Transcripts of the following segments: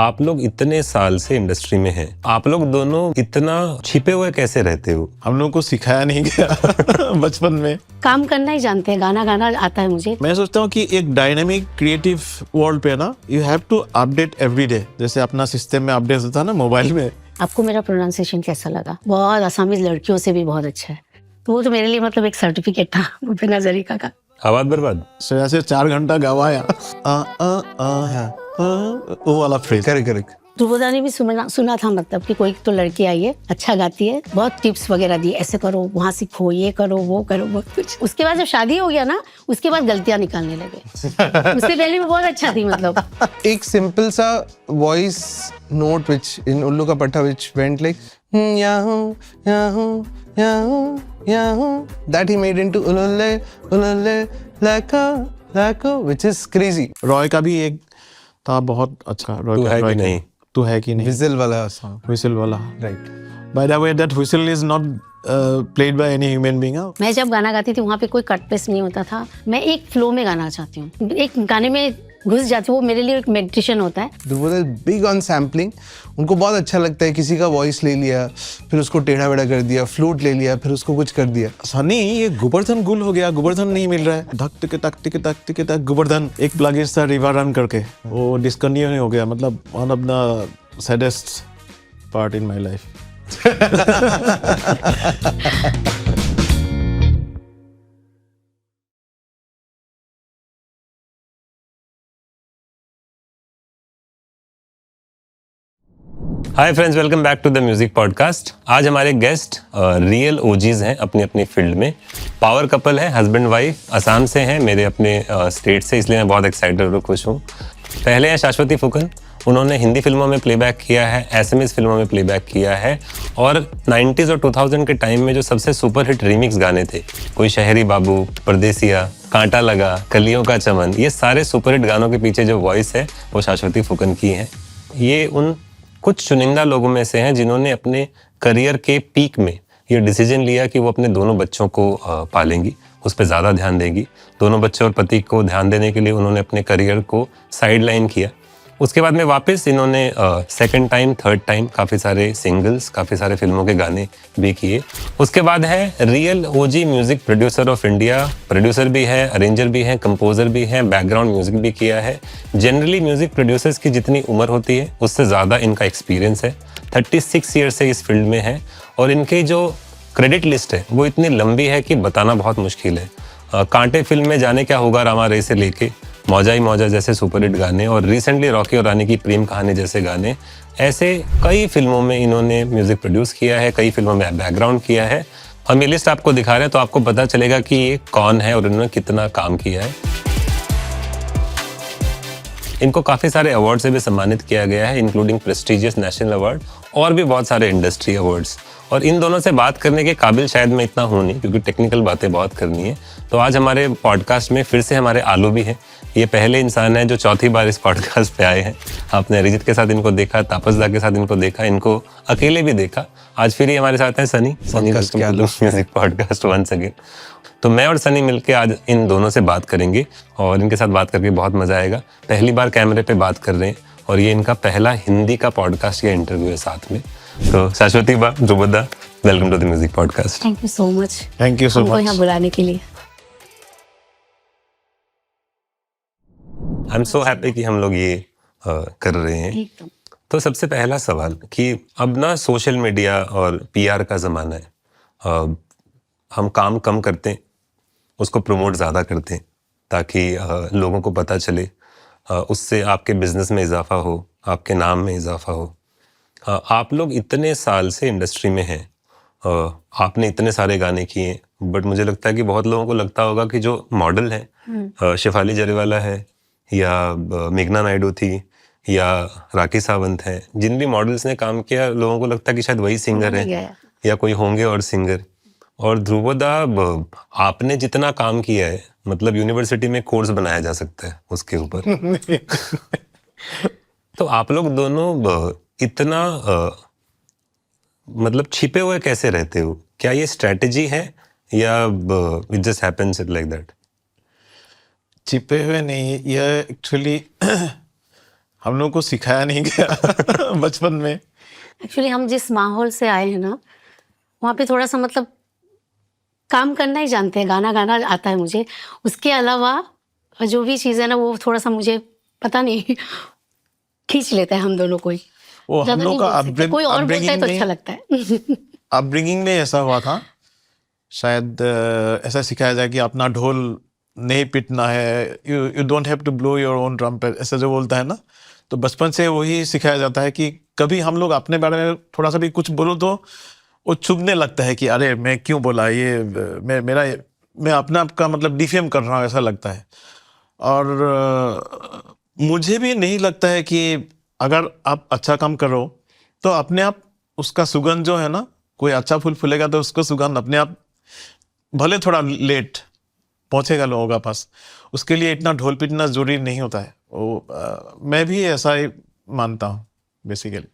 आप लोग इतने साल से इंडस्ट्री में हैं, आप लोग दोनों इतना छिपे हुए कैसे रहते हो? हम लोगों को सिखाया नहीं गया बचपन में। काम करना ही जानते हैं, गाना गाना आता है मुझे। मैं सोचता हूँ कि एक डायनामिक क्रिएटिव वर्ल्ड पे ना you have to update every day. जैसे अपना सिस्टम में अपडेट होता है ना मोबाइल में। आपको मेरा प्रोनाउंसिएशन कैसा लगा? बहुत असमीज लड़कियों से भी बहुत अच्छा है, तो वो तो मेरे लिए मतलब एक सर्टिफिकेट था भूपेन हजारिका का। आवाज बर्बाद सो ऐसे 4 घंटा गवाया वो वाला फ्रेज। करेक्ट। ध्रुवदा ने भी सुना था, मतलब कि कोई तो लड़की आई है, अच्छा गाती है, बहुत टिप्स वगैरह दिए, ऐसे करो, वहाँ सीखो, ये करो, वो करो, बहुत कुछ। उसके बाद जब शादी हो गया ना, उसके बाद गलतियाँ निकालने लगे। उससे पहले भी बहुत अच्छा थी, मतलब एक सिंपल सा वॉइस नोट विच इन उल्लू का पट्टा which went like that he made into ulule lako which is crazy. Roy का भी एक था बहुत अच्छा। तू है कि नहीं? तू है कि नहीं, Whistle वाला song. व्हिसल वाला। Right. Bye the way that whistle is not played by any human being. मैं जब गाना गाती थी वहाँ पे कोई कट पेस्ट नहीं होता था। मैं एक फ्लो में गाना चाहती हूँ, एक गाने में घुस जाती हूँ, वो मेरे लिए एक मेडिटेशन होता है। Dhruv is big on sampling. उनको बहुत अच्छा लगता है, किसी का वॉइस ले लिया, फिर उसको टेढ़ा बेड़ा कर दिया, फ्लूट ले लिया, फिर उसको कुछ कर दिया। सनी ये गोवर्धन गुल हो गया, गोवर्धन नहीं मिल रहा है। धक टिक तक गोवर्धन एक प्लगइन था रिवर रन करके, वो डिस्कंटिन्यू हो गया। मतलब one of the saddest part in my life. Hi friends, welcome back to the music podcast. आज हमारे गेस्ट रियल ओजीज हैं अपनी अपनी फील्ड में। पावर कपल है, हस्बैंड वाइफ, असम से हैं, मेरे अपने स्टेट से, इसलिए मैं बहुत एक्साइटेड और खुश हूँ। पहले हैं शाश्वती फुकन, उन्होंने हिंदी फिल्मों में प्लेबैक किया है, एसएमएस फिल्मों में प्लेबैक किया है, और 90s और 2000 के टाइम में जो सबसे सुपरहिट रीमिक्स गाने थे, कोई शहरी बाबू, परदेसिया, कांटा लगा, कलियों का चमन, ये सारे सुपरहिट गानों के पीछे जो वॉइस है वो शाश्वती फुकन की है। ये उन कुछ चुनिंदा लोगों में से हैं जिन्होंने अपने करियर के पीक में ये डिसीजन लिया कि वो अपने दोनों बच्चों को पालेंगी, उस पर ज़्यादा ध्यान देंगी। दोनों बच्चों और पति को ध्यान देने के लिए उन्होंने अपने करियर को साइड लाइन किया। उसके बाद में वापस इन्होंने सेकंड टाइम, थर्ड टाइम काफ़ी सारे सिंगल्स, काफ़ी सारे फिल्मों के गाने भी किए। उसके बाद है real OG music producer of India, producer भी है, अरेंजर भी है, कंपोजर भी है, बैकग्राउंड म्यूज़िक भी किया है। जनरली म्यूज़िक प्रोड्यूसर्स की जितनी उम्र होती है उससे ज़्यादा इनका एक्सपीरियंस है। 36 ईयर से इस फील्ड में है, और इनकी जो क्रेडिट लिस्ट है वो इतनी लंबी है कि बताना बहुत मुश्किल है। कांटे फिल्म में जाने क्या होगा रामा रे से लेके मौजा ही मौजा जैसे सुपरहिट गाने, और रिसेंटली रॉकी और रानी की प्रेम कहानी जैसे गाने, ऐसे कई फिल्मों में इन्होंने म्यूज़िक प्रोड्यूस किया है, कई फिल्मों में बैकग्राउंड किया है। हम ये लिस्ट आपको दिखा रहे हैं तो आपको पता चलेगा कि ये कौन है और इन्होंने कितना काम किया है। इनको काफ़ी सारे अवार्ड से भी सम्मानित किया गया है, इंक्लूडिंग प्रेस्टिजियस नेशनल अवार्ड और भी बहुत सारे इंडस्ट्री अवार्ड्स। और इन दोनों से बात करने के काबिल शायद मैं इतना हूँ नहीं, क्योंकि टेक्निकल बातें बहुत करनी है। तो आज हमारे पॉडकास्ट में फिर से हमारे आलू भी हैं। ये पहले इंसान है जो चौथी बार इस पॉडकास्ट पे आए हैं। आपने अरिजीत के साथ इनको देखा, तापसदा के साथ इनको देखा, इनको अकेले भी देखा। आज फिर ये हमारे साथ हैं Sunny music podcast once again. तो मैं और सनी मिलके आज इन दोनों से बात करेंगे और इनके साथ बात करके बहुत मजा आएगा। पहली बार कैमरे पे बात कर रहे हैं और ये इनका पहला हिंदी का पॉडकास्ट या इंटरव्यू है साथ में। तो शाश्वती बा, Dhruvda, welcome to the music podcast. Thank you so much, thank you so हमको मच यहाँ बुलाने के लिए। आई एम सो हैप्पी कि हम लोग ये कर रहे हैं। एकदम। तो सबसे पहला सवाल कि अब ना सोशल मीडिया और पीआर का ज़माना है। हम काम कम करते हैं, उसको प्रमोट ज़्यादा करते हैं ताकि लोगों को पता चले, उससे आपके बिजनेस में इजाफा हो, आपके नाम में इजाफा हो। आप लोग इतने साल से इंडस्ट्री में हैं, आपने इतने सारे गाने किए, बट मुझे लगता है कि बहुत लोगों को लगता होगा कि जो मॉडल है, शेफाली जरीवाला है या मेघना नायडू थी या राखी सावंत है, जिन भी मॉडल्स ने काम किया, लोगों को लगता है कि शायद वही सिंगर है या कोई होंगे और सिंगर। और ध्रुवदा, आपने जितना काम किया है, मतलब यूनिवर्सिटी में कोर्स बनाया जा सकता है उसके ऊपर। तो आप लोग दोनों इतना मतलब छिपे हुए कैसे रहते हो? क्या ये स्ट्रेटजी है या it just happens like that? छिपे हुए नहीं, यह एक्चुअली हम लोग को सिखाया नहीं गया बचपन में। एक्चुअली हम जिस माहौल से आए हैं ना, वहाँ पे थोड़ा सा मतलब काम करना ही जानते हैं, गाना गाना आता है मुझे, उसके अलावा जो भी चीज़ है ना वो थोड़ा सा मुझे पता नहीं खींच लेता है हम दोनों को ही। वो हम ज़्यादा लोग नहीं का बोल सकते, कोई और बोलता है तो अच्छा लगता है। अपब्रिंगिंग में ऐसा हुआ था शायद। ऐसा सिखाया जाए कि अपना ढोल नहीं पीटना है, you don't have to blow your own trumpet, ऐसा जो बोलता है ना, तो बचपन से वही सिखाया जाता है कि कभी हम लोग अपने बारे में थोड़ा सा भी कुछ बोलो तो वो चुभने लगता है कि अरे मैं क्यों बोला ये, मैं अपना आप का मतलब डिफेम कर रहा हूँ, ऐसा लगता है। और मुझे भी नहीं लगता है कि अगर आप अच्छा काम करो तो अपने आप उसका सुगंध जो है ना, कोई अच्छा फूल फूलेगा तो उसको सुगंध अपने आप भले थोड़ा लेट पहुंचेगा लोगों के पास, उसके लिए इतना ढोल पीटना जरूरी नहीं होता है। मैं भी ऐसा ही मानता हूँ बेसिकली।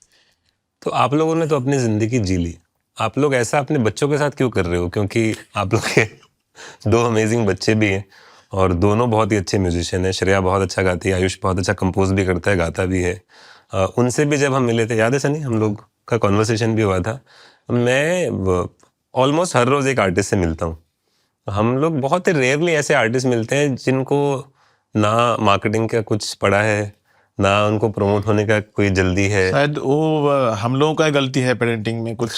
तो आप लोगों ने तो अपनी ज़िंदगी जी ली, आप लोग ऐसा अपने बच्चों के साथ क्यों कर रहे हो? क्योंकि आप लोग के 2 अमेजिंग बच्चे भी हैं और दोनों बहुत ही अच्छे म्यूजिशियन हैं। श्रेया बहुत अच्छा गाती है, आयुष बहुत अच्छा कंपोज भी करता है, गाता भी है। उनसे भी जब हम मिले थे, याद है सनी, हम लोग का कॉन्वर्सेशन भी हुआ था। मैं ऑलमोस्ट हर रोज़ एक आर्टिस्ट से मिलता हूँ। हम लोग बहुत ही रेयरली ऐसे आर्टिस्ट मिलते हैं जिनको ना मार्केटिंग का कुछ पड़ा है, ना उनको प्रमोट होने का कोई जल्दी है। शायद वो हम लोगों का गलती है पेरेंटिंग में कुछ।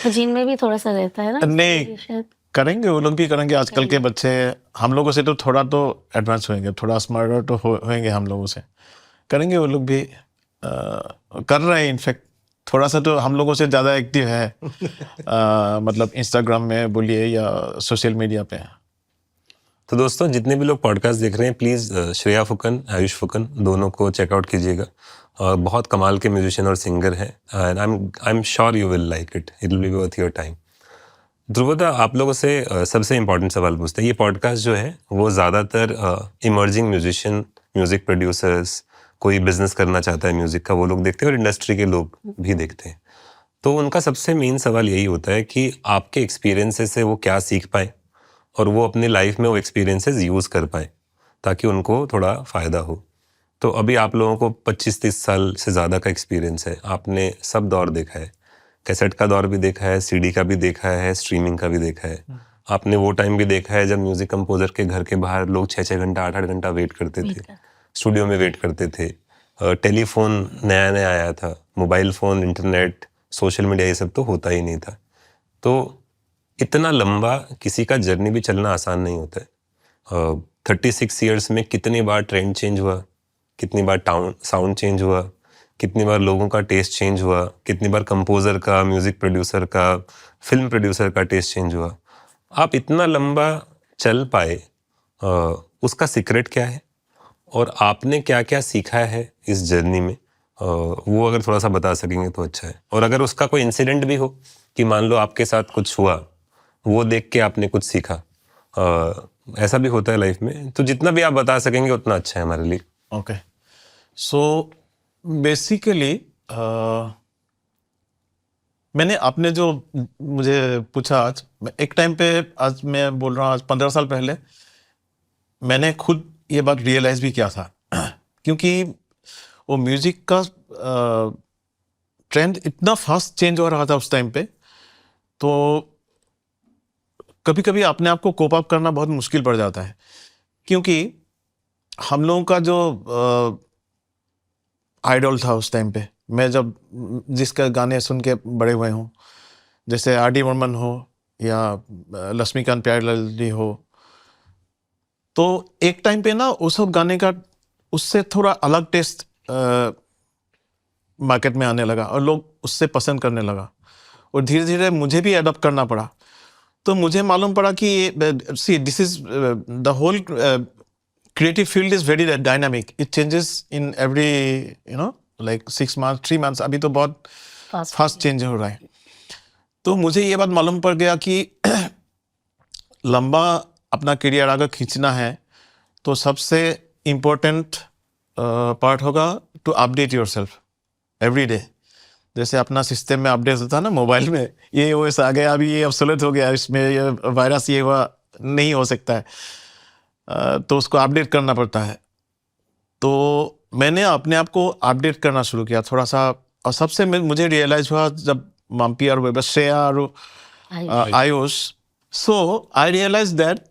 जीन में भी थोड़ा सा रहता है ना, नहीं शायद। करेंगे, वो लोग भी करेंगे। आजकल के बच्चे हम लोगों से तो थोड़ा तो एडवांस होंगे, थोड़ा स्मार्टर तो होंगे हम लोगों से, करेंगे वो लोग भी। कर रहे हैं इनफैक्ट, थोड़ा सा तो हम लोगों से ज़्यादा एक्टिव है। मतलब इंस्टाग्राम में बोलिए या सोशल मीडिया पे। तो दोस्तों, जितने भी लोग पॉडकास्ट देख रहे हैं, प्लीज़ श्रेया फुकन, आयुष फुकन दोनों को चेकआउट कीजिएगा। और बहुत कमाल के म्यूजिशियन और सिंगर हैं, and I am sure you will like it, it will be worth your time. Dhruvda, आप लोगों से सबसे इम्पोर्टेंट सवाल पूछते हैं। ये पॉडकास्ट जो है वो ज़्यादातर इमर्जिंग म्यूजिशियन, म्यूज़िक प्रोड्यूसर्स, कोई बिजनेस करना चाहता है म्यूज़िक का, वो लोग देखते हैं, और इंडस्ट्री के लोग भी देखते हैं। तो उनका सबसे मेन सवाल यही होता है कि आपके एक्सपीरियंसेस से वो क्या सीख पाए और वो अपनी लाइफ में वो एक्सपीरियंसेस यूज़ कर पाए ताकि उनको थोड़ा फ़ायदा हो। तो अभी आप लोगों को 25-30 साल से ज़्यादा का एक्सपीरियंस है, आपने सब दौर देखा है, कैसेट का दौर भी देखा है, सीडी का भी देखा है, स्ट्रीमिंग का भी देखा है। आपने वो टाइम भी देखा है जब म्यूज़िक कंपोजर के घर के बाहर लोग 6-6 घंटा, 8-8 घंटा वेट करते थे, स्टूडियो में वेट करते थे। टेलीफोन नया नया आया था, mobile phone, internet, social media, ये सब तो होता ही नहीं था। तो इतना लंबा किसी का जर्नी भी चलना आसान नहीं होता है। 36 ईयर्स में कितनी बार ट्रेंड चेंज हुआ, कितनी बार साउंड चेंज हुआ, कितनी बार लोगों का टेस्ट चेंज हुआ, कितनी बार कंपोज़र का, म्यूज़िक प्रोड्यूसर का, फिल्म प्रोड्यूसर का टेस्ट चेंज हुआ। आप इतना लंबा चल पाए, उसका सीक्रेट क्या है और आपने क्या क्या सीखा है इस जर्नी में, वो अगर थोड़ा सा बता सकेंगे तो अच्छा है। और अगर उसका कोई इंसिडेंट भी हो कि मान लो आपके साथ कुछ हुआ, वो देख के आपने कुछ सीखा, ऐसा भी होता है लाइफ में, तो जितना भी आप बता सकेंगे उतना अच्छा है हमारे लिए। ओके, सो बेसिकली मैंने आपने जो मुझे पूछा आज, एक टाइम पे, आज मैं बोल रहा हूँ, आज 15 साल पहले मैंने खुद ये बात रियलाइज़ भी किया था। क्योंकि वो म्यूज़िक का ट्रेंड इतना फास्ट चेंज हो रहा था उस टाइम पे, तो कभी कभी अपने आप को कोप अप करना बहुत मुश्किल पड़ जाता है। क्योंकि हम लोगों का जो आइडल था उस टाइम पे, मैं जब जिसका गाने सुन के बड़े हुए हूँ, जैसे आर डी बर्मन हो या लक्ष्मीकांत प्यारेलाल जी हो, तो एक टाइम पे ना वो सब गाने का उससे थोड़ा अलग टेस्ट मार्केट में आने लगा और लोग उससे पसंद करने लगा, और धीरे धीरे मुझे भी अडॉप्ट करना पड़ा। तो मुझे मालूम पड़ा कि see this is the whole creative field is very dynamic. It changes in every, like 6 months, 3 months. अभी तो बहुत फास्ट चेंज हो रहा है। तो मुझे ये बात मालूम पड़ गया कि लंबा अपना करियर अगर खींचना है तो सबसे इम्पोर्टेंट पार्ट होगा to update yourself every day. जैसे अपना सिस्टम में अपडेट होता है ना मोबाइल में, ये OS आ गया, अभी ये ऑब्सोलेट हो गया, इसमें ये वायरस ये हुआ, नहीं हो सकता है, तो उसको अपडेट करना पड़ता है। तो मैंने अपने आप को अपडेट करना शुरू किया थोड़ा सा, और सबसे मुझे रियलाइज हुआ जब मम्पी और वेबर, श्रेया और आयुष, सो आई रियलाइज दैट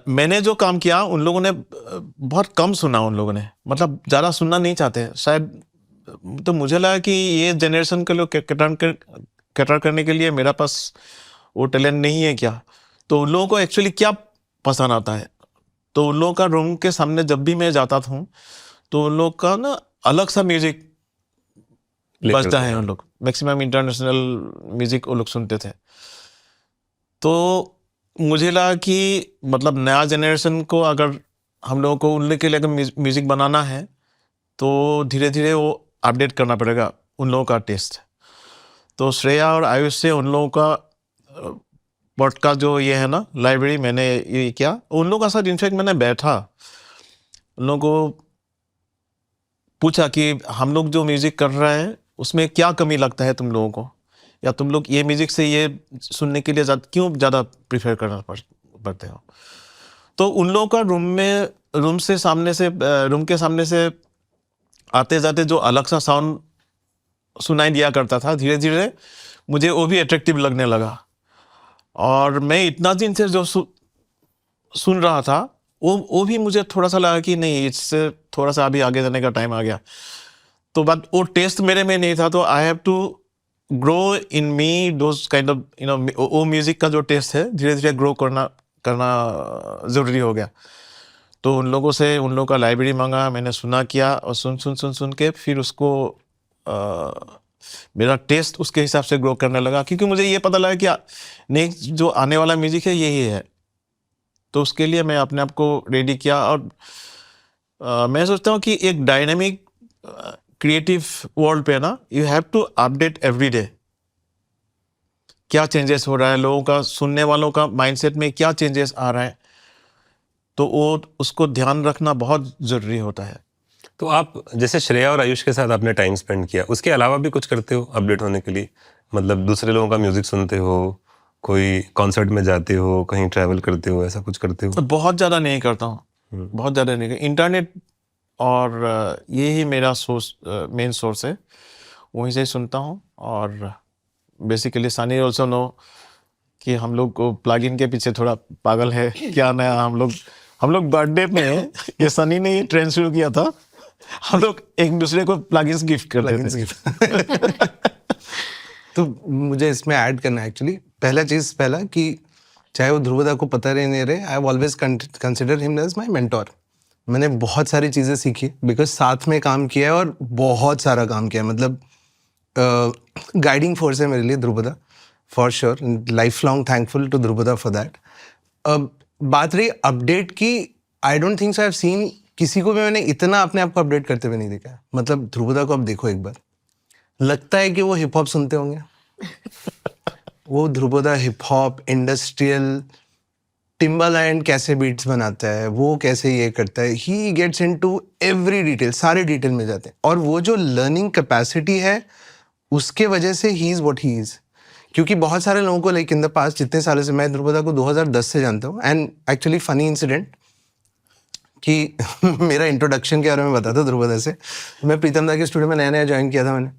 मैंने जो काम किया उन लोगों ने बहुत कम सुना, उन लोगों ने मतलब ज़्यादा सुनना नहीं चाहते शायद। तो मुझे लगा कि ये जनरेशन के लोग कैटर करने के लिए मेरा पास वो टैलेंट नहीं है क्या, तो उन लोगों को एक्चुअली क्या पसंद आता है। तो उन लोगों का रूम के सामने जब भी मैं जाता था तो उन लोग का ना अलग सा म्यूजिक बजता है, उन लोग मैक्सिमम इंटरनेशनल म्यूजिक वो लोग सुनते थे। तो मुझे लगा कि मतलब नया जनरेशन को अगर हम लोगों को उनके लिए म्यूजिक बनाना है तो धीरे धीरे वो अपडेट करना पड़ेगा उन लोगों का टेस्ट। तो श्रेया और आयुष से उन लोगों का पॉडकास्ट जो ये है ना लाइब्रेरी, मैंने ये किया उन लोगों का साथ। इनफैक्ट मैंने बैठा उन लोगों को पूछा कि हम लोग जो म्यूजिक कर रहे हैं उसमें क्या कमी लगता है तुम लोगों को, या तुम लोग ये म्यूजिक से ये सुनने के लिए क्यों ज़्यादा प्रिफर करना पड़ते हो। तो उन लोगों का रूम के सामने से आते जाते जो अलग सा साउंड सुनाई दिया करता था, धीरे धीरे मुझे वो भी अट्रैक्टिव लगने लगा। और मैं इतना दिन से जो सुन रहा था वो भी मुझे थोड़ा सा लगा कि नहीं, इससे थोड़ा सा अभी आगे जाने का टाइम आ गया। तो बट वो टेस्ट मेरे में नहीं था, तो I have to grow in me those kind of वो म्यूजिक का जो टेस्ट है धीरे धीरे ग्रो करना ज़रूरी हो गया। तो उन लोगों का लाइब्रेरी मांगा, मैंने सुना किया और सुन के फिर उसको मेरा टेस्ट उसके हिसाब से ग्रो करने लगा, क्योंकि मुझे ये पता लगा कि नेक्स्ट जो आने वाला म्यूजिक है यही है। तो उसके लिए मैं अपने आप को रेडी किया। और मैं सोचता हूँ कि एक डायनेमिक क्रिएटिव वर्ल्ड पे ना you have to update every day. क्या चेंजेस हो रहा है लोगों का, सुनने वालों का माइंडसेट में क्या चेंजेस आ रहा है, तो वो उसको ध्यान रखना बहुत ज़रूरी होता है। तो आप जैसे श्रेया और आयुष के साथ आपने टाइम स्पेंड किया, उसके अलावा भी कुछ करते हो अपडेट होने के लिए? मतलब दूसरे लोगों का म्यूजिक सुनते हो, कोई कॉन्सर्ट में जाते हो, कहीं ट्रैवल करते हो, ऐसा कुछ करते हो? तो बहुत ज़्यादा नहीं करता हूँ, बहुत ज़्यादा नहीं करता। इंटरनेट और ये ही मेरा मेन सोर्स है, वहीं से सुनता हूँ। और बेसिकली सनी ऑल्सो नो कि हम लोग को प्लग इन के पीछे थोड़ा पागल है। क्या नया हम लोग बर्थडे में ये सनी ने ये ट्रेंड शुरू किया था, हम लोग एक दूसरे को प्लगइन्स गिफ्ट करते थे। तो मुझे इसमें ऐड करना है एक्चुअली। पहला कि चाहे वो ध्रुवदा को पता रहे नहीं रहे, I have always consider him as my mentor. मैंने बहुत सारी चीज़ें सीखी बिकॉज साथ में काम किया है और बहुत सारा काम किया है। मतलब गाइडिंग फोर्स है मेरे लिए Dhruvda, for sure. Life long thankful to Dhruvda for that. बात रही अपडेट की, I don't think so I have seen किसी को भी मैंने इतना अपने आप को अपडेट करते हुए नहीं देखा। मतलब ध्रुवदा को अब देखो एक बार, लगता है कि वो हिप हॉप सुनते होंगे। वो Dhruvda hip hop, industrial, Timbaland कैसे बीट्स बनाता है, वो कैसे ये करता है, he gets into every detail, सारे डिटेल में जाते हैं। और वो जो लर्निंग कैपेसिटी है उसके वजह से he is what he is. क्योंकि बहुत सारे लोगों को लाइक इन द पास्ट जितने सालों से, मैं ध्रुवदा को 2010 से जानता हूँ। एंड एक्चुअली फनी इंसिडेंट कि मेरा इंट्रोडक्शन के बारे में बताता ध्रुवदा से। मैं प्रीतम दा के स्टूडियो में नया ज्वाइन किया था मैंने,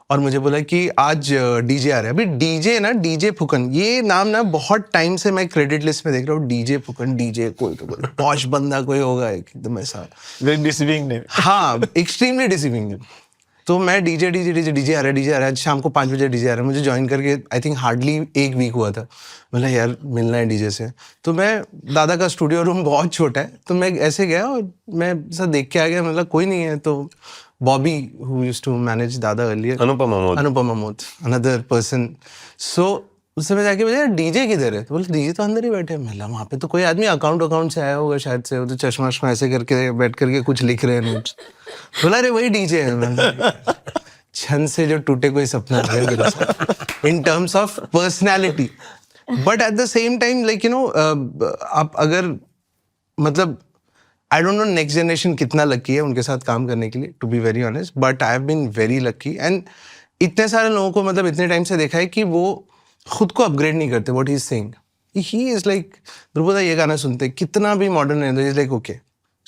और मुझे बोला कि आज डीजे आ रहा है। अभी डीजे ना, डीजे फुकन, ये नाम ना बहुत टाइम से मैं क्रेडिट लिस्ट में देख रहा हूँ। डीजे फुकन, डीजे कोई तो बोला पॉश बंदा कोई होगा एकदम ऐसा, डिसीविंग नेम। हाँ, एक्सट्रीमली डिसीविंग। तो मैं डीजे आ रहा है, शाम को 5 बजे डीजे आ रहा है। मुझे ज्वाइन करके आई थिंक हार्डली 1 वीक हुआ था। बोला यार मिलना है डीजे से। तो मैं, दादा का स्टूडियो रूम बहुत छोटा है, तो मैं ऐसे गया और मैं सब देख के आ गया। मतलब कोई नहीं है। तो Bobby who used to manage Dada earlier, Anupam Mahmood, another person. So उससे मैं जाके बोला डीजे किधर है? तो बोले डीजे तो अंदर ही बैठे। मैं वहाँ पे तो कोई आदमी अकाउंट से आया होगा शायद से, वो तो चश्मा ऐसे करके बैठ करके कुछ लिख रहे हैं नोट्स। बोला अरे वही डीजे है। छन से जो टूटे कोई सपना in terms of personality. But at the same time like you know, आप अगर मतलब I don't know next generation कितना लकी है उनके साथ काम करने के लिए, to be very honest, but I have been very lucky. And इतने सारे लोगों को मतलब इतने टाइम से देखा है कि वो खुद को अपग्रेड नहीं करते। What he is saying, he is like Dhruvda ये गाना सुनते कितना भी मॉडर्न है, इज लाइक ओके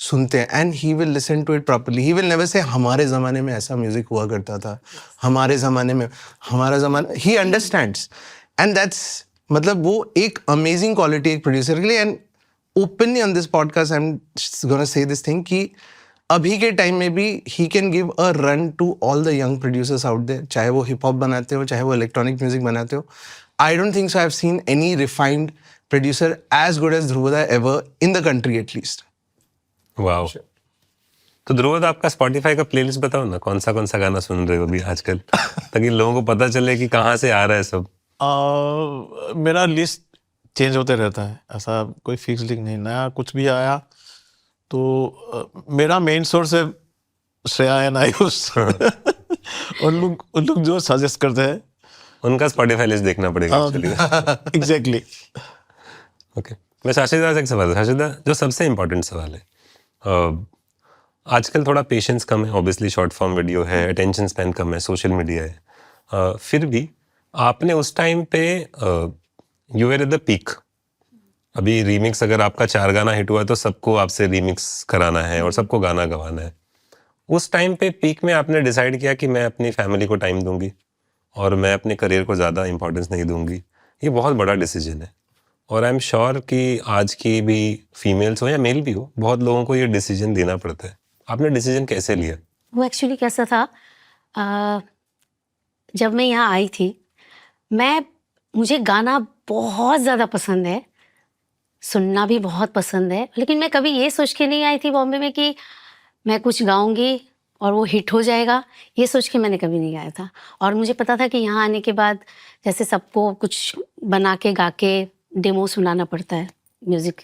सुनते हैं and he will listen to it properly. He will never say हमारे ज़माने में ऐसा म्यूज़िक हुआ करता था, हमारे ज़माने में, हमारा ज़माना. ही अंडरस्टैंड्स एंड दैट्स मतलब वो एक अमेजिंग क्वालिटी एक प्रोड्यूसर के लिए. And openly on this podcast I am gonna say this thing कि अभी के टाइम में भी he can give a run to all the young producers out there, चाहे वो हिप हॉप बनाते हो, चाहे वो इलेक्ट्रॉनिक म्यूजिक बनाते हो. I don't think so I have seen any refined producer as good as Dhruvda ever in the country at least. Wow. तो ध्रुवद, आपका स्पॉटिफाई का प्लेलिस्ट बताओ ना, कौन सा गाना सुन रहे हो अभी आजकल, ताकि लोगों को पता चले कि कहाँ से आ रहा है सब. मेरा लिस्ट चेंज होते रहता है, ऐसा कोई फिक्स लिंक नहीं. नया कुछ भी आया तो मेरा मेन सोर्स है श्रेया एंड आयुष. उन लोग जो सजेस्ट करते हैं उनका स्पॉटिफाई लिस्ट देखना पड़ेगा. एग्जैक्टली. ओके, मैं शाशिदा से एक सवाल, शाशिदा, जो सबसे इम्पोर्टेंट सवाल है, आजकल थोड़ा पेशेंस कम है, ऑब्वियसली शॉर्ट फॉर्म वीडियो है, अटेंशन स्पैन कम है, सोशल मीडिया है, फिर भी आपने उस टाइम पे you were at the peak. अभी रीमिक्स अगर आपका 4 गाना हिट हुआ है तो सबको आपसे रीमिक्स कराना है और सबको गाना गवाना है. उस टाइम पे पीक में आपने डिसाइड किया कि मैं अपनी फैमिली को टाइम दूंगी और मैं अपने करियर को ज़्यादा इंपॉर्टेंस नहीं दूंगी. ये बहुत बड़ा डिसीजन है और आई एम श्योर कि आज की भी फीमेल्स हो या मेल भी हो, बहुत लोगों को ये डिसीजन देना पड़ता है. आपने डिसीजन कैसे लिया? वो एक्चुअली कैसा था, जब मैं यहाँ आई थी, मुझे गाना बहुत ज़्यादा पसंद है, सुनना भी बहुत पसंद है, लेकिन मैं कभी ये सोच के नहीं आई थी बॉम्बे में कि मैं कुछ गाऊंगी और वो हिट हो जाएगा. ये सोच के मैंने कभी नहीं गाया था. और मुझे पता था कि यहाँ आने के बाद जैसे सबको कुछ बना के गा के डेमो सुनाना पड़ता है म्यूज़िक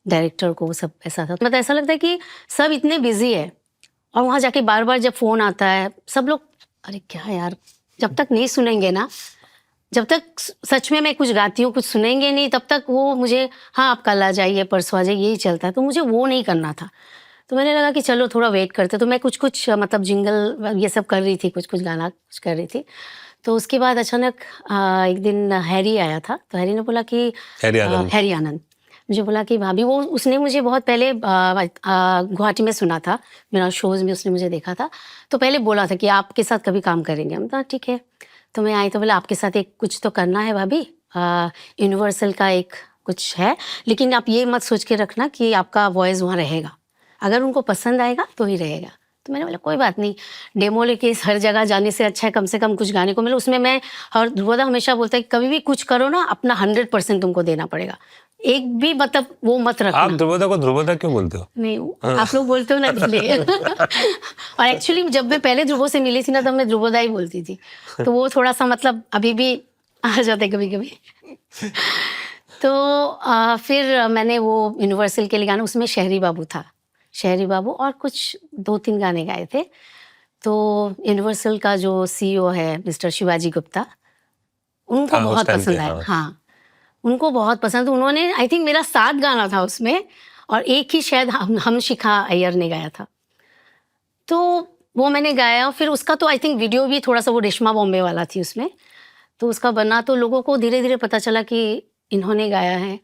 डायरेक्टर को, सब ऐसा था. मतलब ऐसा लगता है कि सब इतने बिजी है और वहाँ जाके बार बार जब फ़ोन आता है सब लोग, अरे क्या यार, जब तक नहीं सुनेंगे ना, जब तक सच में मैं कुछ गाती हूँ कुछ सुनेंगे नहीं, तब तक वो मुझे, हाँ आप कल आ जाइए, परसों आ जाइए, यही चलता है. तो मुझे वो नहीं करना था. तो मैंने लगा कि चलो थोड़ा वेट करते. तो मैं कुछ मतलब जिंगल ये सब कर रही थी, कुछ गाना कुछ कर रही थी. तो उसके बाद अचानक एक दिन हैरी आया था. तो हैरी ने बोला कि हैरी आनंद मुझे बोला कि भाभी, वो उसने मुझे बहुत पहले गुवाहाटी में सुना था, मेरा शोज़ में उसने मुझे देखा था. तो पहले बोला था कि आपके साथ कभी काम करेंगे. हम कहा ठीक है. तो मैं आई तो बोला आपके साथ एक कुछ तो करना है भाभी, यूनिवर्सल का एक कुछ है, लेकिन आप ये मत सोच के रखना कि आपका वॉइस वहाँ रहेगा, अगर उनको पसंद आएगा तो ही रहेगा. तो मैंने बोला कोई बात नहीं, डेमो लेके हर जगह जाने से अच्छा है कम से कम कुछ गाने को मिले. उसमें मैं, और ध्रुवदा हमेशा बोलता है कि कभी भी कुछ करो ना, अपना 100% तुमको देना पड़ेगा, एक भी मतलब वो मत रखना. आप ध्रुवदा को ध्रुवदा क्यों बोलते हो? नहीं, आप लोग बोलते हो ना इसलिए. और एक्चुअली जब मैं पहले ध्रुवो से मिली थी ना, तब मैं ध्रुवदा ही बोलती थी. तो वो थोड़ा सा मतलब अभी भी आ जाते कभी कभी. तो फिर मैंने वो यूनिवर्सल के लिए गाना, उसमें शहरी बाबू था, शहरी बाबू और कुछ 2-3 गाने गाए थे. तो यूनिवर्सल का जो CEO है मिस्टर शिवाजी गुप्ता, उनको बहुत पसंद आया. हाँ, उनको बहुत पसंद. उन्होंने, आई थिंक मेरा 7 गाना था उसमें और एक ही शायद हम शिखा अय्यर ने गाया था. तो वो मैंने गाया. फिर उसका तो आई थिंक वीडियो भी थोड़ा सा वो रेशमा बॉम्बे वाला थी उसमें, तो उसका बना. तो लोगों को धीरे धीरे पता चला कि इन्होंने गाया है.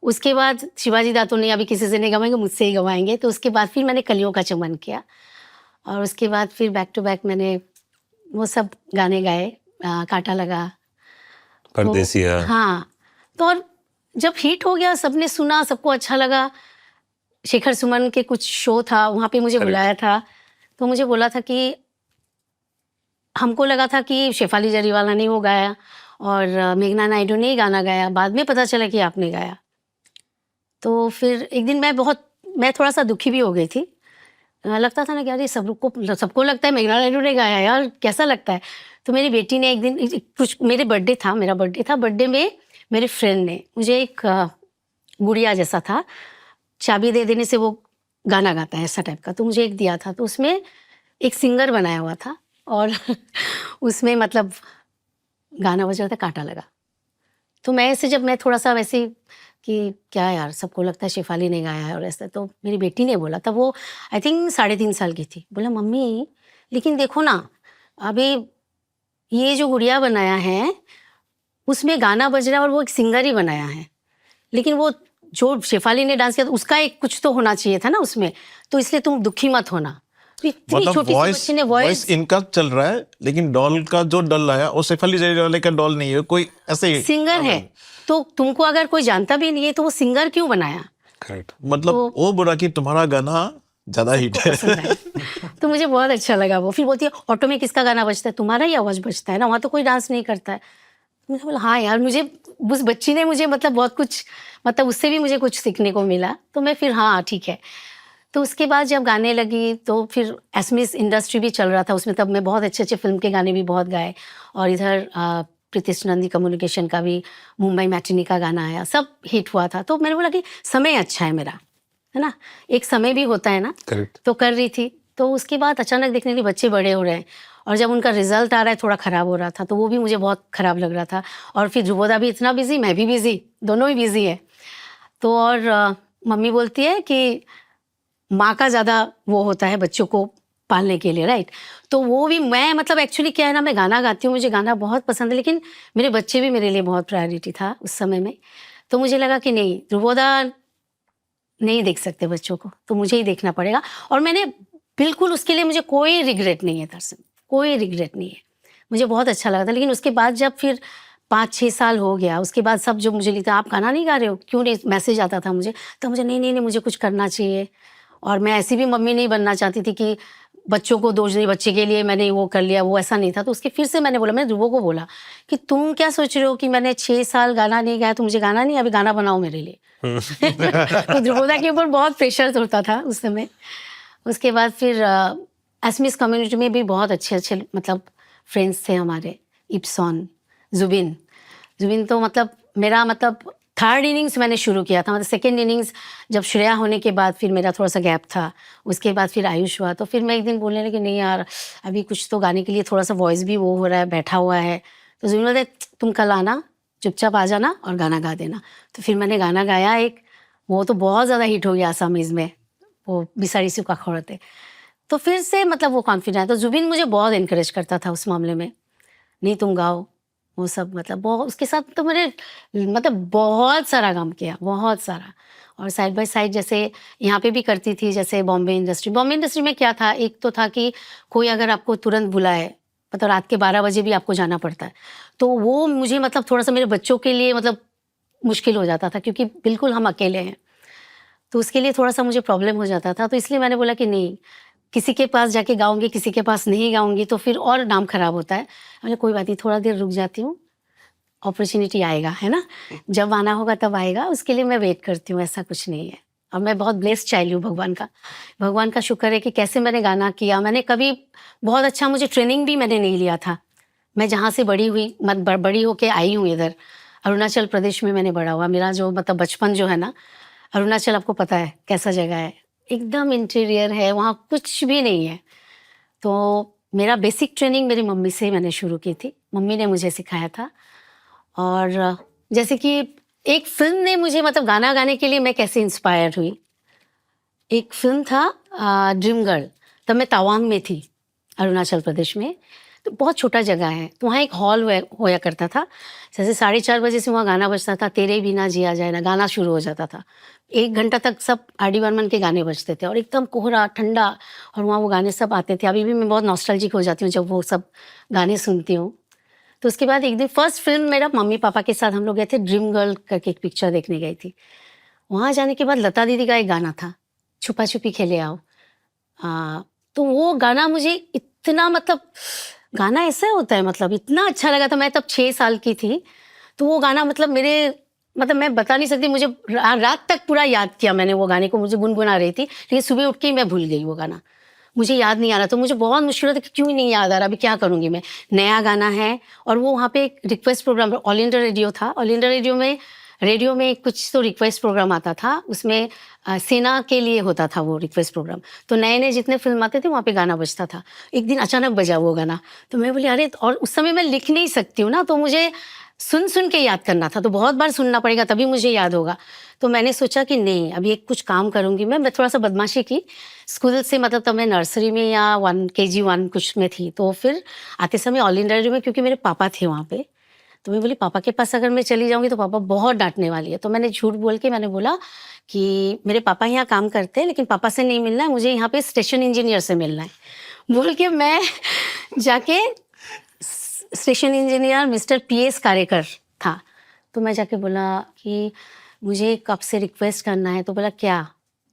उसके बाद शिवाजी दा तो नहीं, अभी किसी से नहीं गवाएंगे, मुझसे ही गवाएंगे. तो उसके बाद फिर मैंने कलियों का चमन किया और उसके बाद फिर बैक टू बैक मैंने वो सब गाने गाए. कांटा लगा, परदेसिया. हाँ. तो और जब हिट हो गया, सबने सुना, सबको अच्छा लगा. शेखर सुमन के कुछ शो था, वहाँ पे मुझे बुलाया था. तो मुझे बोला था कि हमको लगा था कि शेफाली जरीवाला ने वो गाया और मेघना नायडू ने ही गाना गाया. बाद में पता चला कि आपने गाया. तो फिर एक दिन मैं थोड़ा सा दुखी भी हो गई थी. लगता था ना कि यार ये सबको लगता है मेघना नायडू ने गाया, यार कैसा लगता है. तो मेरी बेटी ने एक दिन कुछ, मेरा बर्थडे था, बर्थडे में मेरे फ्रेंड ने मुझे एक गुड़िया जैसा था, चाबी दे देने से वो गाना गाता है ऐसा टाइप का, तो मुझे एक दिया था. तो उसमें एक सिंगर बनाया हुआ था और उसमें मतलब गाना बज रहा था कांटा लगा. तो मैं ऐसे, जब मैं थोड़ा सा वैसे कि क्या यार सबको लगता है शेफाली ने गाया है और ऐसा, तो मेरी बेटी ने बोला था, वो आई थिंक 3.5 साल की थी, बोला मम्मी लेकिन देखो ना, अभी ये जो गुड़िया बनाया है उसमें गाना बज रहा है और वो एक सिंगर ही बनाया है, लेकिन वो जो शेफाली ने डांस किया था उसका एक कुछ तो होना चाहिए था ना उसमें, तो इसलिए तुम दुखी मत होना। तो इतनी मतलब छोटी सी बच्ची ने वॉइस वॉइस, इनका चल रहा है, लेकिन डॉल का जो डल आया वो शेफाली जयसवाल वाले का डॉल नहीं है, कोई ऐसे ही सिंगर है, तो तुमको अगर कोई जानता भी नहीं है तो वो सिंगर क्यों बनाया? करेक्ट। मतलब वो बोला कि तुम्हारा गाना ज्यादा हिट है। पसंद है। तो मुझे बहुत अच्छा लगा वो। फिर बोलती है ऑटो में किसका गाना बजता है? तुम्हारा ही आवाज बजता है ना, वहाँ तो कोई डांस नहीं करता है। मुझे बोला हाँ यार, मुझे उस बच्ची ने मुझे मतलब बहुत कुछ, मतलब उससे भी मुझे कुछ सीखने को मिला। तो मैं फिर हाँ ठीक है। तो उसके बाद जब गाने लगी तो फिर एसएमएस इंडस्ट्री भी चल रहा था उसमें, तब मैं बहुत अच्छे अच्छे फिल्म के गाने भी बहुत गाए। और इधर प्रीतिश नंदी कम्युनिकेशन का भी मुंबई मैटिनी का गाना आया, सब हिट हुआ था। तो मैंने बोला कि समय अच्छा है मेरा, है ना, एक समय भी होता है ना। करेक्ट। तो कर रही थी। तो उसके बाद अचानक देखने लगी बच्चे बड़े हो रहे हैं, और जब उनका रिजल्ट आ रहा है थोड़ा ख़राब हो रहा था, तो वो भी मुझे बहुत ख़राब लग रहा था। और फिर ध्रुवदा भी इतना बिजी, मैं भी बिजी, दोनों ही बिजी है। तो और मम्मी बोलती है कि माँ का ज़्यादा वो होता है बच्चों को पालने के लिए, राइट। तो वो भी मैं मतलब एक्चुअली क्या है ना, मैं गाना गाती हूँ, मुझे गाना बहुत पसंद है, लेकिन मेरे बच्चे भी मेरे लिए बहुत प्रायोरिटी था उस समय में। तो मुझे लगा कि नहीं, ध्रुवदा नहीं देख सकते बच्चों को, तो मुझे ही देखना पड़ेगा। और मैंने बिल्कुल उसके लिए, मुझे कोई रिग्रेट नहीं है दरअसल, कोई रिग्रेट नहीं है। मुझे बहुत अच्छा लगा था। लेकिन उसके बाद जब फिर 5-6 साल हो गया, उसके बाद सब जो मुझे लिखता, आप गाना नहीं गा रहे हो, क्यों नहीं, मैसेज आता था मुझे, तो मुझे नहीं नहीं नहीं मुझे कुछ करना चाहिए। और मैं ऐसी भी मम्मी नहीं बनना चाहती थी कि बच्चों को दोष नहीं, बच्चे के लिए मैंने वो कर लिया, वो ऐसा नहीं था। तो उसके फिर से मैंने बोला, मैंने ध्रुवो को बोला कि तुम क्या सोच रहे हो कि मैंने 6 साल गाना नहीं गाया तो मुझे गाना नहीं, अभी गाना बनाओ मेरे लिए। तो ध्रुवदा के ऊपर बहुत प्रेशर होता था उस समय। उसके बाद फिर एसएमएस कम्युनिटी में भी बहुत अच्छे अच्छे मतलब फ्रेंड्स थे हमारे, इप्सॉन, जुबिन। जुबिन तो मतलब मेरा मतलब थर्ड इनिंग्स मैंने शुरू किया था, मतलब सेकेंड इनिंग्स जब श्रेया होने के बाद फिर मेरा थोड़ा सा गैप था। उसके बाद फिर आयुष हुआ, तो फिर मैं एक दिन बोलने लगी नहीं यार, अभी कुछ तो गाने के लिए थोड़ा सा वॉइस भी वो हो रहा है, बैठा हुआ है। तो जुबिन बोलते तुम कल आना, चुपचाप आ जाना और गाना गा देना। तो फिर मैंने गाना गाया एक, वो तो बहुत ज़्यादा हिट हो गया आसामीज़ में, वो बिसारी सु का खोड़ते। तो फिर से मतलब वो कॉन्फिडेंस आया। तो जुबिन मुझे बहुत इनकरेज करता था उस मामले में, नहीं तुम गाओ, वो सब मतलब बहुत। उसके साथ तो मैंने मतलब बहुत सारा काम किया, बहुत सारा। और साइड बाय साइड जैसे यहाँ पे भी करती थी, जैसे बॉम्बे इंडस्ट्री में क्या था, एक तो था कि कोई अगर आपको तुरंत बुलाए, मतलब रात के 12 बजे भी आपको जाना पड़ता है, तो वो मुझे मतलब थोड़ा सा मेरे बच्चों के लिए मतलब मुश्किल हो जाता था, क्योंकि बिल्कुल हम अकेले हैं, तो उसके लिए थोड़ा सा मुझे प्रॉब्लम हो जाता था। तो इसलिए मैंने बोला कि नहीं, किसी के पास जाके गाऊंगी, किसी के पास नहीं गाऊंगी तो फिर और नाम खराब होता है। मैंने कोई बात नहीं, थोड़ा देर रुक जाती हूँ, अपॉर्चुनिटी आएगा, है ना, जब आना होगा तब आएगा, उसके लिए मैं वेट करती हूँ, ऐसा कुछ नहीं है। और मैं बहुत ब्लेस्ड चाइल्ड हूँ भगवान का शुक्र है कि कैसे मैंने गाना किया। मैंने कभी बहुत अच्छा, मुझे ट्रेनिंग भी मैंने नहीं लिया था। मैं जहाँ से बड़ी हुई, बड़ी होके आई हूँ इधर अरुणाचल प्रदेश में मैंने बड़ा हुआ। मेरा जो मतलब बचपन जो है ना, अरुणाचल आपको पता है कैसा जगह है, एकदम इंटीरियर है, वहाँ कुछ भी नहीं है। तो मेरा बेसिक ट्रेनिंग मेरी मम्मी से मैंने शुरू की थी, मम्मी ने मुझे सिखाया था। और जैसे कि एक फिल्म ने मुझे मतलब गाना गाने के लिए मैं कैसे इंस्पायर हुई, एक फिल्म था ड्रीम गर्ल, तब मैं तवांग में थी अरुणाचल प्रदेश में। तो बहुत छोटा जगह है, तो वहाँ एक हॉल होया करता था, जैसे 4:30 बजे से वहाँ गाना बजता था, तेरे बिना जिया जाए ना, गाना शुरू हो जाता था। 1 घंटा तक सब आर.डी. बर्मन के गाने बजते थे और एकदम कोहरा ठंडा, और वहाँ वो गाने सब आते थे। अभी भी मैं बहुत नॉस्टैल्जिक हो जाती हूँ जब वो सब गाने सुनती हूँ। तो उसके बाद एक दिन फर्स्ट फिल्म मेरा मम्मी पापा के साथ हम लोग गए थे, ड्रीम गर्ल करके एक पिक्चर देखने गई थी। वहाँ जाने के बाद लता दीदी का एक गाना था, छुपा छुपी खेले आओ। तो वो गाना मुझे इतना मतलब, गाना ऐसा होता है मतलब इतना अच्छा लगा था। मैं तब 6 साल की थी, तो वो गाना मतलब मेरे मतलब मैं बता नहीं सकती, मुझे रात तक पूरा याद किया मैंने वो गाने को, मुझे गुनगुना रही थी, लेकिन सुबह उठ के ही मैं भूल गई वो गाना, मुझे याद नहीं आ रहा। तो मुझे बहुत मुश्किल होता कि क्यों नहीं याद आ रहा, अभी क्या करूँगी मैं, नया गाना है। और वो वहाँ पे एक request programme, All India Radio था, ऑल इंडिया रेडियो में कुछ तो रिक्वेस्ट प्रोग्राम आता था, उसमें सेना के लिए होता था वो रिक्वेस्ट प्रोग्राम। तो नए नए जितने फिल्म आते थे वहाँ पे गाना बजता था। एक दिन अचानक बजा वो गाना, तो मैं बोली अरे, और उस समय मैं लिख नहीं सकती हूँ ना, तो मुझे सुन सुन के याद करना था, तो बहुत बार सुनना पड़ेगा तभी मुझे याद होगा। तो मैंने सोचा कि नहीं, अभी एक कुछ काम करूँगी मैं थोड़ा सा बदमाशी की स्कूल से, मतलब तब मैं नर्सरी में या KG 1 कुछ में थी। तो फिर आते समय ऑल इंडिया रेडियो में, क्योंकि मेरे पापा थे वहाँ पे, तो मैं बोली पापा के पास अगर मैं चली जाऊंगी तो पापा बहुत डांटने वाली है। तो मैंने झूठ बोल के मैंने बोला कि मेरे पापा यहाँ काम करते हैं लेकिन पापा से नहीं मिलना है, मुझे यहाँ पे स्टेशन इंजीनियर से मिलना है। बोल के मैं जाके station engineer mister PS Karekar था, तो मैं जाके बोला कि मुझे एक आपसे रिक्वेस्ट करना है। तो बोला क्या?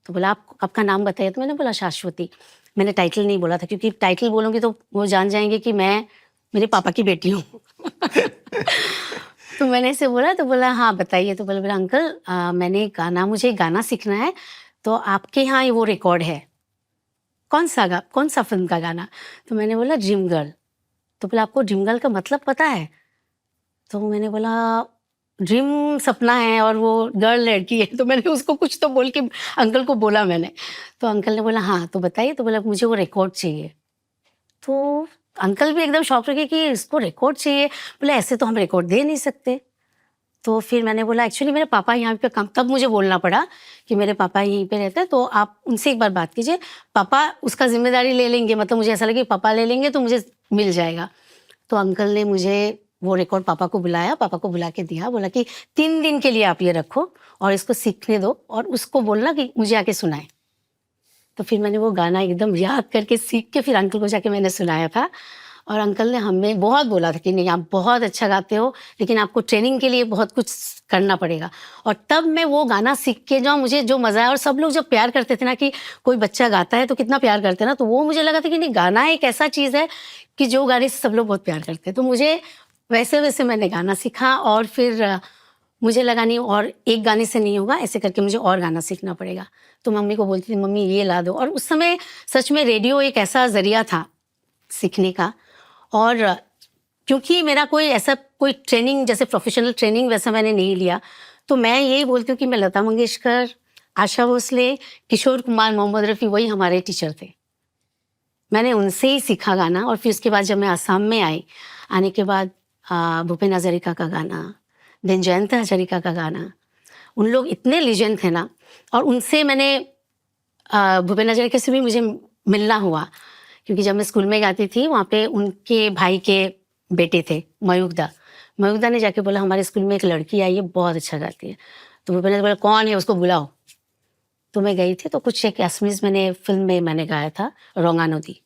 तो बोला आपका नाम बताइए। तो मैंने बोला शाश्वती। मैंने टाइटल नहीं बोला था क्योंकि टाइटल बोलूँगी तो वो जान जाएंगे कि मैं मेरे पापा की बेटी हूँ। तो मैंने ऐसे बोला, तो बोला हाँ बताइए। तो बोला अंकल मुझे गाना सीखना है, तो आपके यहाँ वो रिकॉर्ड है, कौन सा फिल्म का गाना? तो मैंने बोला ड्रीम गर्ल। तो बोला आपको ड्रीम गर्ल का मतलब पता है? तो मैंने बोला ड्रीम सपना है और वो गर्ल लड़की है। तो मैंने उसको कुछ तो बोल के अंकल को बोला मैंने। तो अंकल ने बोला हाँ तो बताइए। तो बोला मुझे वो रिकॉर्ड चाहिए। तो अंकल भी एकदम शॉक रहे कि इसको रिकॉर्ड चाहिए। बोले ऐसे तो हम रिकॉर्ड दे नहीं सकते। तो फिर मैंने बोला एक्चुअली मेरे पापा यहाँ पे काम, तब मुझे बोलना पड़ा कि मेरे पापा यहीं पे रहते हैं, तो आप उनसे एक बार बात कीजिए, पापा उसका जिम्मेदारी ले लेंगे। मतलब मुझे ऐसा लगे पापा ले लेंगे तो मुझे मिल जाएगा। तो अंकल ने मुझे वो रिकॉर्ड पापा को बुलाया, पापा को बुला के दिया, बोला कि 3 दिन के लिए आप ये रखो और इसको सीखने दो और उसको बोलना कि मुझे आके सुनाए। तो फिर मैंने वो गाना एकदम याद करके सीख के फिर अंकल को जाके मैंने सुनाया था। और अंकल ने हमें बहुत बोला था कि नहीं आप बहुत अच्छा गाते हो लेकिन आपको ट्रेनिंग के लिए बहुत कुछ करना पड़ेगा। और तब मैं वो गाना सीख के जो मुझे जो मज़ा आया, और सब लोग जब प्यार करते थे ना कि कोई बच्चा गाता है तो कितना प्यार करते हैं ना, तो वो मुझे लगा था कि नहीं गाना एक ऐसा चीज़ है कि जो गाने से सब लोग बहुत प्यार करते हैं। तो मुझे वैसे वैसे मैंने गाना सीखा और फिर मुझे लगा नहीं और एक गाने से नहीं होगा, ऐसे करके मुझे और गाना सीखना पड़ेगा। तो मम्मी को बोलती थी मम्मी ये ला दो। और उस समय सच में रेडियो एक ऐसा ज़रिया था सीखने का। और क्योंकि मेरा कोई ट्रेनिंग जैसे प्रोफेशनल ट्रेनिंग वैसा मैंने नहीं लिया, तो मैं यही बोलती हूँ कि मैं लता मंगेशकर, आशा भोसले, किशोर कुमार, मोहम्मद रफ़ी वही हमारे टीचर थे। मैंने उनसे ही सीखा गाना। और फिर उसके बाद जब मैं असम में आई, आने के बाद भूपेन हज़ारिका का गाना, देन जयंत हज़ारिका का गाना, उन लोग इतने लीजेंड थे ना। और उनसे मैंने भूपेन हज़ारिका से भी मुझे मिलना हुआ क्योंकि जब मैं स्कूल में गाती थी वहाँ पे उनके भाई के बेटे थे मयूखदा ने जाके बोला हमारे स्कूल में एक लड़की आई है बहुत अच्छा गाती है। तो भूपेन ने बोला कौन है उसको बुलाओ। तो मैं गई थी, तो कुछ एक एस्मीज मैंने फिल्म में मैंने गाया था रंगा नदी।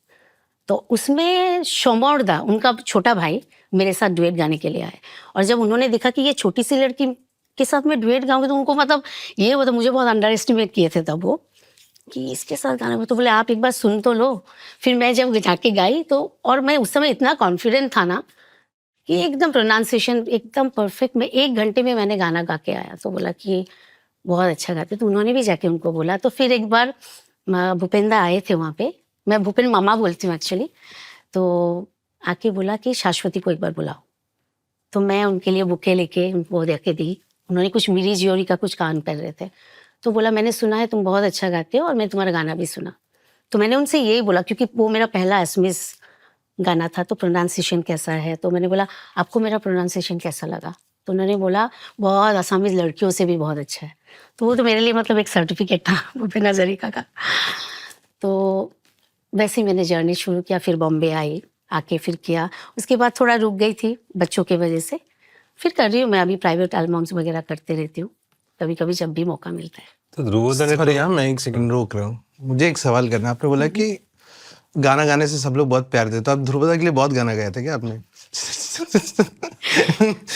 तो उसमें शोमोरदा उनका छोटा भाई मेरे साथ डुएट गाने के लिए आए। और जब उन्होंने देखा कि ये छोटी सी लड़की के साथ मैं डुएट गाऊंगी तो उनको मतलब मुझे बहुत अंडर एस्टिमेट किए थे तब वो कि इसके साथ गाना। तो बोले आप एक बार सुन तो लो। फिर मैं जब जाके गाई तो, और मैं उस समय इतना कॉन्फिडेंट था ना कि एकदम प्रोनाउंसिएशन एकदम परफेक्ट। मैं 1 घंटे में मैंने गाना गा के आया। तो बोला कि बहुत अच्छा गाते। तो उन्होंने भी जाके उनको बोला। तो फिर एक बार भूपेंदा आए थे वहाँ पे, मैं भूपेन मामा बोलती हूँ एक्चुअली। तो आके बोला कि शाश्वती को एक बार बुलाओ। तो मैं उनके लिए बुके लेके उनको दे के दी। उन्होंने कुछ मिरी जियोरी का कुछ कान कर रहे थे। तो बोला मैंने सुना है तुम बहुत अच्छा गाते हो और मैं तुम्हारा गाना भी सुना। तो मैंने उनसे यही बोला क्योंकि वो मेरा पहला एसएमएस गाना था, तो प्रोनाउंसिएशन कैसा है। तो मैंने बोला आपको मेरा प्रोनाउंसिएशन कैसा लगा। तो उन्होंने बोला बहुत आसामीज लड़कियों से भी बहुत अच्छा है। तो वो तो मेरे लिए मतलब एक सर्टिफिकेट था भूपेन हज़ारिका का। तो वैसे ही मैंने जर्नी शुरू किया। फिर बॉम्बे आई, आके फिर किया। उसके बाद थोड़ा रुक गई थी बच्चों की वजह से। फिर कर रही हूँ मैं अभी प्राइवेट एल्बम्स वगैरह करते रहती हूँ कभी कभी जब भी मौका मिलता है। तो ध्रुवोदय ने सॉरी यार मैं एक सेकंड रोक रहा हूँ, मुझे एक सवाल करना है। आपने बोला कि गाना गाने से सब लोग बहुत प्यार देते, तो आप ध्रुवोदय के लिए बहुत गाना गाए थे क्या आपने?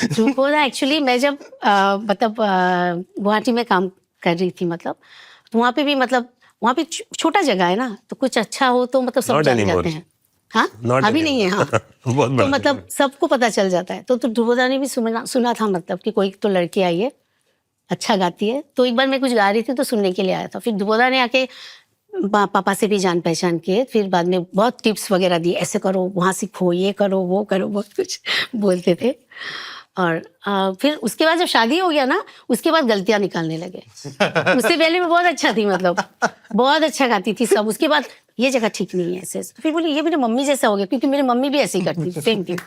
ध्रुवोदय एक्चुअली मैं जब गुवाहाटी में काम कर रही थी, मतलब तो वहाँ पे भी मतलब वहाँ पे छोटा जगह है ना, तो कुछ अच्छा हो तो मतलब सब Not जान anymore. जाते हैं। हाँ Not अभी anymore. नहीं है। हाँ बहुत तो बड़ा मतलब सबको पता चल जाता है। तो ध्रुवोदय ने भी सुना था मतलब कि कोई तो लड़की आई है अच्छा गाती है। तो एक बार मैं कुछ गा रही थी तो सुनने के लिए आया था। फिर ध्रुवोदय ने आके पापा से भी जान पहचान किए। फिर बाद में बहुत टिप्स वगैरह दिए, ऐसे करो, वहाँ सीखो, ये करो, वो करो, बहुत कुछ बोलते थे। और फिर उसके बाद जब शादी हो गया ना, उसके बाद गलतियाँ निकालने लगे। उससे पहले मैं बहुत अच्छा थी, मतलब बहुत अच्छा गाती थी सब। उसके बाद ये जगह ठीक नहीं है ऐसे। फिर बोली ये मेरी मम्मी जैसा हो गया, क्योंकि मेरी मम्मी भी ऐसे ही करती थी, सेम थिंग।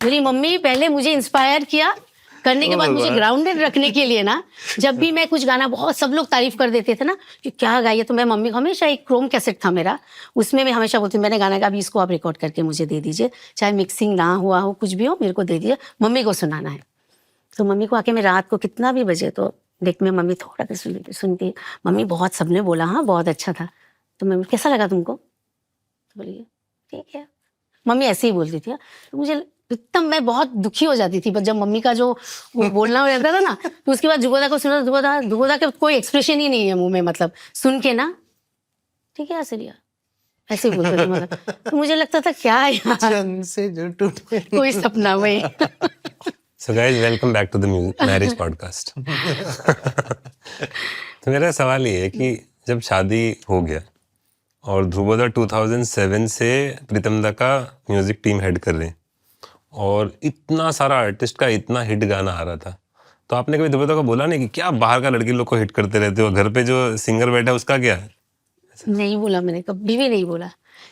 मेरी मम्मी पहले मुझे इंस्पायर किया, करने के बाद मुझे ग्राउंडेड रखने के लिए ना, जब भी मैं कुछ गाना, बहुत सब लोग तारीफ कर देते थे ना कि क्या गाइए, तो मैं मम्मी को हमेशा, एक क्रोम कैसेट था मेरा, उसमें मैं हमेशा बोलती मैंने गाना गा, अभी इसको आप रिकॉर्ड करके मुझे दे दीजिए, चाहे मिक्सिंग ना हुआ हो, कुछ भी हो, मेरे को दे दीजिए, मम्मी को सुनाना है। तो मम्मी को आके मैं रात को कितना भी बजे तो देख में मम्मी थोड़ा सा सुनती, मम्मी बहुत सबने बोला हाँ बहुत अच्छा था, तो मम्मी कैसा लगा तुमको, तो बोलिए ठीक है, मम्मी ऐसे ही बोलती थी। तो मुझे इतना, मैं बहुत दुखी हो जाती थी, पर जब मम्मी का जो वो बोलना हो जाता था ना, तो उसके बाद जुबोदा को सुना, जुबोदा के कोई एक्सप्रेशन ही नहीं है मुंह में, मतलब सुन के ना ठीक है ऐसे लिया, ऐसे ही बोलते थे, मतलब तो मुझे लगता था क्या यार, चंद से जो टूटे कोई सपना वही। So guys, welcome back to the marriage podcast. तो मेरा सवाल ये है कि जब शादी हो गया और ध्रुवदा 2007 से प्रीतम दा का म्यूजिक टीम हेड कर रहे हैं और इतना सारा आर्टिस्ट का इतना हिट गाना आ रहा था, तो आपने कभी ध्रुवदा को बोला नहीं कि क्या बाहर का लड़की लोग को हिट करते रहते हो, घर पे जो सिंगर बैठा है उसका क्या है? नहीं बोला मैंने, कभी भी नहीं बोला,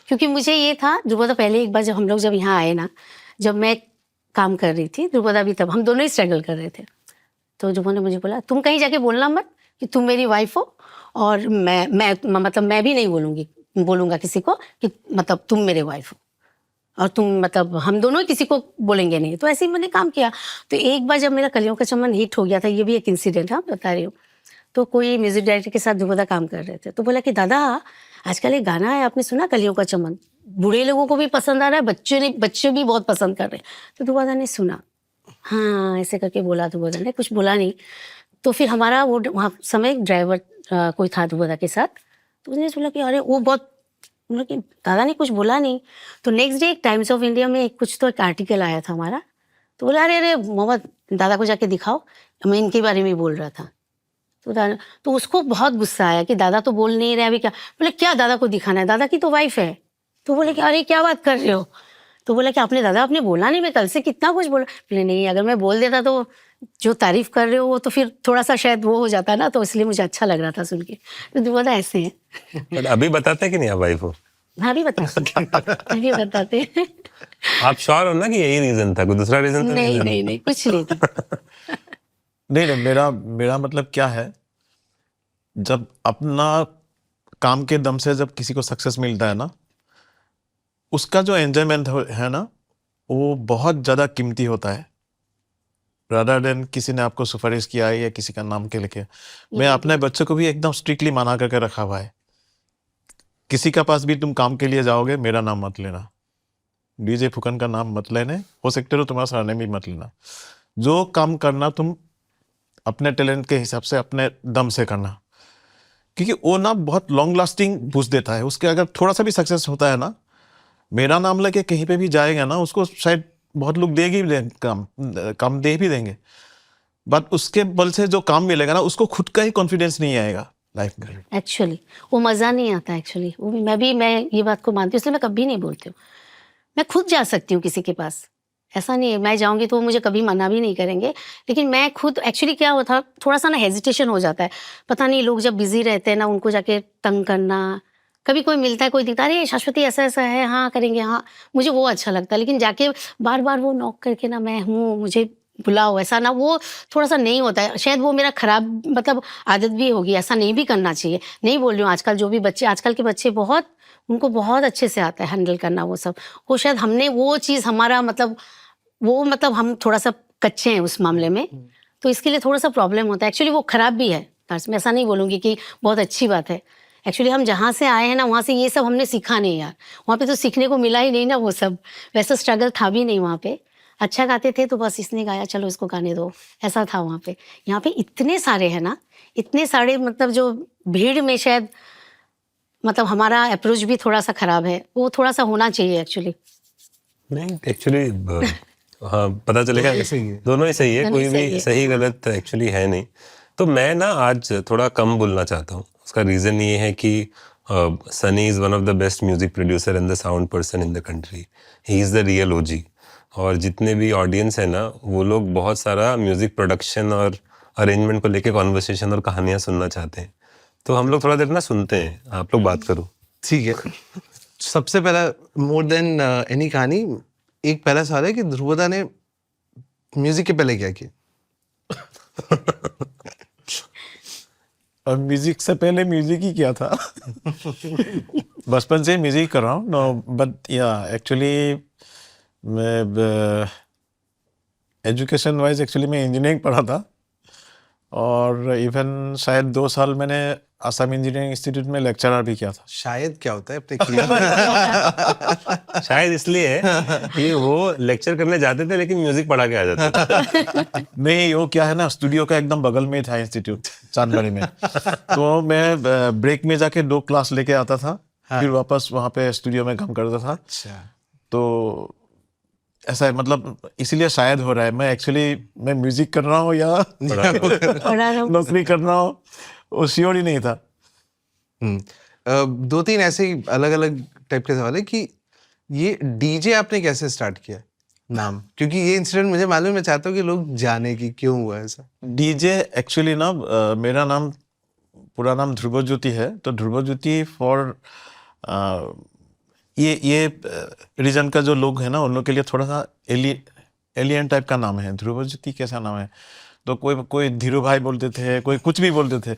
क्योंकि मुझे ये था, ध्रुवदा पहले एक बार जब हम लोग जब यहाँ आए ना, जब मैं काम कर रही थी, ध्रुवदा भी, तब हम दोनों ही स्ट्रगल कर रहे थे, तो ध्रुव ने मुझे बोला तुम कहीं जाके बोलना मत कि तुम मेरी वाइफ हो, और मैं मतलब मैं भी नहीं बोलूँगा किसी को कि मतलब तुम मेरे वाइफ हो, और तुम मतलब हम दोनों ही किसी को बोलेंगे नहीं, तो ऐसे ही मैंने काम किया। तो एक बार जब मेरा कलियों का चमन हिट हो गया था, ये भी एक इंसिडेंट, हाँ बता रही हूँ, तो कोई म्यूजिक डायरेक्टर के साथ ध्रुवदा काम कर रहे थे, तो बोला कि दादा आजकल एक गाना है, आपने सुना कलियों का चमन, बूढ़े लोगों को भी पसंद आ रहा है, बच्चे भी बहुत पसंद कर रहे हैं। तो ध्रुवदा ने सुना, हाँ ऐसे करके बोला, ध्रुवदा ने कुछ बोला नहीं। तो फिर हमारा वो वहाँ समय ड्राइवर कोई था ध्रुवदा के साथ, तो उसने बोला कि अरे वो बहुत, बोला कि दादा ने कुछ बोला नहीं। तो नेक्स्ट डे एक टाइम्स ऑफ इंडिया में कुछ तो एक आर्टिकल आया था हमारा, तो बोला अरे मोहम्मद दादा को जाके दिखाओ, मैं इनके बारे में बोल रहा था। तो उसको बहुत गुस्सा आया कि दादा तो बोल नहीं रहे अभी क्या, बोले क्या दादा को दिखाना है, दादा की तो वाइफ है। तो बोले कि अरे क्या बात कर रहे हो, तो बोला कि आपने बोला नहीं, मैं कल से कितना कुछ बोला। बोले नहीं, अगर मैं बोल देता तो जो तारीफ कर रहे हो वो तो फिर थोड़ा सा शायद वो हो जाता ना, तो इसलिए मुझे अच्छा लग रहा था सुन के। तो बोला ऐसे हैं। बट अभी बताते हैं कि नहीं आप वाइफ हो? हाँ भी बताते हैं। आप श्योर हो ना कि यही रीजन था, कोई दूसरा रीजन तो नहीं कुछ नहीं था। नहीं, मेरा मतलब क्या है, जब अपना काम के दम से जब किसी को सक्सेस मिलता है ना, उसका जो एंजॉयमेंट है ना, वो बहुत ज़्यादा कीमती होता है, रादर देन किसी ने आपको सिफारिश किया है या किसी का नाम के लेके। मैं अपने बच्चों को भी एकदम स्ट्रिक्टली मना करके रखा हुआ है, किसी का पास भी तुम काम के लिए जाओगे मेरा नाम मत लेना, डीजे फुकन का नाम मत लेने, हो सकते हो तुम्हारा सरनेम भी मत लेना। जो काम करना तुम अपने टैलेंट के हिसाब से अपने दम से करना, क्योंकि वो ना बहुत लॉन्ग लास्टिंग बूस्ट देता है। उसके अगर थोड़ा सा भी सक्सेस होता है ना, मेरा नाम लेके कहीं पे भी जाएगा ना, उसको शायद बहुत लोग काम दे भी देंगे, बट उसके बल से जो काम मिलेगा ना, उसको खुद का ही कॉन्फिडेंस नहीं आएगा लाइफ में। एक्चुअली वो मज़ा नहीं आता, एक्चुअली वो मैं ये बात को मानती हूँ, इसलिए मैं कभी नहीं बोलती हूँ। मैं खुद जा सकती हूँ किसी के पास, ऐसा नहीं है मैं जाऊंगी तो वो मुझे कभी मना भी नहीं करेंगे, लेकिन मैं खुद एक्चुअली क्या होता, थोड़ा सा ना हेजिटेशन हो जाता है, पता नहीं लोग जब बिजी रहते हैं ना, उनको जाके तंग करना, कभी कोई मिलता है कोई दिखता है अरे शाश्वती ऐसा ऐसा है, हाँ करेंगे, हाँ मुझे वो अच्छा लगता है, लेकिन जाके बार बार वो नॉक करके ना मैं हूँ मुझे बुलाओ, ऐसा ना, वो थोड़ा सा नहीं होता है, शायद वो मेरा खराब मतलब आदत भी होगी, ऐसा नहीं भी करना चाहिए। नहीं बोल रही हूँ, आजकल के बच्चे बहुत, उनको बहुत अच्छे से आता है हैंडल करना वो सब, वो शायद हमने वो चीज़ हमारा मतलब हम थोड़ा सा कच्चे हैं उस मामले में, तो इसके लिए थोड़ा सा प्रॉब्लम होता है। एक्चुअली वो खराब भी है, मैं ऐसा नहीं बोलूँगी कि बहुत अच्छी बात है। एक्चुअली हम जहाँ से आए हैं ना, वहाँ से ये सब हमने सीखा नहीं यार, वहाँ पे तो सीखने को मिला ही नहीं ना वो सब, वैसा स्ट्रगल था भी नहीं वहाँ पे। अच्छा गाते थे तो बस इसने गाया चलो इसको गाने दो, ऐसा था वहाँ पे। यहाँ पे इतने सारे हैं ना, इतने सारे, मतलब जो भीड़ में शायद मतलब हमारा अप्रोच भी थोड़ा सा खराब है, वो थोड़ा सा होना चाहिए एक्चुअली। नहीं एक्चुअली हाँ पता चलेगा, दोनों ही सही है, कोई भी सही गलत एक्चुअली है नहीं। तो मैं ना आज थोड़ा कम बोलना चाहता हूँ, उसका रीज़न ये है कि Sunny is one of the best music producer and the sound person in the country, he is the real ओजी। और जितने भी ऑडियंस है ना, वो लोग बहुत सारा म्यूजिक प्रोडक्शन और अरेंजमेंट को लेके कॉन्वर्सेशन और कहानियाँ सुनना चाहते हैं, तो हम लोग थोड़ा देर ना सुनते हैं, आप लोग बात करो। ठीक है। सबसे पहला, मोर देन एनी कहानी, एक पहला सवाल है कि ध्रुवदा ने म्यूजिक के पहले क्या किया? और म्यूजिक से पहले म्यूजिक ही किया था। बचपन से म्यूजिक कर रहा हूँ। नो बट या एक्चुअली मैं एजुकेशन वाइज एक्चुअली मैं इंजीनियरिंग पढ़ा था, और इवन शायद 2 साल मैंने असम इंजीनियरिंग इंस्टीट्यूट में लेक्चरर भी किया था। शायद क्या होता है अपने क्लियर शायद इसलिए कि वो लेक्चर करने जाते थे लेकिन म्यूजिक पढ़ा के आ जाते थे। नहीं, वो क्या है ना, स्टूडियो का एकदम बगल में था इंस्टीट्यूट, चांदबाड़ी में। तो मैं ब्रेक में जाके 2 क्लास लेके आता था, फिर वापस वहाँ पे स्टूडियो में काम करता था। अच्छा। तो ऐसा है, मतलब इसीलिए शायद हो रहा है। मैं म्यूजिक कर रहा हूँ या पढ़ा रहा हूँ। नौकरी कर रहा हूँ, वो श्योर ही नहीं था। 2-3 ऐसे ही अलग अलग टाइप के सवाल है कि ये डीजे आपने कैसे स्टार्ट किया नाम, क्योंकि ये इंसिडेंट मुझे मालूम है, मैं चाहता हूँ कि लोग जाने की क्यों हुआ ऐसा। डीजे एक्चुअली ना, मेरा नाम, पूरा नाम ध्रुव ज्योति है। तो ध्रुव ज्योति फॉर ये रीजन का जो लोग हैं ना, उन लोग के लिए थोड़ा सा एलियन टाइप का नाम है। ध्रुव ज्योति कैसा नाम है? तो कोई धीरू भाई बोलते थे, कोई कुछ भी बोलते थे।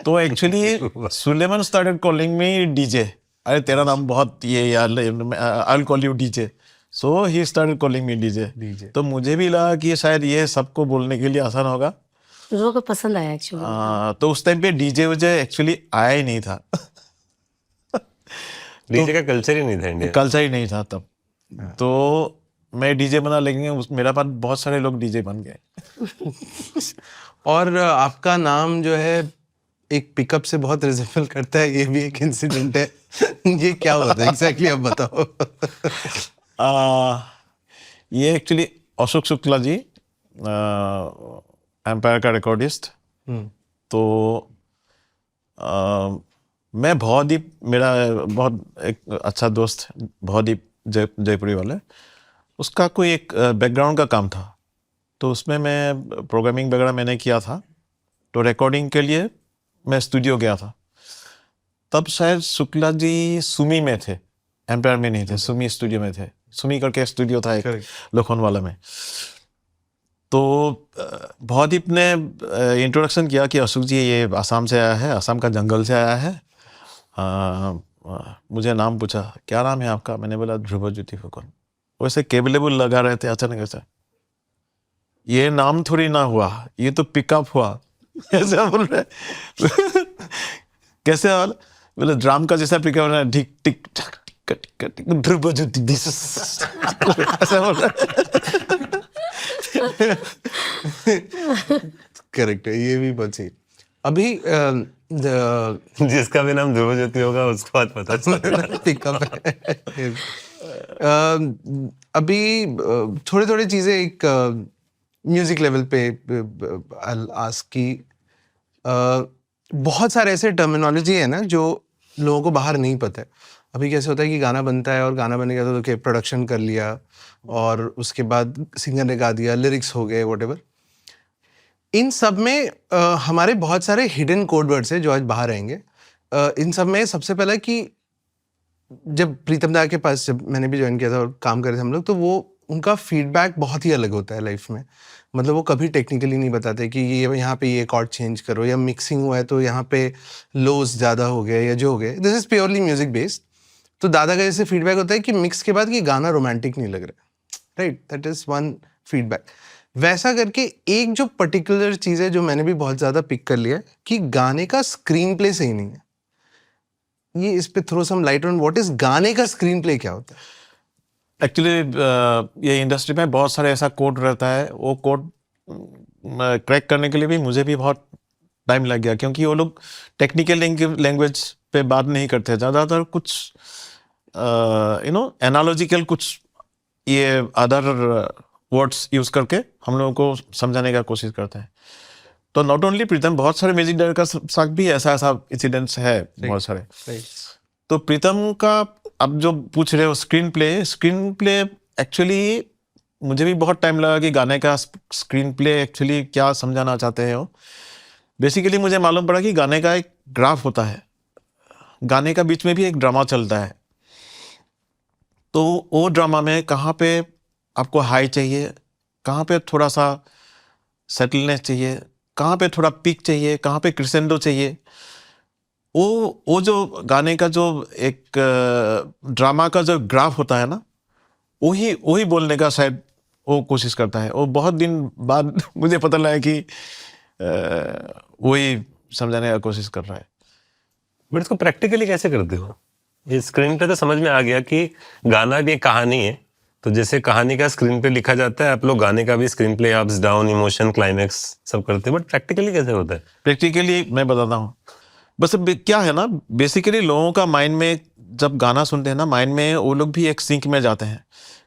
तो actually Suleman started calling me DJ. अरे तेरा नाम बहुत ये यार, I will call you DJ. So he started calling me DJ. तो मुझे भी लगा कि शायद ये सबको बोलने के लिए आसान होगा। लोगों को पसंद आया एक्चुअली। तो उस टाइम पे डीजे मुझे एक्चुअली आया ही नहीं था। डीजे का कल्चर ही नहीं था इंडिया। कल्चर ही नहीं था तब। तो मैं डीजे बना, लेकिन मेरा पास बहुत सारे लोग डीजे बन गए। और आपका नाम जो है एक पिकअप से बहुत रिजेंबल करता है, ये भी एक इंसिडेंट है। ये क्या हुआ था एग्जैक्टली, आप बताओ। ये एक्चुअली अशोक शुक्ला जी, एम्पायर का रिकॉर्डिस्ट। तो मैं भवदीप, मेरा बहुत एक अच्छा दोस्त भवदीप जयपुरी वाले, उसका कोई एक बैकग्राउंड का काम था। तो उसमें मैं प्रोग्रामिंग वगैरह मैंने किया था। तो रिकॉर्डिंग के लिए मैं स्टूडियो गया था। तब शायद शुक्ला जी सुमी में थे, एम्पायर में नहीं थे, सुमी स्टूडियो में थे। सुमी करके स्टूडियो था एक लोखंडवाला में। तो भवदीप ने इंट्रोडक्शन किया कि अशोक जी ये आसाम से आया है, आसाम का जंगल से आया है। मुझे नाम पूछा, क्या नाम है आपका? मैंने बोला ध्रुव ज्योति फुकन। वैसे केबलेबल लगा रहे थे, अचानक ऐसा, ये नाम थोड़ी ना हुआ, ये तो पिकअप हुआ। ऐसा बोल रहे। कैसे वाला? बोले ड्राम का जैसा पिकअप है, ढिक टिक टक टिक टिक टिक, ध्रुव ज्योति। ऐसा बोल रहे। करेक्ट है, ये भी बहुत सही। अभी जिसका भी नाम ध्रुव ज्योति होगा उसको बात पता चला। पिकअप है। अभी थोड़ी थोड़ी चीजें एक म्यूजिक लेवल पे आस्क की, बहुत सारे ऐसे टर्मिनोलॉजी है ना जो लोगों को बाहर नहीं पता है। अभी कैसे होता है कि गाना बनता है और गाना बनेगा तो क्या प्रोडक्शन कर लिया और उसके बाद सिंगर ने गा दिया, लिरिक्स हो गए, व्हाटएवर। इन सब में हमारे बहुत सारे हिडन कोड वर्ड्स हैं जो आज बाहर आएंगे। इन सब में सबसे पहला कि जब प्रीतम दा के पास जब मैंने भी ज्वाइन किया था और काम करे थे हम लोग, तो वो उनका फीडबैक बहुत ही अलग होता है लाइफ में। मतलब वो कभी टेक्निकली नहीं बताते कि ये यहाँ पे ये कॉर्ड चेंज करो, या मिक्सिंग हुआ है तो यहाँ पे लोज ज़्यादा हो गए या जो हो गए। This is purely music based. तो दादा का जैसे फीडबैक होता है कि मिक्स के बाद कि गाना रोमांटिक नहीं लग रहा, right? That is one feedback. वैसा करके एक जो पर्टिकुलर चीज़ है जो मैंने भी बहुत ज़्यादा पिक कर लिया है कि गाने का स्क्रीन प्ले सही नहीं है। ये इस पे throw some light on what is गाने का स्क्रीन प्ले क्या होता है? एक्चुअली ये इंडस्ट्री में बहुत सारे ऐसा कोड रहता है। वो कोड क्रैक करने के लिए भी मुझे भी बहुत टाइम लग गया, क्योंकि वो लोग टेक्निकल लैंग्वेज पे बात नहीं करते, ज़्यादातर कुछ एनालॉजिकल कुछ ये अदर वर्ड्स यूज करके हम लोगों को समझाने का कोशिश करते हैं। तो नॉट ओनली प्रीतम, बहुत सारे म्यूजिक डायरेक्टर का साथ भी ऐसा इंसिडेंट्स है बहुत सारे। तो प्रीतम का अब जो पूछ रहे हो स्क्रीन प्ले एक्चुअली मुझे भी बहुत टाइम लगा कि गाने का स्क्रीन प्ले एक्चुअली क्या समझाना चाहते हैं वो। बेसिकली मुझे मालूम पड़ा कि गाने का एक ग्राफ होता है, गाने का बीच में भी एक ड्रामा चलता है। तो वो ड्रामा में कहाँ पे आपको हाई चाहिए, कहाँ पे थोड़ा सा सेटलनेस चाहिए, कहाँ पे थोड़ा पीक चाहिए, कहाँ पे क्रिसेंडो चाहिए। वो जो गाने का जो एक ड्रामा का जो ग्राफ होता है ना, वही वही बोलने का शायद वो कोशिश करता है। वो बहुत दिन बाद मुझे पता लगा कि वही समझाने का कोशिश कर रहा है। बट इसको प्रैक्टिकली कैसे करते हो? ये स्क्रीन पे तो समझ में आ गया कि गाना भी एक कहानी है, तो जैसे कहानी का स्क्रीन पे लिखा जाता है, आप लोग गाने का भी screen play, ups down, emotion, climax सब करते हैं, बट प्रैक्टिकली कैसे होता है? प्रैक्टिकली मैं बताता हूँ। बस अब क्या है ना, बेसिकली लोगों का माइंड में जब गाना सुनते हैं ना, माइंड में वो लोग भी एक सिंक में जाते हैं।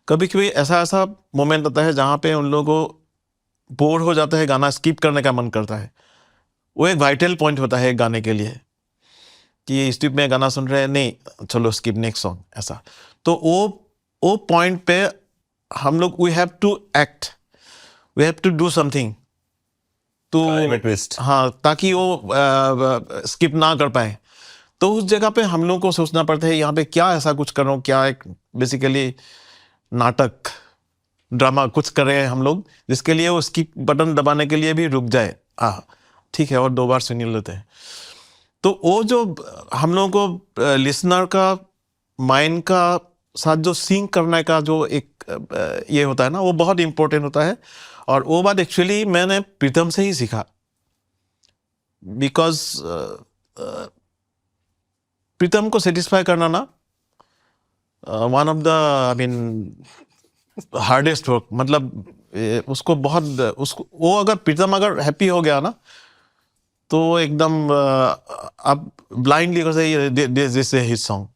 कभी कभी ऐसा ऐसा मोमेंट आता है जहाँ पे उन लोगों को बोर हो जाता है, गाना स्किप करने का मन करता है। वो एक वाइटल पॉइंट होता है एक गाने के लिए कि स्किप में गाना सुन रहे हैं, नहीं चलो स्किप, नेक्स्ट सॉन्ग, ऐसा। तो वो पॉइंट पे हम लोग we have to act, we have to do something तो ट्विस्ट। हाँ, ताकि वो स्किप ना कर पाए। तो उस जगह पे हम लोग को सोचना पड़ता है यहाँ पे क्या ऐसा कुछ कर रहा हूँ, क्या एक बेसिकली नाटक ड्रामा कुछ कर रहे हैं हम लोग, जिसके लिए वो स्किप बटन दबाने के लिए भी रुक जाए, ठीक है और 2 बार सुन लेते हैं। तो वो जो हम लोगों को लिसनर का माइंड का साथ जो सिंक करने का जो एक ये होता है ना, वो बहुत इम्पोर्टेंट होता है। और वो बात एक्चुअली मैंने प्रीतम से ही सीखा, बिकॉज प्रीतम को सेटिस्फाई करना ना one of the I mean hardest work. मतलब उसको बहुत उसको वो अगर प्रीतम अगर हैप्पी हो गया ना, तो एकदम आप ब्लाइंडली कर से दिस इज हिज सॉन्ग,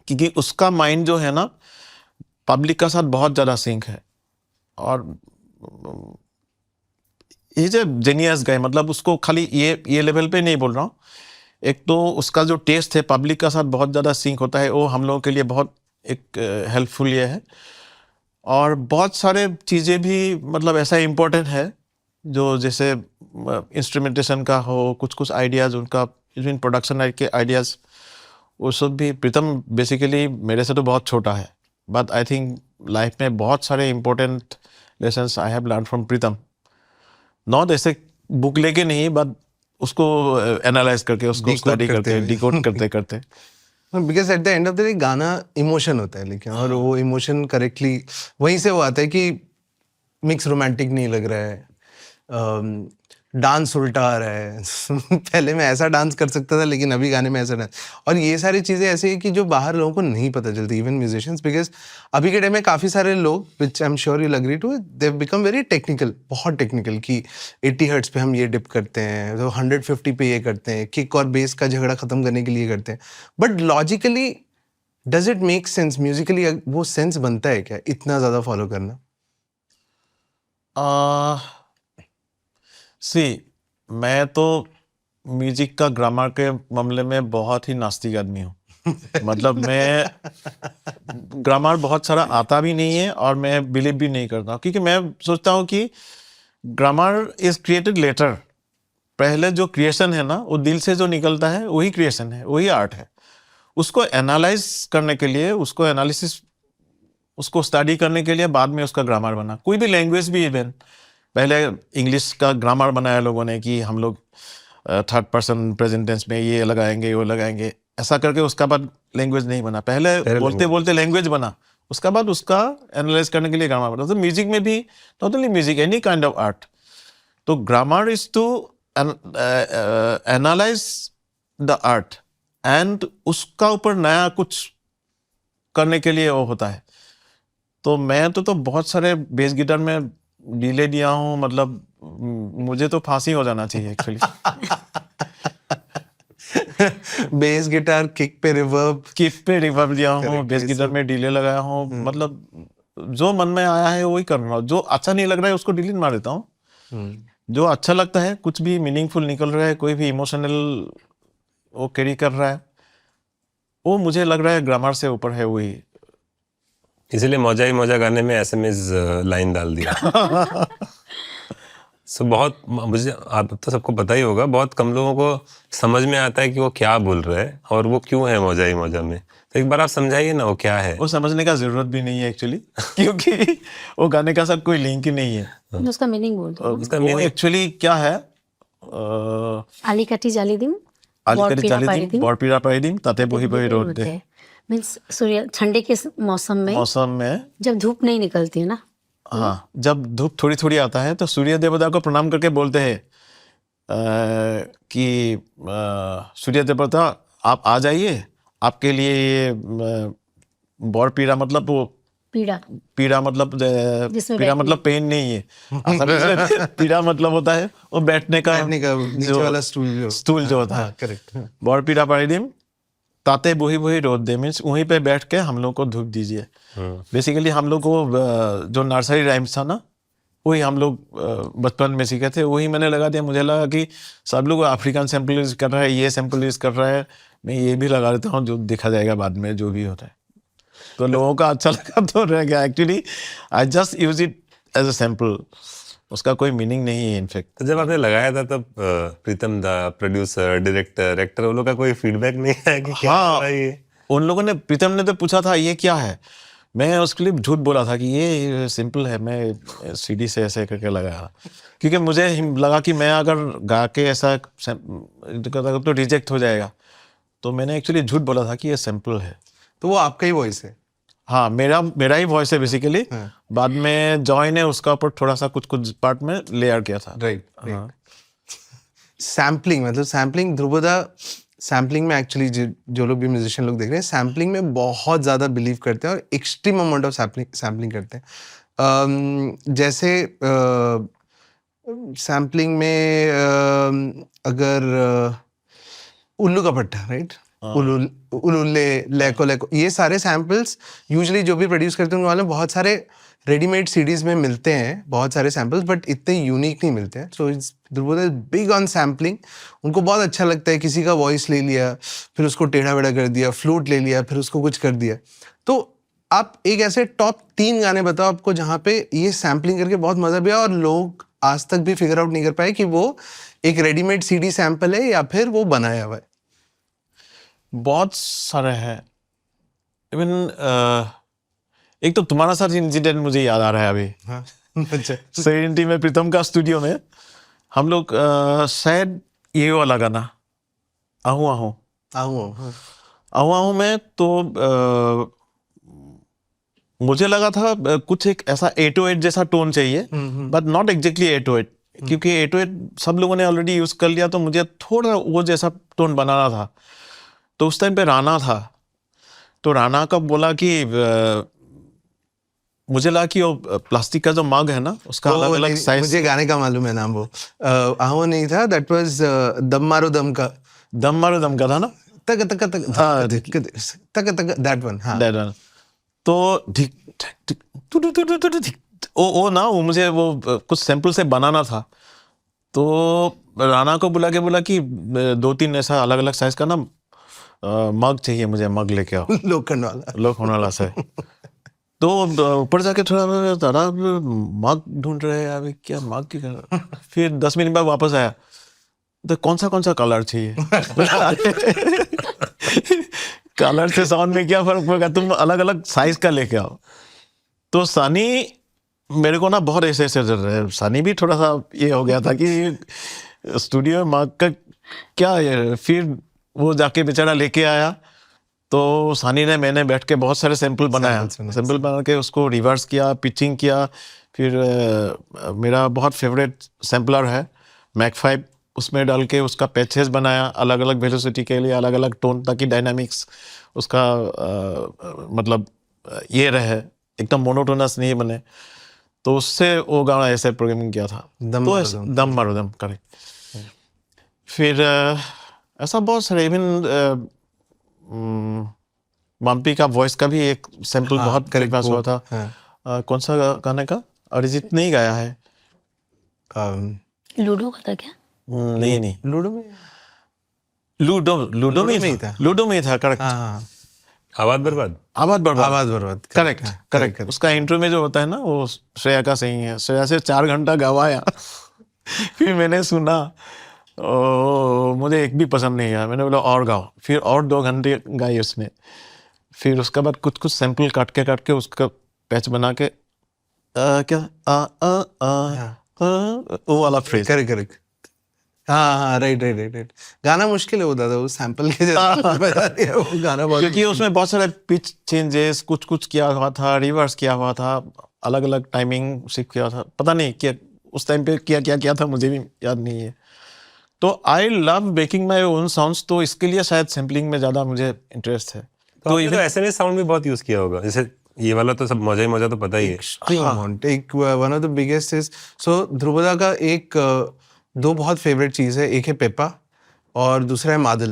क्योंकि उसका माइंड जो है ना पब्लिक का साथ बहुत ज़्यादा सिंक है। और ये जो जेनियस गाय, मतलब उसको खाली ये लेवल पे नहीं बोल रहा हूँ, एक तो उसका जो टेस्ट है पब्लिक का साथ बहुत ज़्यादा सिंक होता है, वो हम लोगों के लिए बहुत एक हेल्पफुल ये है। और बहुत सारे चीज़ें भी मतलब ऐसा इम्पोर्टेंट है जो जैसे इंस्ट्रूमेंटेशन का हो, कुछ आइडियाज़ उनका इवन प्रोडक्शन के आइडियाज़, वो सब भी प्रीतम बेसिकली मेरे से तो बहुत छोटा है, बट आई थिंक लाइफ में बहुत सारे important lessons I have learn from Pritam. Not ऐसे बुक लेके नहीं, बट उसको एनालाइज करके, उसको स्टडी करते, डिकोड करते करते। Because at the end of the day गाना इमोशन होता है, लेकिन और वो इमोशन करेक्टली वहीं से वो आता है कि मिक्स रोमांटिक नहीं लग रहा है, डांस उल्टा आ रहा है पहले मैं ऐसा डांस कर सकता था, लेकिन अभी गाने में ऐसा डांस। और ये सारी चीज़ें ऐसी है कि जो बाहर लोगों को नहीं पता चलती, इवन म्यूजिशियंस, बिकॉज अभी के टाइम में काफ़ी सारे लोग, which I am sure you agree to, they become very technical, बहुत टेक्निकल, कि 80 हर्ट्ज पे हम ये डिप करते हैं, तो 150 पे ये करते हैं, किक और बेस का झगड़ा ख़त्म करने के लिए करते हैं। But logically does it make sense? Musically वो सेंस बनता है क्या इतना ज़्यादा फॉलो करना? मैं तो म्यूजिक का ग्रामर के मामले में बहुत ही नास्तिक आदमी हूँ। मतलब मैं ग्रामर बहुत सारा आता भी नहीं है और मैं बिलीव भी नहीं करता, क्योंकि मैं सोचता हूँ कि ग्रामर इज क्रिएटेड लेटर। पहले जो क्रिएशन है ना, वो दिल से जो निकलता है वही क्रिएशन है, वही आर्ट है। उसको एनालाइज करने के लिए, उसको एनालिसिस, उसको स्टडी करने के लिए बाद में उसका ग्रामर बना। कोई भी लैंग्वेज भी, इवन पहले इंग्लिश का ग्रामर बनाया लोगों ने कि हम लोग 3rd पर्सन प्रेजेंट टेंस में ये लगाएंगे वो लगाएंगे, ऐसा करके उसका बाद लैंग्वेज नहीं बना। पहले बोलते बोलते लैंग्वेज बना, उसका बाद उसका एनालाइज करने के लिए ग्रामर बना। तो म्यूजिक में भी, not only music, any kind of art, तो grammar is to analyse the art and उसका ऊपर नया कुछ करने के लिए वो होता है। तो मैं तो बहुत सारे बेस गिटार में डिले दिया हूँ, मतलब मुझे तो फांसी हो जाना चाहिए एक्चुअली। बेस गिटार किक पे रिवर्ब दिया हूँ, बेस गिटार में डिले लगाया हूँ। मतलब जो मन में आया है वही कर रहा हूँ। जो अच्छा नहीं लग रहा है उसको डिलीट मार देता हूँ। जो अच्छा लगता है, कुछ भी मीनिंगफुल निकल रहा है, कोई भी इमोशनल वो कैरी कर रहा है, वो मुझे लग रहा है ग्रामर से ऊपर है वही। इसीलिए मौजा ही मौजा गाने में SMS लाइन डाल दिया। सो बहुत मुझे आप तो सबको पता ही होगा, बहुत कम लोगों को समझ में आता है कि वो क्या बोल रहे हैं और वो क्यों है मौजा ही मौजा में। तो एक बार आप समझाइए ना वो क्या है। वो समझने का जरूरत भी नहीं है एक्चुअली क्योंकि वो गाने का साथ कोई लिंक ही नहीं है। उसका मीनिंग बोल दो। उसका वो meaning- एक्चुअली क्या है, আলিকাঠি জ্বালি দিম আলিকাটি চালি দিম বৰপীৰা পাৰি দিম তাতে বহি বহি ৰ'দ দে। मीन्स सूर्य ठंडे के मौसम में मौसम में जब धूप नहीं निकलती है ना, हाँ, जब धूप थोड़ी थोड़ी आता है तो सूर्य देवता को प्रणाम करके बोलते हैं कि सूर्य देवता आप आ जाइए, आपके लिए ये बरपीड़ा मतलब वो पीड़ा पीड़ा मतलब जिसमें पीड़ा बैठने- मतलब पेन नहीं है, असल पीड़ा मतलब होता है वो बैठने का नीचे वाला स्टूल जो होता है। करेक्ट। बरपीड़ा पारी दिम ताते बोही बोही रोड दे, मीन्स वहीं पे बैठ के हम लोग को धूप दीजिए। बेसिकली हम लोग को जो नर्सरी राइम्स था ना वही हम लोग बचपन में सीखे थे, वही मैंने लगा दिया। मुझे लगा कि सब लोग अफ्रीकन सैंपल यूज कर रहा है, ये सैंपल यूज कर रहा है, मैं ये भी लगा देता हूँ, जो देखा जाएगा बाद में जो भी होता है। तो लोगों का अच्छा लगा तो रह गया। Actually I just use it as a sample, उसका कोई मीनिंग नहीं है इनफैक्ट। तो जब आपने लगाया था तब प्रीतम दा प्रोड्यूसर डायरेक्टर एक्टर वो लोग का कोई फीडबैक नहीं आया कि क्या हो रहा है ये? उन लोगों ने, प्रीतम ने तो पूछा था ये क्या है, मैं उसके लिए झूठ बोला था कि ये सिंपल है, मैं सीडी से ऐसे करके लगाया, क्योंकि मुझे लगा कि मैं अगर गा के ऐसा तो रिजेक्ट हो जाएगा, तो मैंने एक्चुअली झूठ बोला था कि ये सिंपल है। तो वो आपका ही वॉइस है? हाँ, मेरा ही वॉइस है बेसिकली। बाद में जॉय ने उसका ऊपर थोड़ा सा कुछ पार्ट में लेयर किया था। राइट। सैम्पलिंग मतलब सैम्पलिंग ध्रुवदा सैम्पलिंग में एक्चुअली जो लोग भी म्यूजिशियन लोग देख रहे हैं सैम्पलिंग में बहुत ज़्यादा बिलीव करते हैं और एक्सट्रीम अमाउंट ऑफ सैम्पलिंग करते हैं। जैसे सैम्पलिंग में अगर उल्लू का पट्टा, राइट, उलुल्ले, लेको लेको, ये सारे सैम्पल्स यूजुअली जो भी प्रोड्यूस करते हैं उनके बहुत सारे रेडीमेड सीडीज में मिलते हैं, बहुत सारे सैम्पल्स, बट इतने यूनिक नहीं मिलते हैं। So it's Dhruvda is big on sampling. उनको बहुत अच्छा लगता है, किसी का वॉइस ले लिया फिर उसको टेढ़ा बेढ़ा कर दिया, फ्लूट ले लिया फिर उसको कुछ कर दिया। तो आप एक ऐसे टॉप 3 गाने बताओ आपको जहाँ पे ये सैम्पलिंग करके बहुत मजा भी आया और लोग आज तक भी फिगर आउट नहीं कर पाए कि वो एक रेडीमेड सीडी सैम्पल है या फिर वो बनाया हुआ है। बहुत सारे हैं। इवन एक तो तुम्हारा साथ इंसिडेंट मुझे याद आ रहा है अभी। हाँ, अच्छा। सेरेनिटी में प्रीतम का स्टूडियो में हम लोग शायद ये वाला गाना आहू आहू हाँ। आहू आहू में तो मुझे लगा था कुछ एक ऐसा 808 जैसा टोन चाहिए, बट नॉट एग्जैक्टली 808, क्योंकि 808 सब लोगों ने ऑलरेडी यूज कर लिया, तो मुझे थोड़ा वो जैसा टोन बनाना था। तो उस टाइम पे राणा था, तो राणा का बोला कि मुझे लगा कि वो प्लास्टिक का जो मग है ना उसका अलग अलग साइज। मुझे गाने का मालूम है नाम, वो आहू नहीं था, दैट वाज दम मारो दम का था ना, तक तक तक हाँ, तक तक दैट वन। हाँ, that one। तो ठीक वो ना वो मुझे वो कुछ सैंपल से बनाना था, तो राणा को बुला कि 2-3 ऐसा अलग अलग साइज का ना मग चाहिए मुझे, मग लेके आओ, लोखंड वाला से। तो ऊपर जाके थोड़ा तारा मग ढूंढ रहे हैं, अभी क्या मग की कर। फिर 10 मिनट बाद वापस आया, तो कौन सा कलर चाहिए। कलर से साउंड में क्या फर्क पड़ेगा, तुम अलग अलग साइज का लेके आओ। तो सनी मेरे को ना बहुत ऐसे सनी भी थोड़ा सा ये हो गया था कि स्टूडियो में मग का क्या है। फिर वो जाके बेचारा लेके आया, तो सनी ने मैंने बैठ के बहुत सारे सैंपल बना के उसको रिवर्स किया, पिचिंग किया। फिर मेरा बहुत फेवरेट सैम्पलर है मैक 5, उसमें डाल के उसका पैचेस बनाया अलग अलग वेलोसिटी के लिए, अलग अलग टोन, ताकि डायनामिक्स उसका मतलब ये रहे, एकदम मोनोटोनस नहीं बने। तो उससे वो गाना ऐसे प्रोग्रामिंग किया था, दम मारो दम करेक्ट। फिर ऐसा बहुत सारे, इवन मम्पी का वॉइस का भी एक सैंपल बहुत करीब पास हुआ था। कौन सा गाने का, अरिजीत नहीं गाया है, लूडो का था क्या? नहीं, लूडो में ही था करेक्ट। आवाज बर्बाद करेक्ट। उसका इंट्रो में जो होता है ना, वो श्रेया का सही है, श्रेया से 4 घंटा गवाया। फिर मैंने सुना, मुझे एक भी पसंद नहीं आया। मैंने बोला और गाओ। फिर और 2 घंटे गाई उसने। फिर उसके बाद कुछ कुछ सैंपल काट के उसका पैच बना के क्या वो वाला फ्रेज। करेक्ट। हाँ, राइट। गाना मुश्किल है वो दादा, वो सैंपल के जैसा बजा दिया, वो गाना बहुत। क्योंकि उसमें बहुत सारे पिच चेंजेस कुछ किया हुआ था, रिवर्स किया हुआ था, अलग अलग टाइमिंग शिफ्ट किया था। पता नहीं क्या उस टाइम पे क्या था, मुझे भी याद नहीं है। तो I love making my own sounds, तो इसके लिए शायद सैम्पलिंग में ज़्यादा मुझे इंटरेस्ट है। तो एसएनएस साउंड भी बहुत यूज किया होगा, जैसे ये वाला तो सब मजा ही मजा तो पता ही है। Extreme amount. एक one of the biggest is, so Dhruvda का एक 2 बहुत फेवरेट चीज है, एक है पेपा और दूसरा है मादल।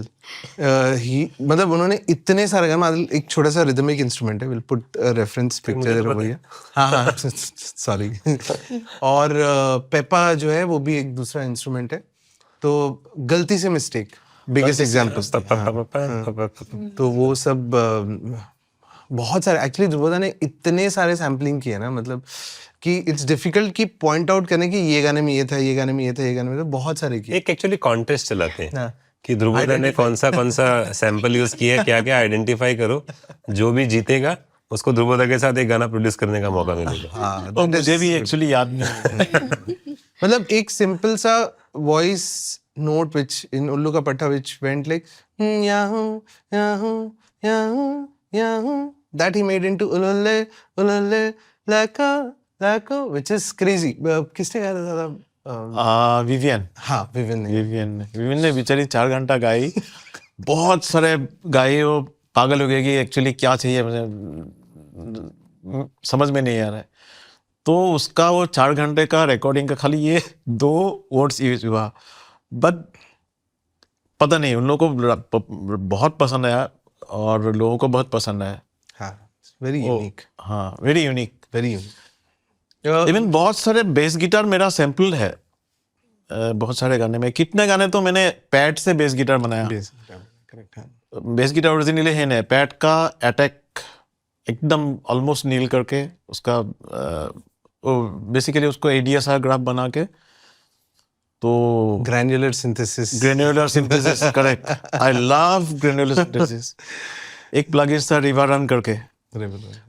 मतलब उन्होंने इतने सारे गाने, मादल एक छोटा सा रिदमिक इंस्ट्रूमेंट है, विल पुट रेफरेंस पिक्चर भैया। हाँ सॉरी। और पेपा जो है वो भी एक दूसरा इंस्ट्रूमेंट है। तो गलती से मिस्टेक बिगेस्ट एग्जाम्पल। तो वो सब बहुत सारे, एक्चुअली ध्रुवदा ने इतने सारे सैम्पलिंग किए ना, मतलब कि इट्स डिफिकल्ट कि पॉइंट आउट करने कि ये गाने में ये था, ये गाने में ये था, ये गाने में, तो बहुत सारे किए। एक एक्चुअली कॉन्टेस्ट चलाते हैं हाँ। कि ध्रुवदा ने कौन सा सैंपल यूज किया है, क्या क्या आइडेंटिफाई करो, जो भी जीतेगा उसको ध्रुवदा के साथ एक गाना प्रोड्यूस करने का मौका मिलेगा। हाँ, और मुझे भी एक्चुअली याद नहीं। मतलब एक सिंपल सा वॉइस नोट विच इन उल्लू का पट्टा which went like Yahoo Yahoo Yahoo Yahoo, that he made into ulale ulale lako which is crazy। किसने गाया था दादा? विवियन। हाँ, विवियन ने बेचारी 4 घंटा गाई। बहुत सारे गाए, वो पागल हो गए कि एक्चुअली क्या चाहिए, मुझे समझ में नहीं आ रहा है। तो उसका वो 4 घंटे का रिकॉर्डिंग का खाली ये 2 वर्ड्स यूज हुआ, बट पता नहीं उन लोगों को बहुत पसंद आया और लोगों को बहुत पसंद आया। हाँ, वेरी यूनिक। हाँ, वेरी यूनिक। इवन बहुत सारे बेस गिटार मेरा सैंपल है बहुत सारे गाने में। कितने गाने तो मैंने पैड से बेस गिटार बनाया। बेस गिटार ओरिजिनली है ना, पैड का अटैक एकदम ऑलमोस्ट नील करके उसका बेसिकली उसको एडीएसआर ग्राफ बना के, तो granular synthesis correct. I love granular synthesis. एक प्लगइन था रिवारन करके,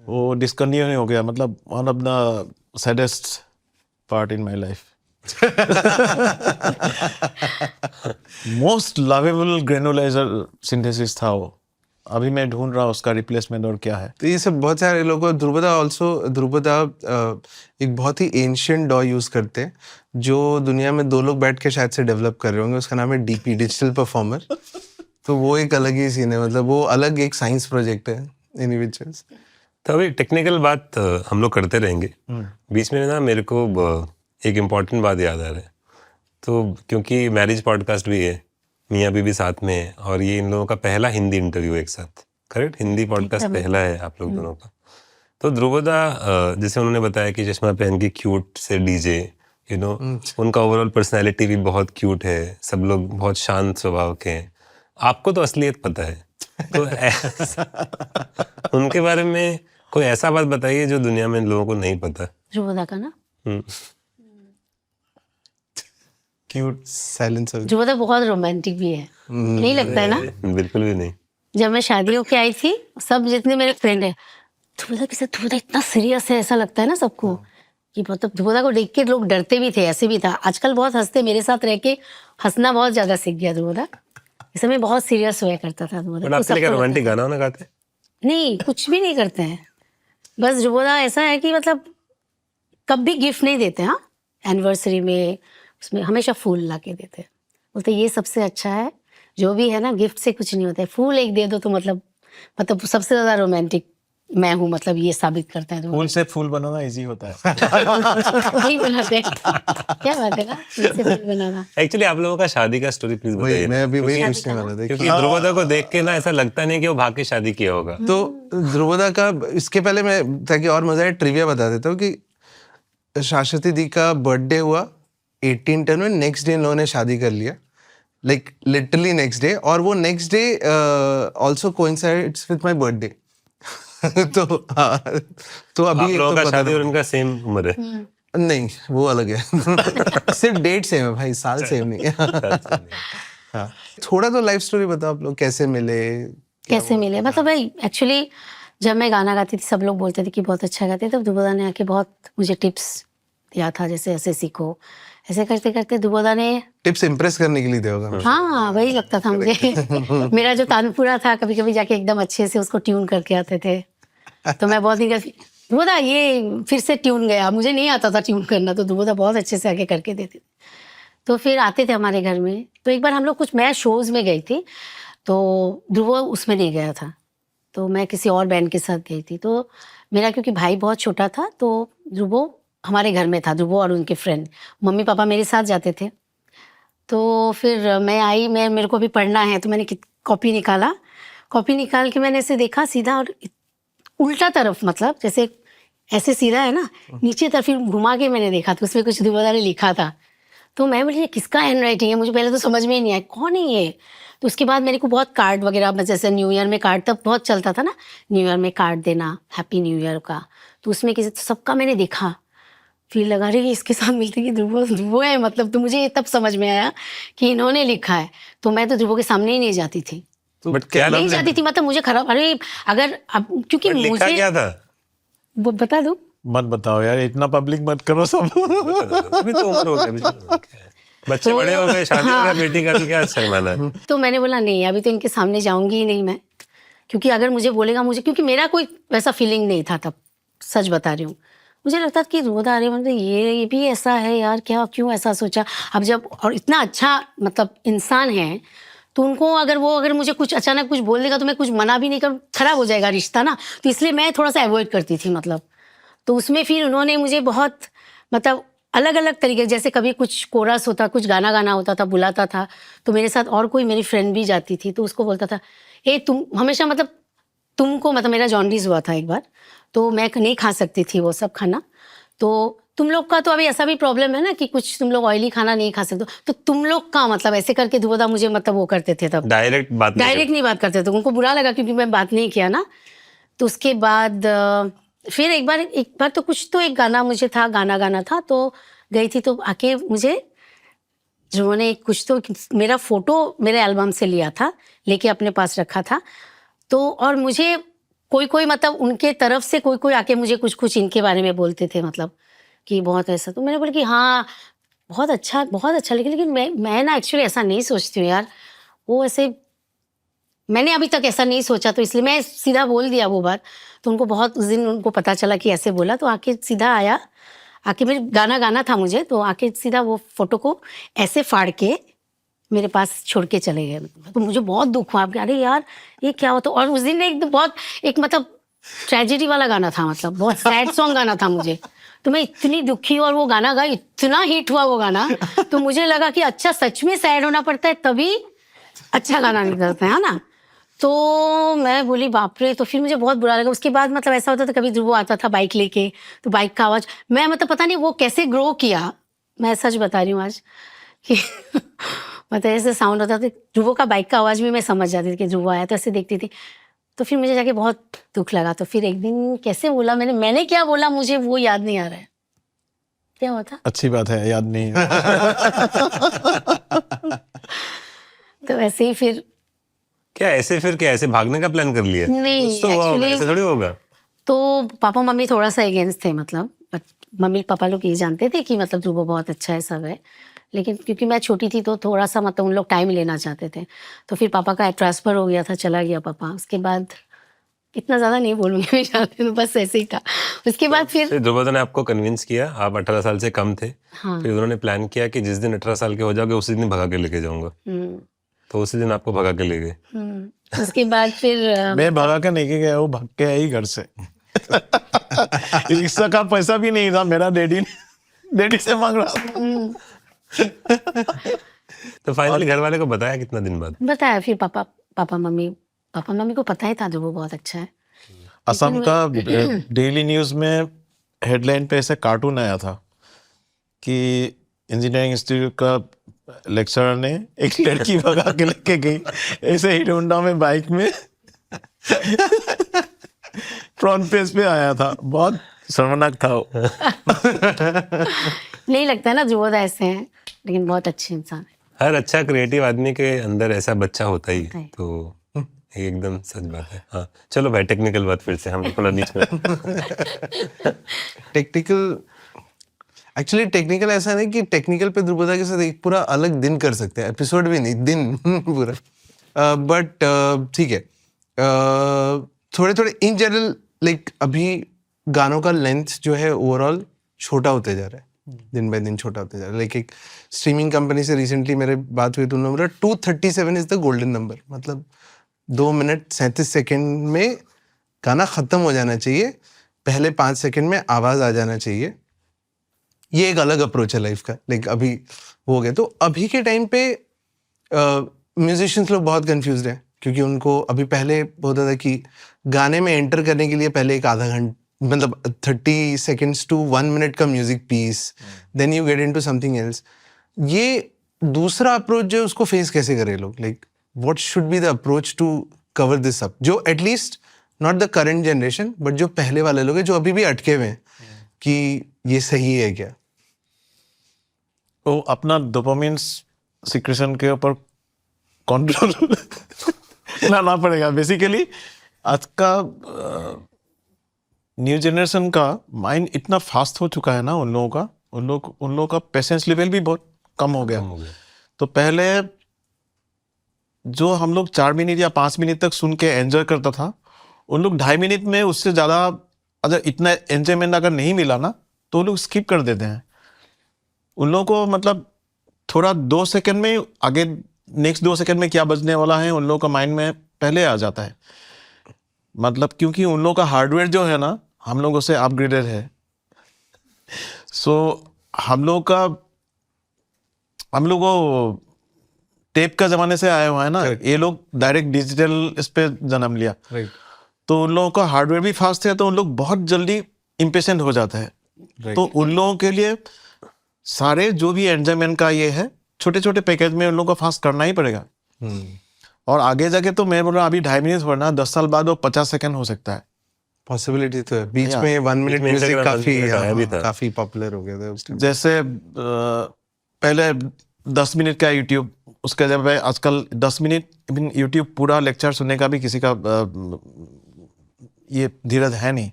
वो डिस्कंटिन्यू हो गया, मतलब one of the saddest part in my life. Most lovable granulizer synthesis था वो। अभी मैं ढूंढ रहा हूँ उसका रिप्लेसमेंट और क्या है। तो ये सब बहुत सारे लोग, ध्रुवदा एक बहुत ही एंशिएंट डॉ यूज करते हैं, जो दुनिया में 2 लोग बैठ के शायद से डेवलप कर रहे होंगे। उसका नाम है डीपी, डिजिटल परफॉर्मर। तो वो एक अलग ही सीन है, मतलब वो अलग एक साइंस प्रोजेक्ट है इंडिविजुअल्स। तो अभी टेक्निकल बात हम लोग करते रहेंगे। बीच में ना मेरे को एक इम्पॉर्टेंट बात याद आ रहा है। तो क्योंकि मैरिज पॉडकास्ट भी है, मियाँ बीबी साथ में है, और ये इन लोगों का पहला हिंदी इंटरव्यू एक साथ, करेक्ट? हिंदी पॉडकास्ट पहला है आप लोग दोनों का। तो ध्रुवदा जैसे उन्होंने बताया कि चश्मा पहन के क्यूट से डीजे, यू नो, उनका ओवरऑल पर्सनैलिटी भी बहुत क्यूट है, सब लोग बहुत शांत स्वभाव के हैं। आपको तो असलियत पता है, तो उनके बारे में कोई ऐसा बात बताइए जो दुनिया में लोगों को नहीं पता। ध्रुवदा का ना क्यूट साइलेंस। ध्रुवदा बहुत रोमांटिक भी है, नहीं लगता है ना? बिल्कुल भी नहीं। जब मैं शादी होके आई थी, सब जितने मेरे फ्रेंड है, ध्रुवदा इतना सीरियस है, ऐसा लगता है ना सबको कि मतलब ध्रुवदा को देख के लोग डरते भी थे, ऐसे भी था। आजकल बहुत हंसते, मेरे साथ रह के हंसना बहुत ज्यादा सीख गया ध्रुवदा। इस समय बहुत सीरियस हुआ करता था ध्रुवदा। आपके लिए रोमांटिक गाना वाना गाते? नहीं, कुछ भी नहीं करते हैं। बस ध्रुवदा ऐसा है कि मतलब कभी गिफ्ट नहीं देते। हाँ, एनिवर्सरी में उसमें हमेशा फूल ला के देते हैं। बोलते ये सबसे अच्छा है, जो भी है ना गिफ्ट से कुछ नहीं होता है, फूल एक दे दो तो मतलब सबसे ज्यादा रोमांटिक मैं हूँ, मतलब ये साबित करता है। फूल से फूल बनाना इजी होता है। वही बनाते हैं। क्या बात है ना, फूल से फूल बनाना। एक्चुअली आप लोगों का शादी का स्टोरी प्लीज बताइए। मैं अभी वही पूछने वाला था, क्योंकि ध्रुवदा को देख के ना ऐसा लगता नहीं कि वो भाग के शादी किया होगा। तो ध्रुवदा का, इसके पहले मैं, ताकि और मजा है, ट्रिविया बता देता हूँ कि शाश्वती दी का बर्थडे हुआ 1810 में, नेक्स्ट डे इन लोगों ने शादी कर लिया, लाइक लिटरली नेक्स्ट डे। और वो next day also coincides with my birthday. तो अभी आप लोगों का शादी और उनका सेम उम्र है। नहीं, वो अलग है। सिर्फ डेट सेम है भाई, साल सेम नहीं है। हाँ, थोड़ा तो लाइफ स्टोरी बताओ, आप लोग कैसे मिले? कैसे मिले मतलब भाई एक्चुअली जब मैं गाना गाती थी सब लोग बोलते थे कि बहुत अच्छा गाते, तब दुबोदा ने आके बहुत मुझे टिप्स दिया था, जैसे ऐसे सीखो, ऐसे करते करते दुबोदा ने टिप्स इम्प्रेस करने के लिए दिया होगा। हाँ वही लगता था मुझे। मेरा जो तानपुरा था कभी कभी जाके एकदम अच्छे से उसको ट्यून करके आते थे, तो मैं बहुत ही दुबोदा ये फिर से ट्यून गया, मुझे नहीं आता था ट्यून करना, तो दुबोदा बहुत अच्छे से आके करके देते थे। तो फिर आते थे हमारे घर में, तो एक बार हम लोग कुछ मैं शोज में गई थी, तो ध्रुव उसमें नहीं गया था, तो मैं किसी और बैंड के साथ गई थी। तो मेरा क्योंकि भाई बहुत छोटा था, तो ध्रुव हमारे घर में था, ध्रुव और उनके फ्रेंड, मम्मी पापा मेरे साथ जाते थे। तो फिर मैं आई, मेरे को भी पढ़ना है, तो मैंने कॉपी निकाला, कॉपी निकाल के मैंने ऐसे देखा सीधा और उल्टा तरफ, मतलब जैसे ऐसे सीधा है ना, नीचे तरफ फिर घुमा के मैंने देखा, तो उसमें कुछ दुबोदा ने लिखा था। तो मैं बोली ये किसका हैंड राइटिंग है, मुझे पहले तो समझ में ही नहीं आया कौन है ये। तो उसके बाद मेरे को बहुत कार्ड वगैरह, जैसे न्यू ईयर में कार्ड तब बहुत चलता था ना, न्यू ईयर में कार्ड देना, हैप्पी न्यू ईयर का, तो उसमें किसी सबका मैंने देखा, फिर लगा रही इसके साथ मिलती कि ध्रुव है, मतलब तो मुझे तब समझ में आया कि इन्होंने लिखा है। तो मैं तो ध्रुव के सामने ही नहीं जाती थी, बट क्या नहीं जाती थी, मतलब मुझे खराब, अरे अगर अब क्योंकि लिखा मुझे क्या था? वो बता दूं, मत बताओ यार, इतना पब्लिक मत करो सब। अभी तो उम्र हो गई, बच्चे बड़े हो गए, शादी हो गई, बेटी का भी क्या शर्माना है। तो मैंने बोला नहीं अभी तो इनके सामने जाऊंगी ही नहीं मैं, क्योंकि अगर मुझे बोलेगा मुझे, क्योंकि मेरा कोई वैसा फीलिंग नहीं था तब, सच बता रही हूँ। मुझे लगता था कि रोदा अरे मतलब ये भी ऐसा है यार, क्या क्यों ऐसा सोचा। अब जब और इतना अच्छा मतलब इंसान है, तो उनको अगर मुझे कुछ अचानक कुछ बोल देगा तो मैं कुछ मना भी नहीं कर, खराब हो जाएगा रिश्ता ना, तो इसलिए मैं थोड़ा सा अवॉइड करती थी मतलब। तो उसमें फिर उन्होंने मुझे बहुत मतलब अलग अलग तरीके, जैसे कभी कुछ कोरस होता, कुछ गाना गाना होता था, बुलाता था, तो मेरे साथ और कोई मेरी फ्रेंड भी जाती थी, तो उसको बोलता था तुम हमेशा मतलब तुमको, मतलब मेरा जॉन्डिस हुआ था एक बार, तो मैं नहीं खा सकती थी वो सब खाना, तो तुम लोग का तो अभी ऐसा भी प्रॉब्लम है ना कि कुछ तुम लोग ऑयली खाना नहीं खा सकते, तो तुम लोग का मतलब ऐसे करके दुबोदा मुझे मतलब वो करते थे तब, डायरेक्ट नहीं बात करते थे, उनको बुरा लगा क्योंकि मैं बात नहीं किया ना। तो उसके बाद फिर एक बार तो कुछ तो एक गाना मुझे था, गाना गाना था, तो गई थी, तो आके मुझे जिन्होंने कुछ तो मेरा फोटो मेरे एल्बम से लिया था, लेके अपने पास रखा था, तो और मुझे कोई मतलब उनके तरफ से कोई आके मुझे कुछ इनके बारे में बोलते थे, मतलब कि बहुत ऐसा, तो मैंने बोला कि हाँ बहुत अच्छा लेकिन मैं ना एक्चुअली ऐसा नहीं सोचती हूँ यार, वो ऐसे मैंने अभी तक ऐसा नहीं सोचा, तो इसलिए मैं सीधा बोल दिया वो बात। तो उनको बहुत उस दिन उनको पता चला कि ऐसे बोला, तो आके सीधा आया, आके मेरे गाना गाना था मुझे, तो आके सीधा वो फोटो को ऐसे फाड़ के मेरे पास छोड़ के चले गए। तो मुझे बहुत दुख हुआ, अरे यार ये क्या हो। तो और उस दिन एक बहुत एक मतलब ट्रेजेडी वाला गाना था, मतलब बहुत सैड सॉन्ग गाना था मुझे, तो मैं इतनी दुखी, और वो गाना गा इतना हिट हुआ वो गाना, तो मुझे लगा कि अच्छा सच में सैड होना पड़ता है तभी अच्छा गाना निकलता है ना। तो मैं बोली बाप रे, तो फिर मुझे बहुत बुरा लगा। उसके बाद मतलब ऐसा होता था, कभी ध्रुव आता था बाइक लेके, तो बाइक का आवाज़ मैं मतलब पता नहीं वो कैसे ग्रो किया, मैं सच बता रही हूँ आज कि मतलब ऐसे साउंड होता था ध्रुव का, बाइक का आवाज़ भी मैं समझ जाती थी कि ध्रुव आया, तो ऐसे देखती थी। तो फिर मुझे जाके बहुत दुख लगा। तो फिर एक दिन कैसे बोला मैंने क्या बोला मुझे वो याद नहीं आ रहा है, क्या हुआ था। अच्छी बात है, याद नहीं है। तो ऐसे ही फिर क्या ऐसे भागने का प्लान कर लिया? नहीं, कुछ तो हुआ होगा, actually- ऐसे थोड़ी होगा। तो पापा मम्मी थोड़ा सा अगेंस्ट थे, मतलब मम्मी पापा लोग ये जानते थे कि मतलब ध्रुव बहुत अच्छा है सब है, लेकिन क्योंकि मैं छोटी थी तो थोड़ा सा मतलब उन लोग टाइम लेना चाहते थे। तो फिर पापा का ट्रांसफ़र हो गया था, चला गया पापा। उसके बाद इतना ज़्यादा नहीं बोलूँगी मैं, जानती हूँ, बस ऐसे ही था। उसके बाद फिर ध्रुवदा ने आपको कन्विंस किया, आप 18 साल से कम थे, हाँ। फिर उन्होंने प्लान किया कि जिस दिन 18 साल के हो जाओगे उसी दिन भगा के लेके जाऊंगा, तो उसी दिन आपको भगा के ले गए। उसके बाद फिर मैं भगा के नहीं गया, वो भाग के आई घर से। रिक्शा का पैसा भी नहीं था मेरा, डैडी से मांग रहा था। तो फाइनली घर वाले को बताया कितना दिन बाद? बताया फिर पापा मम्मी को पता ही था ध्रुव बहुत अच्छा है। असम का डेली न्यूज में हेडलाइन पे ऐसे कार्टून आया था कि इंजीनियरिंग इंस्टीट्यूट का लेक्चरर ने एक लड़की भगा के लेके गई, ऐसे हीरो होंडा में बाइक में। फ्रंट पेज पे आया था, बहुत शर्मनाक था वो। नहीं लगता ना जुबोध ऐसे हैं, लेकिन बहुत अच्छे इंसान है। हर अच्छा क्रिएटिव आदमी के अंदर ऐसा बच्चा होता ही है, है। तो ये एकदम सच बात है। हाँ चलो भाई, टेक्निकल बात फिर से, हम थोड़ा बीच में। टेक्निकल, एक्चुअली टेक्निकल ऐसा नहीं कि टेक्निकल पे ध्रुवदा के साथ एक पूरा अलग दिन कर सकते हैं, एपिसोड भी नहीं, दिन पूरा। बट ठीक है, थोड़े थोड़े इन जनरल लाइक अभी गानों का लेंथ जो है ओवरऑल छोटा होते जा रहा है, दिन बाय दिन छोटा होते जा रहा है। लाइक एक स्ट्रीमिंग कंपनी से रिसेंटली मेरे बात हुई तो उन्होंने बोला 237 इज द गोल्डन नंबर, मतलब 2 मिनट 37 सेकेंड में गाना खत्म हो जाना चाहिए, पहले 5 सेकेंड में आवाज आ जाना चाहिए। ये एक अलग अप्रोच है लाइफ का, लाइक अभी हो गया। तो अभी के टाइम पे म्यूजिशियंस लोग बहुत कंफ्यूज हैं, क्योंकि उनको अभी पहले होता था कि गाने में एंटर करने के लिए पहले एक आधा घंटा, मतलब 30 सेकेंड्स टू 1 मिनट का music piece, then you get into something else. ये दूसरा अप्रोच जो है उसको फेस कैसे करें लोग, like what should be the approach to cover this up, जो at least not the current generation but जो पहले वाले लोग हैं जो अभी भी अटके हुए हैं कि ये सही है क्या? वो अपना डोपामिन सिक्रेशन के ऊपर कंट्रोल लाना पड़ेगा। बेसिकली आज का न्यू जनरेशन का माइंड इतना फास्ट हो चुका है ना, उन लोगों का पेशेंस लेवल भी बहुत कम हो गया। तो पहले जो हम लोग 4 मिनट या 5 मिनट तक सुन के एंजॉय करता था, उन लोग 2.5 मिनट में उससे ज़्यादा अगर इतना एंजॉयमेंट अगर नहीं मिला ना तो वो लोग स्किप कर देते हैं। उन लोगों को मतलब थोड़ा 2 सेकंड में आगे नेक्स्ट 2 सेकंड में क्या बजने वाला है उन लोगों का माइंड में पहले आ जाता है। मतलब क्योंकि उन लोगों का हार्डवेयर जो है ना हम लोगों से अपग्रेडेड है। सो हम लोग टेप का जमाने से आया हुआ है ना, ये लोग डायरेक्ट डिजिटल इस पे जन्म लिया। तो उन लोगों का हार्डवेयर भी फास्ट है, तो उन लोग बहुत जल्दी इम्पेशेंट हो जाता है। तो उन लोगों के लिए सारे जो भी एंजॉयमेंट का ये है छोटे छोटे पैकेज में उन लोगों को फास्ट करना ही पड़ेगा। और आगे जाके तो मैं बोल रहा हूँ अभी 2.5 मिनट वरना 10 साल बाद वो 50 सेकंड हो सकता है। पॉसिबिलिटी तो है। बीच में 1 मिनट म्यूजिक काफी पॉपुलर हो गया था उस टाइम। जैसे पहले 10 मिनट का यूट्यूब, उसके जब आजकल 10 मिनट यूट्यूब पूरा लेक्चर सुनने का भी किसी का ये धीरज है नहीं।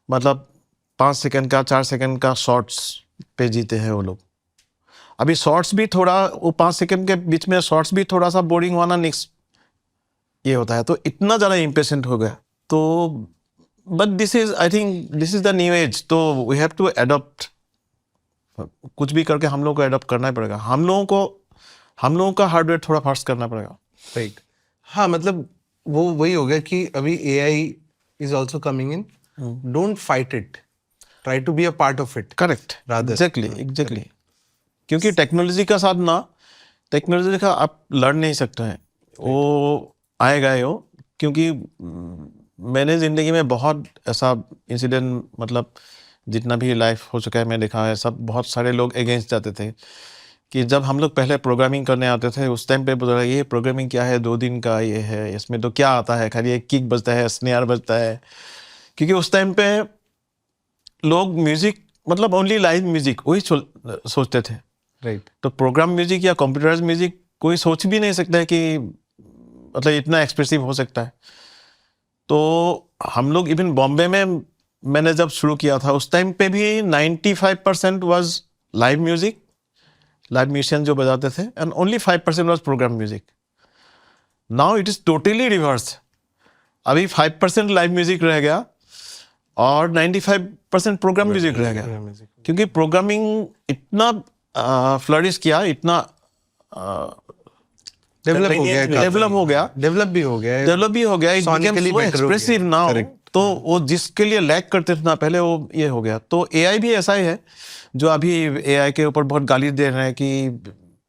मतलब 5 सेकंड का 4 सेकंड का शॉर्ट्स पे जीते हैं वो लोग। अभी शॉर्ट्स भी थोड़ा वो 5 सेकंड के बीच में शॉर्ट्स भी थोड़ा सा बोरिंग होना नेक्स्ट ये होता है। तो इतना ज़्यादा इम्पेशेंट हो गया। तो but this is I think this is the new age. तो वी हैव टू एडॉप्ट, कुछ भी करके हम लोग को एडॉप्ट करना ही पड़ेगा। हम लोगों का हार्डवेयर थोड़ा फास्ट करना पड़ेगा। राइट। हाँ, मतलब वो वही हो गया कि अभी AI is also coming in, don't fight it, try to be a part of it. Correct, exactly. क्योंकि टेक्नोलॉजी का साथ ना, टेक्नोलॉजी का आप लड़ नहीं सकते हैं, वो आएगा ही हो। क्योंकि मैंने ज़िंदगी में बहुत ऐसा इंसिडेंट, मतलब जितना भी लाइफ हो चुका है मैं देखा है, सब बहुत सारे लोग अगेंस्ट जाते थे कि जब हम लोग पहले प्रोग्रामिंग करने आते थे उस टाइम पे बोला ये प्रोग्रामिंग क्या है, 2 दिन का ये है, इसमें तो क्या आता है, खाली एक किक बजता है, स्नेयर बजता है। क्योंकि उस टाइम पे लोग म्यूजिक मतलब ओनली लाइव म्यूजिक वही सोचते थे। राइट। तो प्रोग्राम म्यूजिक या कंप्यूटराइज म्यूजिक कोई सोच भी नहीं सकता है कि मतलब इतना एक्सप्रेसिव हो सकता है। तो हम लोग इवन बॉम्बे में मैंने जब शुरू किया था उस टाइम पे भी 95% was live music, live musician जो बजाते थे, and only 5% was program music. Now it is totally reverse. अभी 5% लाइव म्यूजिक रह गया और 95% प्रोग्राम म्यूजिक रह गया। क्योंकि प्रोग्रामिंग इतना फ्लरिश किया, इतना डेवलप भी हो गया, एक्सप्रेसिव नाउ। तो वो जिसके लिए लैग करते थे ना पहले, वो ये हो गया। तो AI भी ऐसा ही है जो अभी AI के ऊपर बहुत गाली दे रहे हैं कि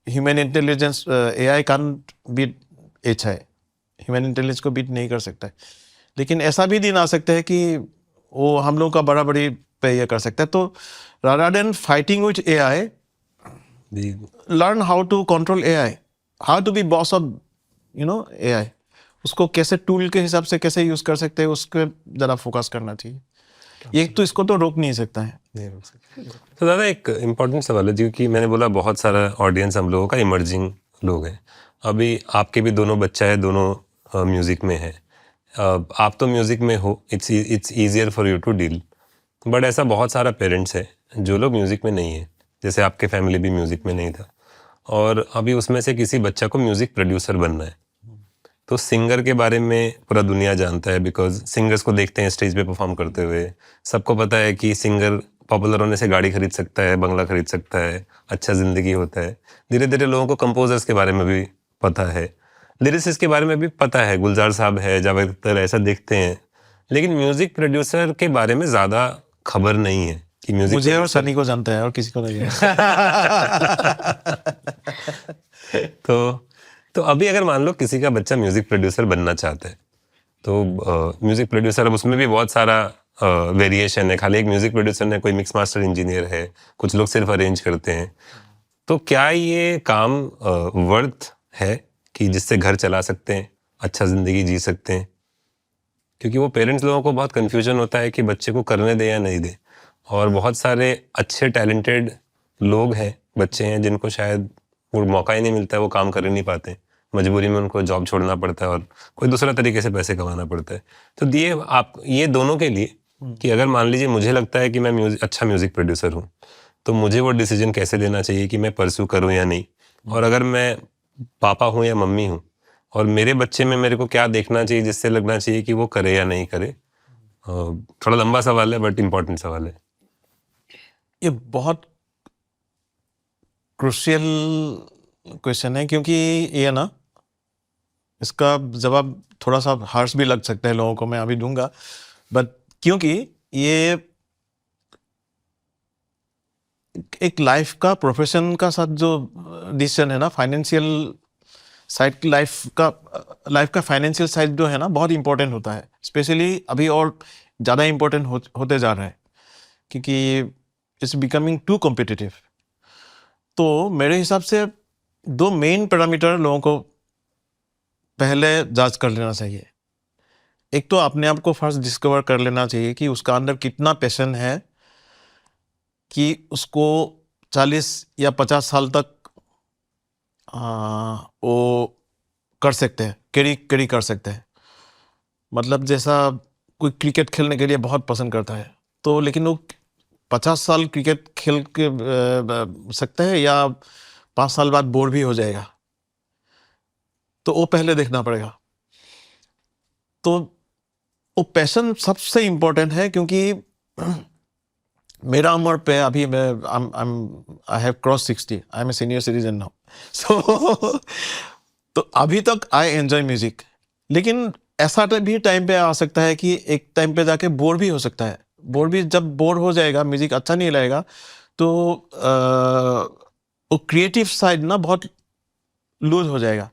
human intelligence, AI can't beat HI, human intelligence को बीट नहीं कर सकता है। लेकिन ऐसा भी दिन आ सकता है कि वो हम लोग का बराबरी पे ये कर सकता है। तो rather than fighting with AI, learn how to control AI, how to be boss of AI। उसको कैसे टूल के हिसाब से कैसे यूज कर सकते हैं, उस पर ज़्यादा फोकस करना चाहिए। ये तो इसको तो रोक नहीं सकता है। नहीं हो सकता। तो दादा एक इम्पॉर्टेंट सवाल है, क्योंकि मैंने बोला बहुत सारा ऑडियंस हम लोगों का इमर्जिंग लोग हैं। अभी आपके भी दोनों बच्चा है, दोनों म्यूज़िक में है। आप तो म्यूज़िक में हो, it's easier for you to deal, but ऐसा बहुत सारा पेरेंट्स है जो लोग म्यूज़िक में नहीं है, जैसे आपके फैमिली भी म्यूज़िक में नहीं था, और अभी उसमें से किसी बच्चा को म्यूज़िक प्रोड्यूसर बनना है। तो सिंगर के बारे में पूरा दुनिया जानता है, बिकॉज सिंगर्स को देखते हैं स्टेज पे परफॉर्म करते हुए। सबको पता है कि सिंगर पॉपुलर होने से गाड़ी खरीद सकता है, बंगला खरीद सकता है, अच्छा ज़िंदगी होता है। धीरे धीरे लोगों को कंपोजर्स के बारे में भी पता है, लिरिसिस्ट के बारे में भी पता है, गुलजार साहब है, जावेद अख्तर, ऐसा देखते हैं। लेकिन म्यूज़िक प्रोड्यूसर के बारे में ज़्यादा खबर नहीं है कि म्यूज़िक मुझे और सनी को जानता है और किसी को नहीं है। तो अभी अगर मान लो किसी का बच्चा म्यूज़िक प्रोड्यूसर बनना चाहता है, तो म्यूज़िक प्रोड्यूसर, अब उसमें भी बहुत सारा वेरिएशन है। खाली एक म्यूज़िक प्रोड्यूसर ने, कोई मिक्स मास्टर इंजीनियर है, कुछ लोग सिर्फ अरेंज करते हैं। तो क्या ये काम वर्थ है कि जिससे घर चला सकते हैं, अच्छा ज़िंदगी जी सकते हैं? क्योंकि वो पेरेंट्स लोगों को बहुत कन्फ्यूजन होता है कि बच्चे को करने दे या नहीं दे, और बहुत सारे अच्छे टैलेंटेड लोग हैं, बच्चे हैं जिनको शायद वो मौका ही नहीं मिलता है, वो काम कर ही नहीं पाते, मजबूरी में उनको जॉब छोड़ना पड़ता है और कोई दूसरा तरीके से पैसे कमाना पड़ता है। तो दिए आप ये दोनों के लिए कि अगर मान लीजिए मुझे लगता है कि मैं अच्छा म्यूज़िक प्रोड्यूसर हूँ, तो मुझे वो डिसीजन कैसे लेना चाहिए कि मैं परस्यू करूँ या नहीं, और अगर मैं पापा हूँ या मम्मी हूँ, और मेरे बच्चे में मेरे को क्या देखना चाहिए जिससे लगना चाहिए कि वो करे या नहीं करे? थोड़ा लंबा सवाल है बट इम्पोर्टेंट सवाल है। ये बहुत क्रूशियल क्वेश्चन है, क्योंकि ये ना, इसका जवाब थोड़ा सा हार्श भी लग सकता है लोगों को, मैं अभी दूंगा, बट क्योंकि ये एक लाइफ का, प्रोफेशन का साथ जो डिसीजन है ना, फाइनेंशियल साइड, लाइफ का फाइनेंशियल साइड जो है ना, बहुत इंपॉर्टेंट होता है। स्पेशली अभी और ज़्यादा इंपॉर्टेंट होते जा रहा है, क्योंकि इट्स बिकमिंग टू कॉम्पिटिटिव। तो मेरे हिसाब से दो मेन पैरामीटर लोगों को पहले जांच कर लेना चाहिए। एक तो अपने आप को फर्स्ट डिस्कवर कर लेना चाहिए कि उसका अंदर कितना पैशन है कि उसको 40 या 50 साल तक वो कर सकते हैं, कैरी कर सकते हैं। मतलब जैसा कोई क्रिकेट खेलने के लिए बहुत पसंद करता है, तो लेकिन वो 50 साल क्रिकेट खेल के सकते हैं या 5 साल बाद बोर भी हो जाएगा, तो वो पहले देखना पड़ेगा। तो वो पैशन सबसे इम्पोर्टेंट है, क्योंकि मेरा उम्र पे अभी मैं I have cross 60, I am a senior citizen now. So तो अभी तक आई एंजॉय म्यूजिक, लेकिन ऐसा भी टाइम पे आ सकता है कि एक टाइम पे जाके बोर भी हो सकता है। जब बोर हो जाएगा, म्यूजिक अच्छा नहीं लगेगा, तो वो क्रिएटिव साइड ना बहुत लूज हो जाएगा।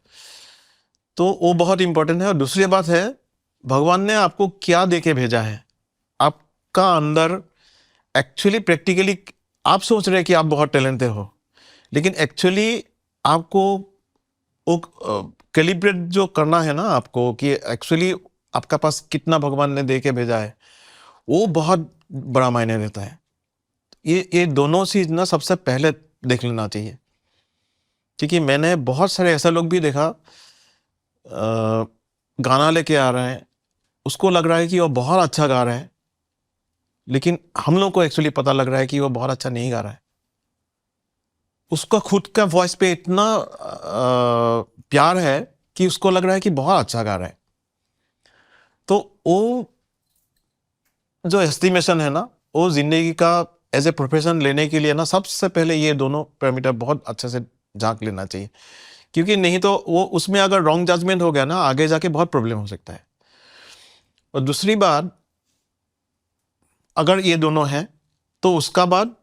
तो वो बहुत इंपॉर्टेंट है। और दूसरी बात है, भगवान ने आपको क्या दे के भेजा है। आपका अंदर एक्चुअली प्रैक्टिकली आप सोच रहे हैं कि आप बहुत टैलेंटेड हो, लेकिन एक्चुअली आपको वो कैलिब्रेट जो करना है ना आपको, कि एक्चुअली आपका पास कितना भगवान ने दे के भेजा है, वो बहुत बड़ा मायने रहता है। ये दोनों चीज ना सबसे पहले देख लेना चाहिए, क्योंकि मैंने बहुत सारे ऐसा लोग भी देखा, गाना लेके आ रहे हैं, उसको लग रहा है कि वो बहुत अच्छा गा रहा है, लेकिन हम लोग को एक्चुअली पता लग रहा है कि वो बहुत अच्छा नहीं गा रहा है। उसका खुद का वॉइस पे इतना प्यार है कि उसको लग रहा है कि बहुत अच्छा गा रहा है। तो वो जो एस्टिमेशन है ना, वो जिंदगी का एज ए प्रोफेशन लेने के लिए ना, सबसे पहले ये दोनों पैरामीटर बहुत अच्छे से झांक लेना चाहिए, क्योंकि नहीं तो वो उसमें अगर रॉन्ग जजमेंट हो गया ना, आगे जाके बहुत प्रॉब्लम हो सकता है। और दूसरी बात, अगर ये दोनों हैं, तो उसका बाद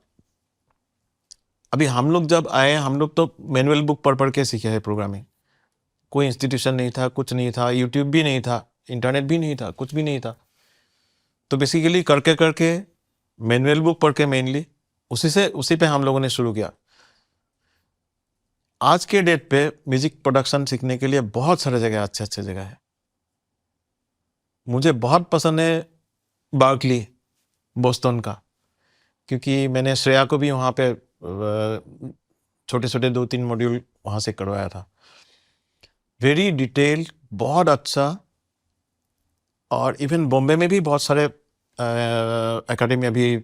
अभी हम लोग जब आए, हम लोग तो मैनुअल बुक पढ़ के सीखे हैं प्रोग्रामिंग। कोई इंस्टीट्यूशन नहीं था, कुछ नहीं था, यूट्यूब भी नहीं था, इंटरनेट भी नहीं था, कुछ भी नहीं था। तो बेसिकली करके मैनुअल बुक पढ़ के मेनली उसी पे हम लोगों ने शुरू किया। आज के डेट पे म्यूजिक प्रोडक्शन सीखने के लिए बहुत सारे जगह, अच्छे जगह है। मुझे बहुत पसंद है बार्कली, बोस्टन का, क्योंकि मैंने श्रेया को भी वहाँ पे छोटे छोटे 2-3 मॉड्यूल वहाँ से करवाया था। वेरी डिटेल, बहुत अच्छा। और इवन बॉम्बे में भी बहुत सारे एकेडमी अभी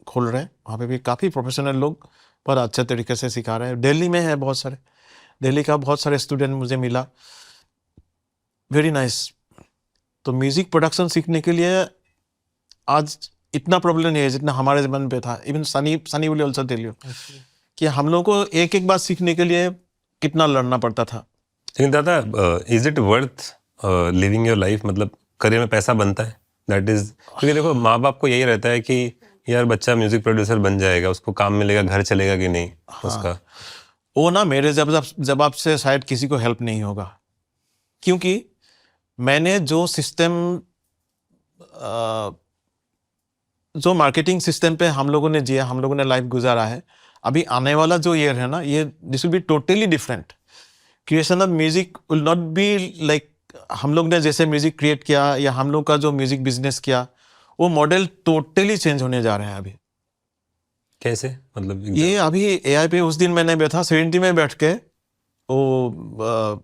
खोल रहे हैं, वहाँ पे भी काफ़ी प्रोफेशनल लोग बहुत अच्छे तरीके से सिखा रहे हैं। दिल्ली में है बहुत सारे, दिल्ली का बहुत सारे स्टूडेंट मुझे मिला, वेरी नाइस। तो म्यूज़िक प्रोडक्शन सीखने के लिए आज इतना प्रॉब्लम नहीं है जितना हमारे ज़माने पे था। Even Sunny will also tell you कि हम लोग को एक एक बात सीखने के लिए कितना लड़ना पड़ता था। लेकिन दादा, is it worth living your life? मतलब करियर में पैसा बनता है, दैट इज, क्योंकि देखो माँ बाप को यही रहता है कि यार बच्चा म्यूजिक प्रोड्यूसर बन जाएगा, उसको काम मिलेगा, घर चलेगा कि नहीं। उसका वो ना मेरे जवाब से शायद किसी को हेल्प नहीं होगा, क्योंकि मैंने जो सिस्टम, जो मार्केटिंग सिस्टम पे हम लोगों ने जिया, हम लोगों ने लाइफ गुजारा है, अभी आने वाला जो ईयर है ना, ये this will be totally different. Creation of music will not be like हम लोग ने जैसे म्यूजिक क्रिएट किया या हम लोग का जो म्यूजिक बिजनेस किया, वो मॉडल टोटली चेंज होने जा रहे हैं अभी। कैसे? मतलब ये अभी एआई पे उस दिन मैंने बैठा 70 में बैठ के, वो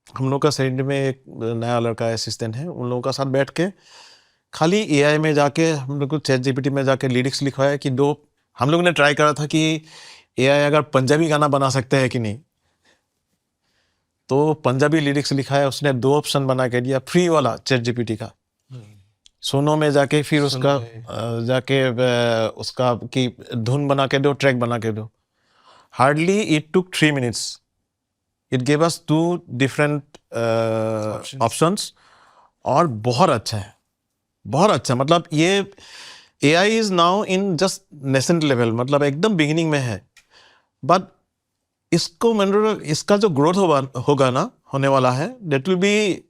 हम लोग का 70 में एक नया लड़का असिस्टेंट है, उन लोगों का साथ बैठ के खाली एआई में जाके हम लोग को चैट जीपीटी में जाके लिरिक्स लिखवाया कि हम लोग ने ट्राई करा था कि एआई अगर पंजाबी गाना बना सकते हैं कि नहीं, तो पंजाबी लिरिक्स लिखाया उसने, 2 ऑप्शन बना के दिया फ्री वाला चैट जीपीटी का। सोनो में जाके फिर उसका उसका कि धुन बना के दो, ट्रैक बना के दो। Hardly it took 3 minutes, it gave us 2 different options, और बहुत अच्छा है, बहुत अच्छा। मतलब ये AI is now in just nascent level, मतलब एकदम बिगिनिंग में है, बट इसका जो ग्रोथ होगा ना, होने वाला है, that will be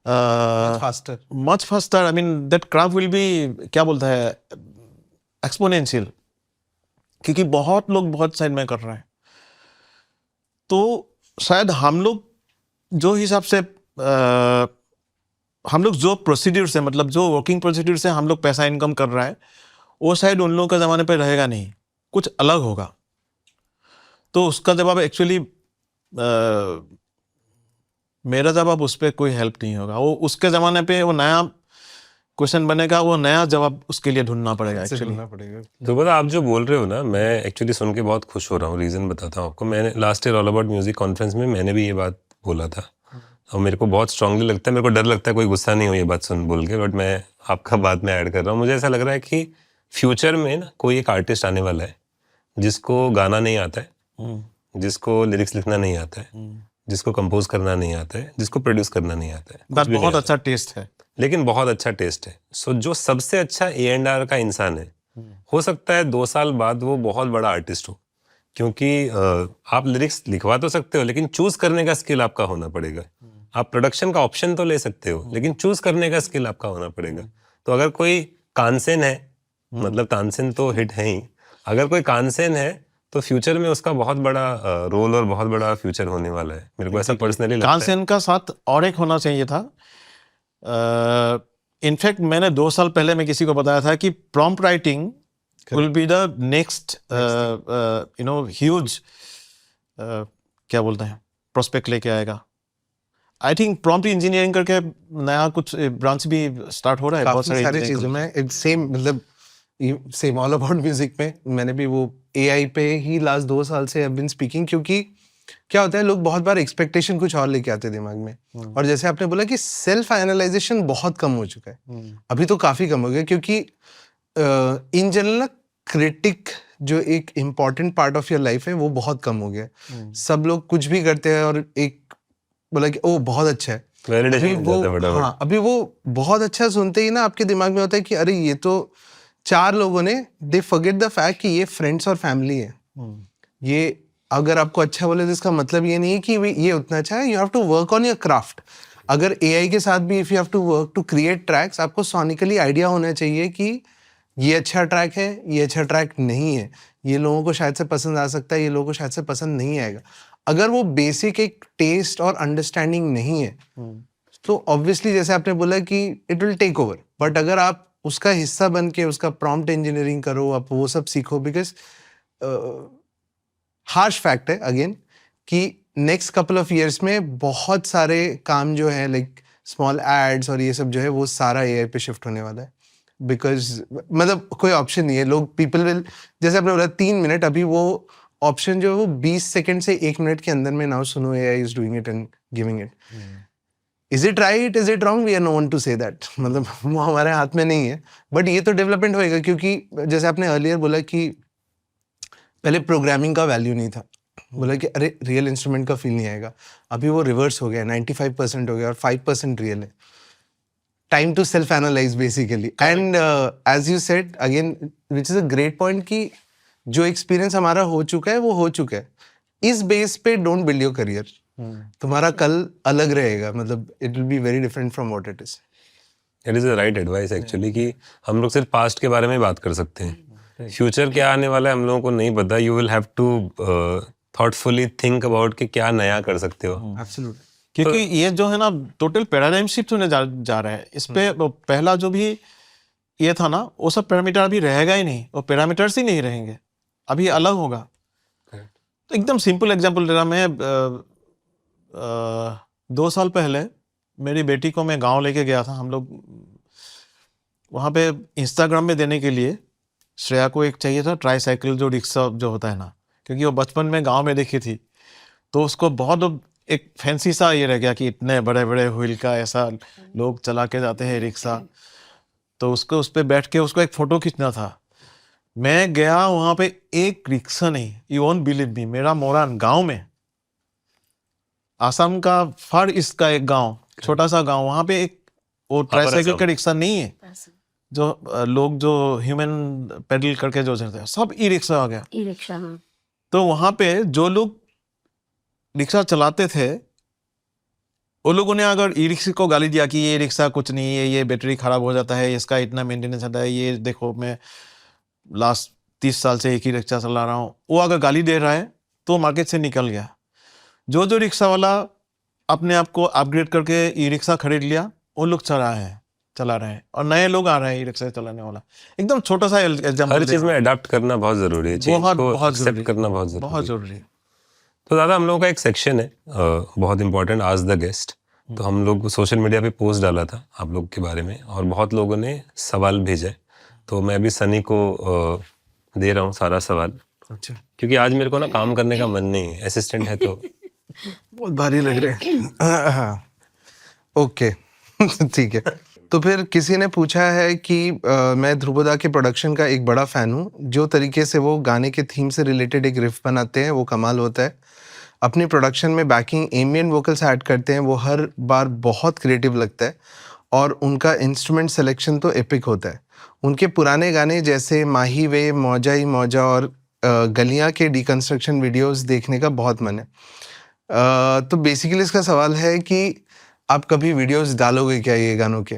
much faster. I mean that craft will be, क्या बोलता है, एक्सपोनेंशियल, क्योंकि बहुत लोग बहुत साइड में कर रहे हैं। तो शायद हम लोग जो हिसाब से हम लोग जो प्रोसीड्यूर से, मतलब जो वर्किंग प्रोसीड्यूर से हम लोग पैसा इनकम कर रहा है, वो शायद उन लोगों का ज़माने पे रहेगा नहीं, कुछ अलग होगा। तो उसका जवाब एक्चुअली मेरा जवाब उस पर कोई हेल्प नहीं होगा। वो उसके ज़माने पे वो नया क्वेश्चन बनेगा, वो नया जवाब उसके लिए ढूंढना पड़ेगा एक्चुअली। तो पता, आप जो बोल रहे हो ना, मैं एक्चुअली सुन के बहुत खुश हो रहा हूँ। रीज़न बताता हूँ आपको। मैंने last year all about music conference में मैंने भी ये बात बोला था, और मेरे को बहुत स्ट्रांगली लगता है, मेरे को डर लगता है कोई गुस्सा नहीं हो ये बात सुन बोल के, बट मैं आपका बात में ऐड कर रहा हूँ। मुझे ऐसा लग रहा है कि फ्यूचर में ना कोई एक आर्टिस्ट आने वाला है जिसको गाना नहीं आता है, जिसको लिरिक्स लिखना नहीं आता है, जिसको कंपोज करना नहीं आता है, जिसको प्रोड्यूस करना नहीं आता है, बट बहुत अच्छा टेस्ट है, लेकिन बहुत अच्छा टेस्ट है। सो जो सबसे अच्छा A&R का इंसान है, हो सकता है 2 साल बाद वो बहुत बड़ा आर्टिस्ट हो, क्योंकि आप लिरिक्स लिखवा तो सकते हो, लेकिन चूज करने का स्किल आपका होना पड़ेगा। आप प्रोडक्शन का ऑप्शन तो ले सकते हो, लेकिन चूज करने का स्किल आपका होना पड़ेगा। तो अगर कोई कानसेन है, मतलब तानसेन तो हिट है ही, अगर कोई कानसेन है तो फ्यूचर में उसका बहुत बड़ा रोल और बहुत बड़ा फ्यूचर होने वाला है। मेरे को ऐसा पर्सनली लगता है। कानसेन का साथ और एक होना चाहिए था। इनफैक्ट मैंने 2 साल पहले मैं किसी को बताया था कि prompt writing will be the next huge क्या बोलते हैं, प्रोस्पेक्ट लेके आएगा। आई थिंक प्रॉम्प्ट इंजीनियरिंग करके नया कुछ ब्रांच भी स्टार्ट हो रहा है, बहुत सारी चीजों में। सेम मतलब सेम ऑल अबाउट म्यूजिक में मैंने भी वो एआई पे ही लास्ट 2 साल से आई हैव बीन स्पीकिंग, क्योंकि क्या होता है, लोग बहुत बार एक्सपेक्टेशन कुछ और लेके आते हैं दिमाग में, और जैसे आपने बोला कि सेल्फ एनालाइजेशन बहुत कम हो चुका है, अभी तो काफी कम हो गया, क्योंकि इन जनरल ना क्रिटिक जो एक important part of your life है वो बहुत कम हो गया। सब लोग कुछ भी करते हैं और एक बोला कि ओ बहुत अच्छा है, अभी वो बहुत अच्छा सुनते ही ना आपके दिमाग में होता है कि अरे ये तो 4 लोगों ने, दे फॉरगेट द फैक्ट कि ये फ्रेंड्स और फैमिली है। ये अगर आपको अच्छा बोले तो इसका मतलब ये नहीं है कि ये उतना अच्छा है। You have to work on your craft. अगर एआई के साथ भी if you have to work to create tracks, आपको सोनिकली आइडिया होना चाहिए कि ये अच्छा ट्रैक है, ये अच्छा ट्रैक नहीं है, ये लोगों को शायद से पसंद आ सकता है, ये लोगों को शायद से पसंद नहीं आएगा। अगर वो बेसिक एक टेस्ट और अंडरस्टैंडिंग नहीं है तो ऑब्वियसली जैसे आपने बोला कि it will take over. But अगर आप उसका हिस्सा बन के उसका प्रॉम्प्ट इंजीनियरिंग करो, आप वो सब सीखो, बिकॉज हार्श फैक्ट है अगेन कि नेक्स्ट कपल ऑफ ईयर्स में बहुत सारे काम जो है लाइक स्मॉल एड्स और ये सब जो है वो सारा एआई पे शिफ्ट होने वाला है, बिकॉज मतलब कोई ऑप्शन नहीं है. लोग पीपल विल, जैसे आपने बोला 3 मिनट, अभी वो ऑप्शन जो है वो 20 सेकंड से 1 मिनट के अंदर में नाउ सुनो AI is doing it and giving it. Is it right, is it wrong, we are no one to say that. मतलब वो हमारे हाथ में नहीं है, बट ये तो डेवलपमेंट होएगा, क्योंकि जैसे आपने अर्लियर बोला कि पहले प्रोग्रामिंग का वैल्यू नहीं था, बोला कि अरे रियल इंस्ट्रूमेंट का फील नहीं आएगा. अभी वो रिवर्स हो गया, 95% हो गया और 5% रियल है. Time to self analyse basically. And as you said again, which is a great point, कि जो एक्सपीरियंस हमारा हो चुका है वो हो चुका है. इस बेस पे डोंट बिल्ड योर करियर. तुम्हारा कल अलग रहेगा, मतलब it will be very different from what it is. It is the right advice actually, कि हम लोग सिर्फ पास्ट के बारे में बात कर सकते हैं. फ्यूचर क्या आने वाला है हम लोगों को नहीं पता. You will have to thoughtfully think about कि क्या नया कर सकते हो. एब्सोल्युटली. क्योंकि ये जो है ना टोटल पैराडाइम शिफ्ट होने जा रहा है. इस पे वो पहला जो भी ये था ना, वो सब पैरामीटर अभी रहेगा ही नहीं, वो पैरामीटर्स ही नहीं रहेंगे, अभी अलग होगा. तो एकदम सिंपल एग्जांपल दे रहा मैं. 2 साल पहले मेरी बेटी को मैं गांव लेके गया था. हम लोग वहाँ पे इंस्टाग्राम में देने के लिए श्रेया को एक चाहिए था ट्राईसाइकिल, जो रिक्शा जो होता है ना, क्योंकि वो बचपन में गांव में देखी थी. तो उसको बहुत एक फैंसी सा ये रह गया कि इतने बड़े बड़े व्हील का ऐसा लोग चला के जाते हैं रिक्शा. तो उसको उस पर बैठ के उसको एक फ़ोटो खींचना था. मैं गया वहाँ पे, एक रिक्शा नहीं, यू वोंट बिलीव मी, मेरा मोरान गांव में, आसाम का फार ईस्ट का एक गांव, छोटा सा गांव, वहाँ पे एक वो ट्राईसाइकिल का रिक्शा नहीं है, जो लोग जो ह्यूमन पेडल करके जो चलते हैं, सब ई रिक्शा आ गया. ई रिक्शा, हाँ. तो वहाँ पे जो लोग रिक्शा चलाते थे, वो लोगों ने अगर ई रिक्शा को गाली दिया कि ये रिक्शा कुछ नहीं है, ये बैटरी खराब हो जाता है, इसका इतना मेंटेनेंस आता है, ये देखो मैं लास्ट 30 साल से एक ही रिक्शा चला रहा हूँ, वो अगर गाली दे रहा है तो मार्केट से निकल गया. जो रिक्शा वाला अपने आप को अपग्रेड करके ई रिक्शा खरीद लिया, वो लोग चला रहे हैं और नए लोग आ रहे हैं ई रिक्शा चलाने वाला. एकदम छोटा सा एग्जाम्पल. हर चीज़ में अडाप्ट करना बहुत ज़रूरी है. चीज़ को एक्सेप्ट करना बहुत ज़रूरी है. तो दादा, हम लोगों का एक सेक्शन है बहुत इंपॉर्टेंट, आज द गेस्ट. तो हम लोग सोशल मीडिया पे पोस्ट डाला था आप लोग के बारे में, और बहुत लोगों ने सवाल भेजा है. तो मैं अभी सनी को दे रहा हूँ सारा सवाल. अच्छा. क्योंकि आज मेरे को ना काम करने का मन नहीं है, असिस्टेंट है तो बहुत भारी लग रहे हैं. ओके. ठीक है. तो फिर किसी ने पूछा है कि मैं ध्रुवदा के प्रोडक्शन का एक बड़ा फ़ैन हूँ. जो तरीके से वो गाने के थीम से रिलेटेड एक रिफ बनाते हैं वो कमाल होता है. अपनी प्रोडक्शन में बैकिंग एम्बिएंट वोकल्स ऐड करते हैं, वो हर बार बहुत क्रिएटिव लगता है. और उनका इंस्ट्रूमेंट सिलेक्शन तो एपिक होता है. उनके पुराने गाने जैसे माही वे, मौजा ही मौजा और गलियाँ के डिकन्स्ट्रक्शन वीडियोस देखने का बहुत मन है. तो बेसिकली इसका सवाल है कि आप कभी वीडियोस डालोगे क्या ये गानों के?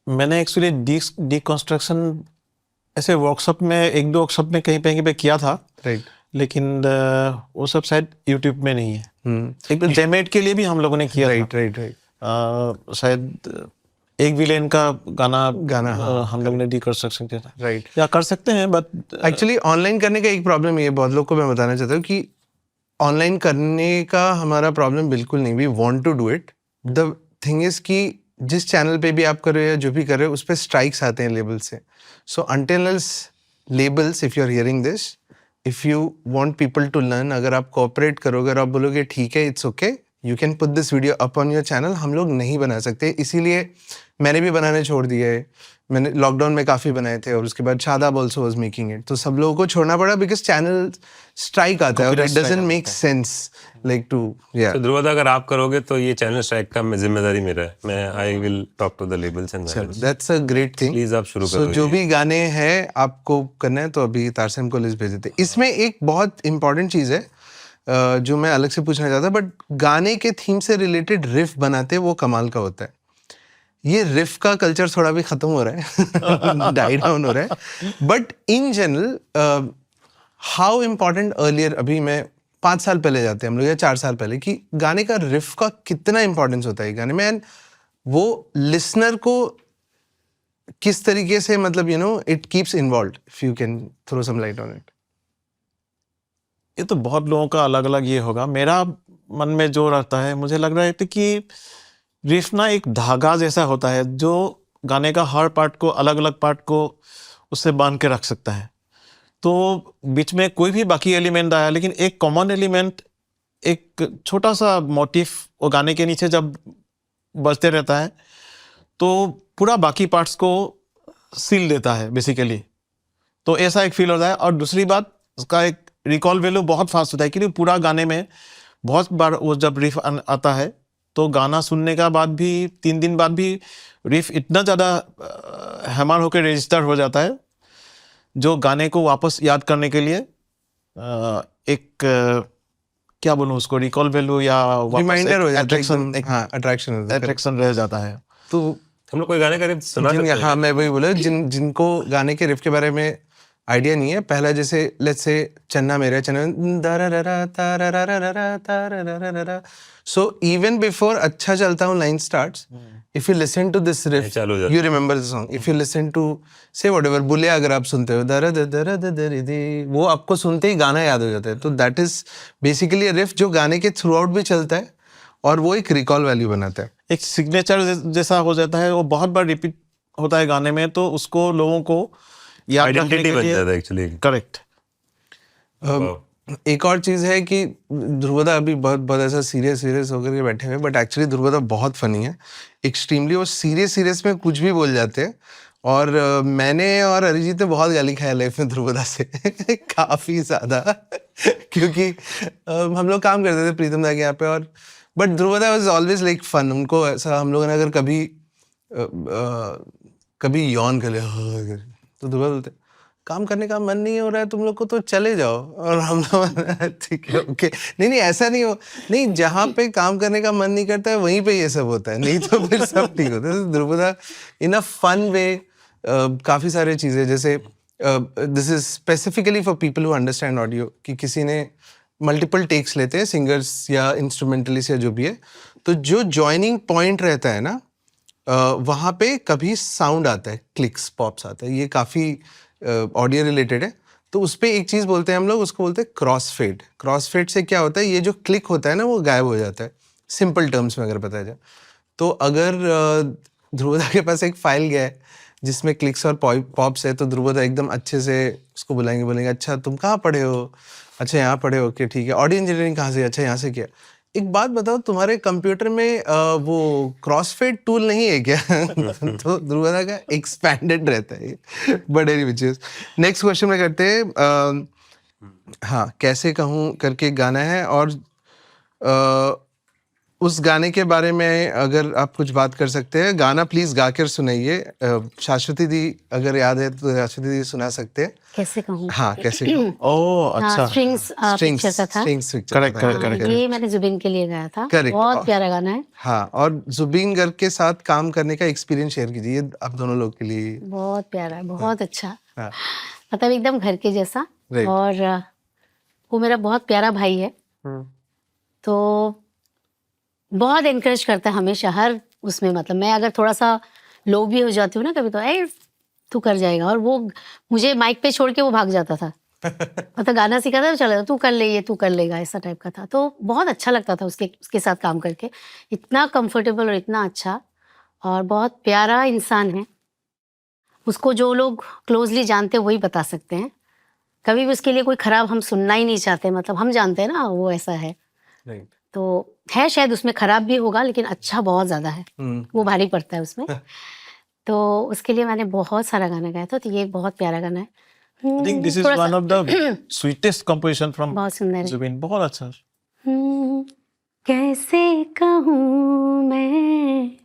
मैंने एक्चुअली डिकंस्ट्रक्शन ऐसे वर्कशॉप में, 1-2 वर्कशॉप में कहीं पे किया था. राइट. लेकिन वो सब शायद यूट्यूब में नहीं है. एक बार जेमेट के लिए भी हम लोगों ने किया था. राइट. शायद एक विलेन का गाना हम लोग ने डिकंस्ट्रक्शन किया था. राइट. या कर सकते हैं, बट एक्चुअली ऑनलाइन करने का एक प्रॉब्लम ये, बहुत लोग को मैं बताना चाहता हूँ कि ऑनलाइन करने का हमारा प्रॉब्लम बिल्कुल नहीं. We want to do it. The thing is कि जिस चैनल पे भी आप कर रहे हो या जो भी कर रहे हो, उस पर स्ट्राइक्स आते हैं लेबल से. So until labels, if you are hearing this, if you want people to learn, अगर आप कोऑपरेट करोगे और आप बोलोगे ठीक है, it's okay, you can put this video up on your channel, हम लोग नहीं बना सकते. इसीलिए मैंने भी बनाने छोड़ दिया है. मैंने लॉकडाउन में काफ़ी बनाए थे और उसके बाद Shadab also was making it. तो सब लोगों को छोड़ना पड़ा बिकॉज चैनल स्ट्राइक आता है और it doesn't make sense like to. तो ध्रुवदा, अगर आप करोगे तो ये चैनल स्ट्राइक का जिम्मेदारी मेरा है. मैं I will talk to the labels and that's a great thing. Please आप शुरू करो. जो भी गाने हैं आपको करना है तो अभी तारसेम को लिस्ट भेज देते. इसमें एक बहुत इंपॉर्टेंट चीज़ है जो मैं अलग से पूछना चाहता, बट गाने के थीम से रिलेटेड रिफ बनाते वो कमाल का होता है. ये रिफ का कल्चर थोड़ा भी खत्म हो रहा है, डाई डाउन हो रहा है. But in general how important earlier, अभी मैं 5 साल पहले जाते हैं हम लोग या 4 साल पहले, कि गाने का रिफ का कितना इंपॉर्टेंस होता है गाने में. एंड वो लिसनर को किस तरीके से मतलब it keeps involved, if you can throw some light on it. ये तो बहुत लोगों का अलग अलग ये होगा। मेरा मन में जो रहता है, मुझे लग रहा है कि रिफ ना एक धागा जैसा होता है जो गाने का हर पार्ट को, अलग अलग पार्ट को उससे बांध के रख सकता है। तो बीच में कोई भी बाकी एलिमेंट आया, लेकिन एक कॉमन एलिमेंट, एक छोटा सा मोटिफ वो गाने के नीचे जब बजते रहता है तो पूरा बाकी पार्ट्स को सील देता है बेसिकली। तो ऐसा एक फील होता है। और दूसरी बात, उसका एक रिकॉल वैल्यू बहुत फास्ट होता है, क्योंकि पूरा गाने में बहुत बार वो जब रिफ आता है तो गाना सुनने का बाद भी 3 दिन बाद भी रिफ इतना ज़्यादा हैमर होकर रजिस्टर हो जाता है, जो गाने को वापस याद करने के लिए एक क्या बोलूँ उसको, रिकॉल वैल्यू या रिमाइंडर हो जाता है, अट्रैक्शन, हाँ अट्रैक्शन अट्रैक्शन रह जाता है। तो हम लोग कोई गाने का riff सुना सकते हैं? हाँ मैं वही बोला, जिनको गाने के रिफ के बारे में आइडिया नहीं है, पहला जैसे लेट्स से चन्ना मेरा चन्ना, सो इवन बिफोर अच्छा चलता हूँ line starts, if you listen to this riff चालू हो जाता you remember the song. If you listen to say whatever बुले, अगर आप सुनते हो दर दर दर दर दे, वो आपको सुनते ही गाना याद हो जाता है। तो दैट इज बेसिकली रिफ जो गाने के थ्रू आउट भी चलता है और वो एक रिकॉल वैल्यू बनाता है, एक सिग्नेचर जैसा हो जाता है। वो बहुत बार रिपीट होता है गाने में, तो उसको लोगों को याद रखने आइडेंटिटी के बन लिए। जाता है एक्चुअली। करेक्ट। एक और चीज़ है कि ध्रुवदा अभी बहुत बहुत ऐसा सीरियस होकर के बैठे हुए, बट एक्चुअली ध्रुवदा बहुत फनी है एक्सट्रीमली। वो सीरियस में कुछ भी बोल जाते हैं। और मैंने और अरिजीत ने बहुत गाली खाया लाइफ में ध्रुवदा से काफ़ी ज़्यादा क्योंकि हम लोग काम करते थे प्रीतम दा के यहाँ पे, और but Dhruvda was always like fun. उनको ऐसा, हम लोगों ने अगर कभी यौन कर लिया तो ध्रुवदा बोलते काम करने का मन नहीं हो रहा है तुम लोग को तो चले जाओ, और हम लोग ठीक है ओके, नहीं ऐसा नहीं हो, नहीं जहाँ पे काम करने का मन नहीं करता है वहीं पे ये सब होता है, नहीं तो फिर सब ठीक होता है। ध्रुवदा इन अ फन वे काफ़ी सारे चीज़ें, जैसे this is specifically for people who understand audio, कि किसी ने मल्टीपल टेक्स लेते हैं सिंगर्स या इंस्ट्रूमेंटलिस्ट या जो भी है, तो जो जॉइनिंग पॉइंट रहता है ना वहाँ पे कभी साउंड आता है, क्लिक्स पॉप्स आता है, ये काफ़ी ऑडियो रिलेटेड है। तो उस पर एक चीज़ बोलते हैं हम लोग, उसको बोलते हैं क्रॉस फेड। क्रॉस फेड से क्या होता है, ये जो क्लिक होता है ना वो गायब हो जाता है, सिंपल टर्म्स में अगर बताया जाए। तो अगर ध्रुवदा के पास एक फाइल गया है जिसमें क्लिक्स और पॉप्स है, तो ध्रुवदा एकदम अच्छे से उसको बोलेंगे अच्छा तुम कहाँ पढ़े हो, अच्छा यहाँ पढ़े हो, ओके ठीक है, ऑडियो इंजीनियरिंग कहाँ से, अच्छा यहाँ से किया। एक बात बताओ, तुम्हारे कंप्यूटर में वो क्रॉसफेड टूल नहीं है क्या? तो ध्रुवदा का एक्सपैंडेड रहता है ये, बट एनीवेज नेक्स्ट क्वेश्चन में करते हैं। हाँ, कैसे कहूँ करके गाना है, और उस गाने के बारे में अगर आप कुछ बात कर सकते हैं, गाना प्लीज गाकर सुनाइए। शाश्वती दी अगर याद है तो शाश्वती दी सुना सकते हैं। कैसे कहूँ? हाँ कैसे कहूँ? ओह अच्छा। स्ट्रिंग्स पिक्चर का था। Correct correct. ये मैंने जुबिन के लिए गाया था। Correct. बहुत प्यारा गाना है। हाँ, और जुबिन गर्ग के साथ काम करने का एक्सपीरियंस शेयर कीजिए आप दोनों लोग के लिए। बहुत प्यारा है, बहुत अच्छा, हाँ, मतलब एकदम घर के जैसा। Right. और वो मेरा बहुत प्यारा भाई है, तो बहुत एनकरेज करता है हमेशा हर उसमें। मतलब मैं अगर थोड़ा सा लो भी हो जाती हूँ ना कभी, तो ए तू कर जाएगा, और वो मुझे माइक पे छोड़ के वो भाग जाता था। मतलब गाना सीखा था तो चला तू कर ले, ये तू कर लेगा, ऐसा टाइप का था। तो बहुत अच्छा लगता था उसके साथ काम करके, इतना कंफर्टेबल और इतना अच्छा, और बहुत प्यारा इंसान है। उसको जो लोग क्लोजली जानते हैं वही बता सकते हैं, कभी भी उसके लिए कोई खराब हम सुनना ही नहीं चाहते। मतलब हम जानते हैं ना वो ऐसा है, Right. तो है शायद उसमें खराब भी होगा, लेकिन अच्छा बहुत ज्यादा है, वो भारी पड़ता है उसमें। तो उसके लिए मैंने बहुत सारा गाना गाया था, तो ये बहुत प्यारा गाना है। I think this is थोड़ा one सा- of the sweetest composition from बहुत सुंदर है। जुबिन, बहुत अच्छा। कैसे कहूँ मैं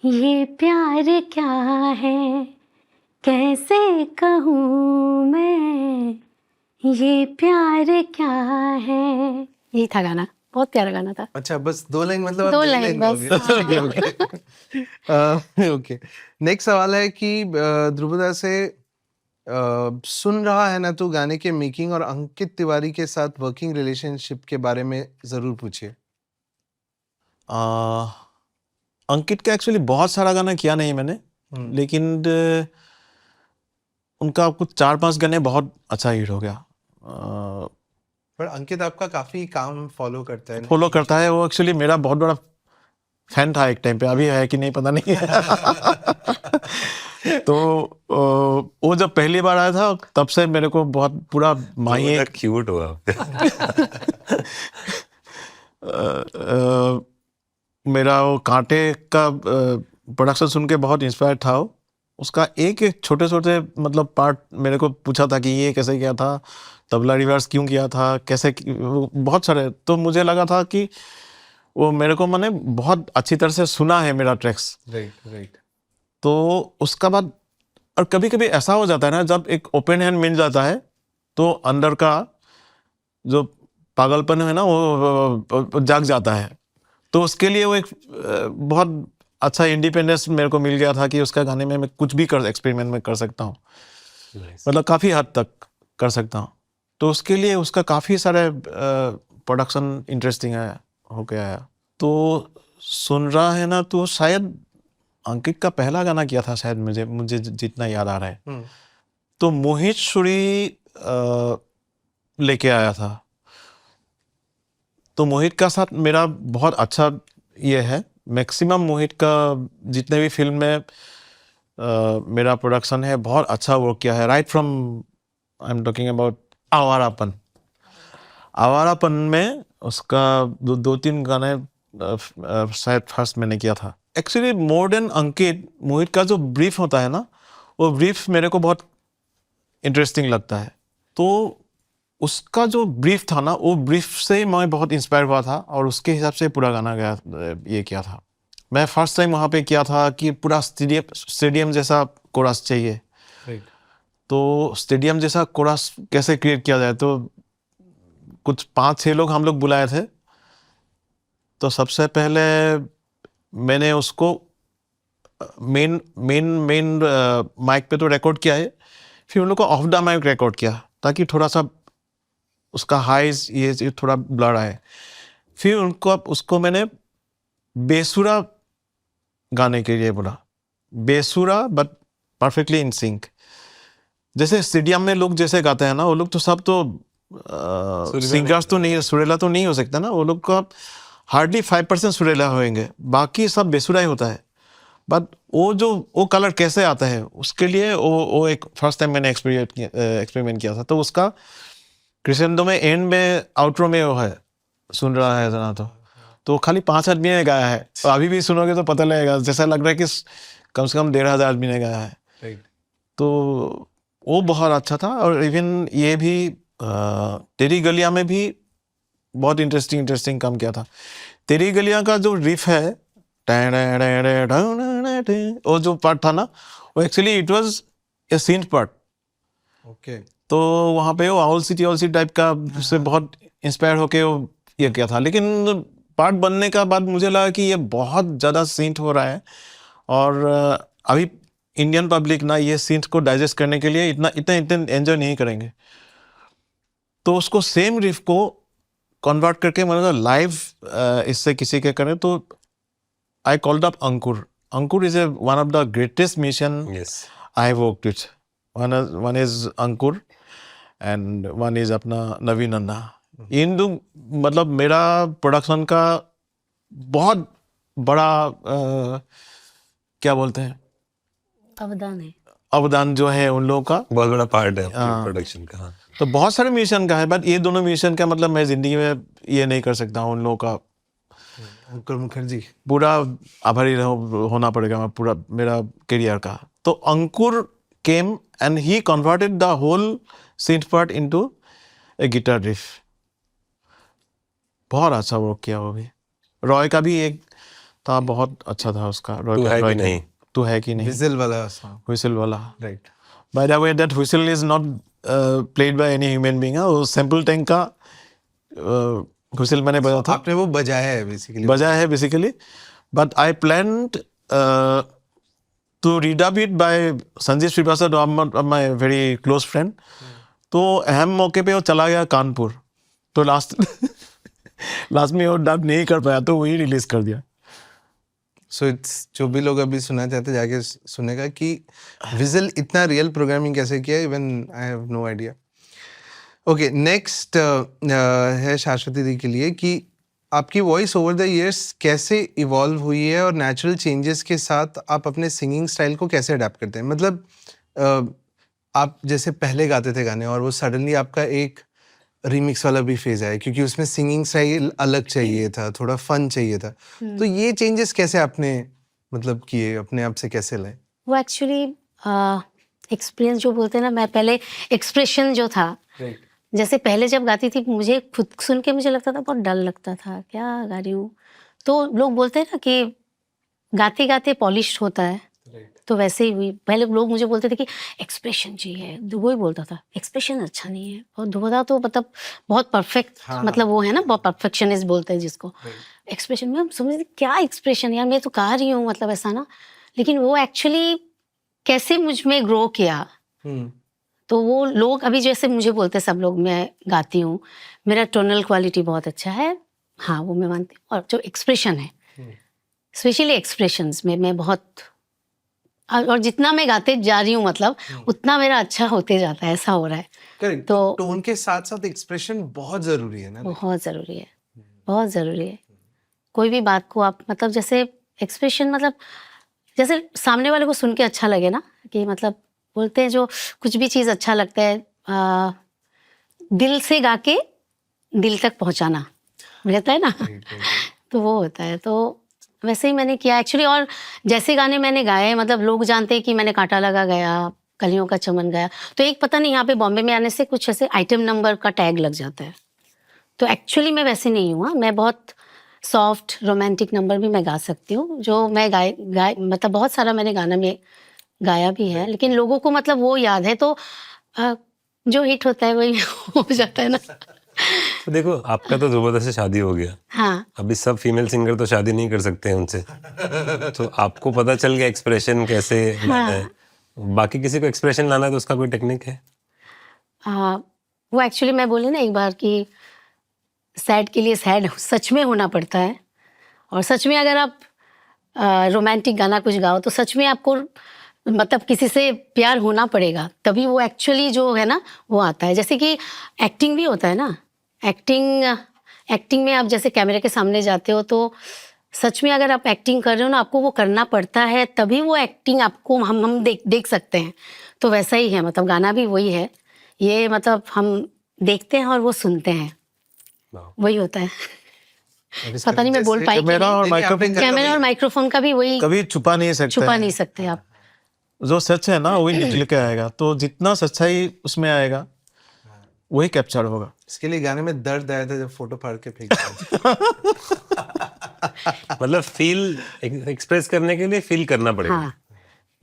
ये प्यार क्या है, कैसे कहूँ मैं ये प्यार क्या है। यही था गाना, बहुत प्यारा गाना था। अच्छा बस 2 लाइन, मतलब दो लाइन बस। ओके। नेक्स्ट सवाल है कि ध्रुवदा से सुन रहा है ना तो गाने के मेकिंग और अंकित तिवारी के साथ वर्किंग रिलेशनशिप के बारे में जरूर पूछिए। अंकित का एक्चुअली बहुत सारा गाना किया नहीं मैंने, लेकिन उनका कुछ 4-5 गाने बहुत अच्छा हिट हो गया। पर अंकित आपका काफी काम फॉलो करता है ना? फॉलो करता है वो, एक्चुअली मेरा बहुत बड़ा फैन था एक टाइम पे, अभी है कि नहीं पता नहीं है। तो वो जब पहली बार आया था तब से मेरे को बहुत पूरा माही क्यूट हुआ। मेरा वो कांटे का प्रोडक्शन सुन के बहुत इंस्पायर था वो। उसका एक एक छोटे छोटे मतलब पार्ट मेरे को पूछा था कि ये कैसे किया था, तबला रिवर्स क्यों किया था, कैसे बहुत सारे। तो मुझे लगा था कि वो मेरे को मैंने बहुत अच्छी तरह से सुना है मेरा ट्रैक्स। राइट। तो उसका बाद, और कभी कभी ऐसा हो जाता है ना, जब एक ओपन हैंड मिल जाता है तो अंदर का जो पागलपन है ना वो जाग जाता है। तो उसके लिए वो एक बहुत अच्छा इंडिपेंडेंस मेरे को मिल गया था कि उसका गाने में मैं कुछ भी एक्सपेरिमेंट में कर सकता हूँ, मतलब काफ़ी हद तक कर सकता हूँ। तो उसके लिए उसका काफ़ी सारे प्रोडक्शन इंटरेस्टिंग है हो गया है। तो सुन रहा है ना, तो शायद अंकित का पहला गाना किया था शायद, मुझे जितना याद आ रहा है। तो मोहित सूरी लेके आया था। तो मोहित का साथ मेरा बहुत अच्छा ये है, मैक्सिमम मोहित का जितने भी फिल्म में मेरा प्रोडक्शन है बहुत अच्छा वर्क किया है। Right from I am talking about Awarapan में उसका 2-3 गाने शायद फर्स्ट मैंने किया था। एक्चुअली मोर देन अंकित, मोहित का जो ब्रीफ होता है ना, वो ब्रीफ मेरे को बहुत इंटरेस्टिंग लगता है। तो उसका जो ब्रीफ था ना, वो ब्रीफ से मैं बहुत इंस्पायर हुआ था और उसके हिसाब से पूरा गाना गया ये किया था। मैं फर्स्ट टाइम वहाँ पे किया था कि पूरा स्टेडियम जैसा कोरस चाहिए। तो स्टेडियम जैसा कोरस कैसे क्रिएट किया जाए, तो कुछ 5-6 लोग हम लोग बुलाए थे। तो सबसे पहले मैंने उसको मेन माइक पे तो रिकॉर्ड किया है, फिर उन लोग को ऑफ द माइक रिकॉर्ड किया ताकि थोड़ा सा उसका हाइज ये थोड़ा ब्लर आए। फिर उसको मैंने बेसुरा गाने के लिए बोला, बेसुरा बट परफेक्टली इन सिंक। जैसे स्टेडियम में लोग जैसे गाते हैं ना, वो लोग तो सब तो सिंगर्स तो नहीं, सुरेला तो नहीं हो सकता ना, वो लोग का हार्डली 5% सुरेला होंगे, बाकी सब बेसुरा ही होता है। बट वो कलर कैसे आता है, उसके लिए वो एक फर्स्ट टाइम मैंने एक्सपेरिमेंट किया था। तो उसका क्रिसेंडो में, एंड में, आउटरो में वो है, सुन रहा है जना तो खाली 5 आदमी ने गाया है। तो अभी भी सुनोगे तो पता लगेगा, जैसा लग रहा है कि कम से कम 1,500 आदमी ने गाया है। तो वो बहुत अच्छा था। और इवन ये भी तेरी गलियां में भी बहुत इंटरेस्टिंग काम किया था। तेरी गलियां का जो रिफ है, वो जो पार्ट था ना, वो actually it was a synth part. Okay. तो वहाँ पे वो आउल सिटी टाइप का से बहुत इंस्पायर होके वो ये किया था। लेकिन पार्ट बनने का बाद मुझे लगा कि ये बहुत ज़्यादा सिंथ हो रहा है और अभी इंडियन पब्लिक ना ये सिंथ को डाइजेस्ट करने के लिए इतना एंजॉय नहीं करेंगे। तो उसको सेम रिफ को कन्वर्ट करके मतलब लाइव इससे किसी के करें। तो I called up Ankur. Ankur is one of the greatest musician I worked with. One is Ankur and one is अपना नवीन अन्ना। इन दो मतलब मेरा प्रोडक्शन का बहुत बड़ा क्या बोलते हैं, अवदान जो है उन लोगों का, बहुत बड़ा पार्ट है प्रोडक्शन का। तो बहुत सारे म्यूजिशियन का है, बट ये दोनों म्यूजिशियन का मतलब मैं जिंदगी में ये नहीं कर सकता हूँ। उन लोगों का अंकुर मुखर्जी पूरा आभारी होना पड़ेगा मैं पूरा मेरा करियर का। तो Ankur came and he converted the whole synth part into a guitar riff. बहुत अच्छा वर्क किया वो भी। रॉय का भी एक था, बहुत अच्छा था उसका। तू है कि नहीं, तू है कि नहीं, व्हिसल वाला right. By the way that whistle is not played by any human being. वो सैंपल टैंक का व्हिसल मैंने बजाया था। आपने वो बजाया है basically, but I planned to redub it by Sanjeev Srivastava, my very close friend. तो अहम मौके पे वो चला गया कानपुर, तो लास्ट में वो डब नहीं कर पाया, तो वही रिलीज कर दिया। सो इट्स जो भी लोग अभी सुनना चाहते हैं जाके सुनेगा कि विजल इतना रियल प्रोग्रामिंग कैसे किया, even I have no idea. Okay, next है शाश्वती दी के लिए कि आपकी वॉइस ओवर द इयर्स कैसे इवॉल्व हुई है और नेचुरल चेंजेस के साथ आप अपने सिंगिंग स्टाइल को कैसे अडेप्ट करते हैं। मतलब आप जैसे पहले गाते थे गाने और वो सडनली आपका एक रीमिक्स वाला भी फेज आया क्योंकि उसमें सिंगिंग स्टाइल अलग चाहिए था, थोड़ा फन चाहिए था। तो ये चेंजेस कैसे आपने मतलब किए, अपने आप से कैसे लाए? वो एक्चुअली एक्सपीरियंस जो बोलते हैं ना, मैं पहले एक्सप्रेशन जो था, जैसे पहले जब गाती थी मुझे खुद सुन के मुझे लगता था बहुत डर लगता था, क्या गा रही हूँ। तो लोग बोलते हैं ना कि गाते गाते पॉलिश होता है, तो वैसे ही हुई। पहले लोग मुझे बोलते थे कि एक्सप्रेशन चाहिए, वो ही बोलता था एक्सप्रेशन अच्छा नहीं है। और ध्रुवदा तो मतलब बहुत परफेक्ट, मतलब वो है ना, बहुत परफेक्शनिस्ट बोलते हैं जिसको। एक्सप्रेशन में समझ क्या एक्सप्रेशन यार, मैं तो गा रही हूँ, मतलब ऐसा ना। लेकिन वो एक्चुअली कैसे मुझ में ग्रो किया, तो वो लोग अभी जैसे मुझे बोलते हैं सब लोग, मैं गाती हूँ, मेरा टोनल क्वालिटी बहुत अच्छा है, हाँ वो मैं मानती हूँ। और जो एक्सप्रेशन है, स्पेशली एक्सप्रेशंस में मैं बहुत, और जितना मैं गाते जा रही हूँ मतलब उतना मेरा अच्छा होते जाता है, ऐसा हो रहा है। करेक्ट। तो टोन के साथ साथ एक्सप्रेशन बहुत जरूरी है ना। बहुत ज़रूरी है, बहुत ज़रूरी है। कोई भी बात को आप मतलब जैसे एक्सप्रेशन, मतलब जैसे सामने वाले को सुन के अच्छा लगे ना, कि मतलब बोलते हैं जो कुछ भी चीज़ अच्छा लगता है, दिल से गा के दिल तक पहुंचाना रहता है ना। तो वो होता है। तो वैसे ही मैंने किया एक्चुअली। और जैसे गाने मैंने गाए, मतलब लोग जानते हैं कि मैंने कांटा लगा गया, कलियों का चमन गाया, तो एक पता नहीं यहाँ पे बॉम्बे में आने से कुछ ऐसे आइटम नंबर का टैग लग जाता है। तो एक्चुअली मैं वैसे नहीं हूँ, मैं बहुत सॉफ्ट रोमांटिक नंबर भी मैं गा सकती हूँ, जो मैं गाए मतलब बहुत सारा मैंने गाना में गाया भी है। लेकिन लोगों को मतलब वो याद है, तो जो हिट होता है वही हो जाता है ना। तो देखो, आपका तो ध्रुवदा से शादी हो गया, हाँ, अभी सब फीमेल सिंगर तो शादी नहीं कर सकते हैं उनसे, तो आपको पता चल गया एक्सप्रेशन कैसे लाना है। बाकी किसी को एक्सप्रेशन लाना है तो उसका कोई टेक्निक है? वो एक्चुअली मैं बोली ना एक बार कि सैड के लिए सैड सच में होना पड़ता है। और सच में अगर आप रोमांटिक गाना कुछ गाओ तो सच में आपको मतलब किसी से प्यार होना पड़ेगा, तभी वो एक्चुअली जो है ना वो आता है। जैसे कि एक्टिंग भी होता है ना, एक्टिंग में आप जैसे कैमरे के सामने जाते हो तो सच में अगर आप एक्टिंग कर रहे हो ना, आपको वो करना पड़ता है, तभी वो एक्टिंग आपको हम देख सकते हैं। तो वैसा ही है, मतलब गाना भी वही है, ये मतलब हम देखते हैं और वो सुनते हैं, वही होता है। पता नहीं मैं बोल पाई कि कैमरा और नहीं। माइक्रोफोन कैमरा और माइक्रोफोन का भी वही, कभी छुपा नहीं सकते छुपा नहीं सकते आप। जो सच है ना वही निकल के आएगा, तो जितना सच्चाई उसमें आएगा वही कैप्चर होगा। इसके लिए गाने में दर्द आया था जब फोटो फाड़ के फेंक दिया। मतलब फील एक्सप्रेस करने के लिए फील करना पड़ेगा। हाँ,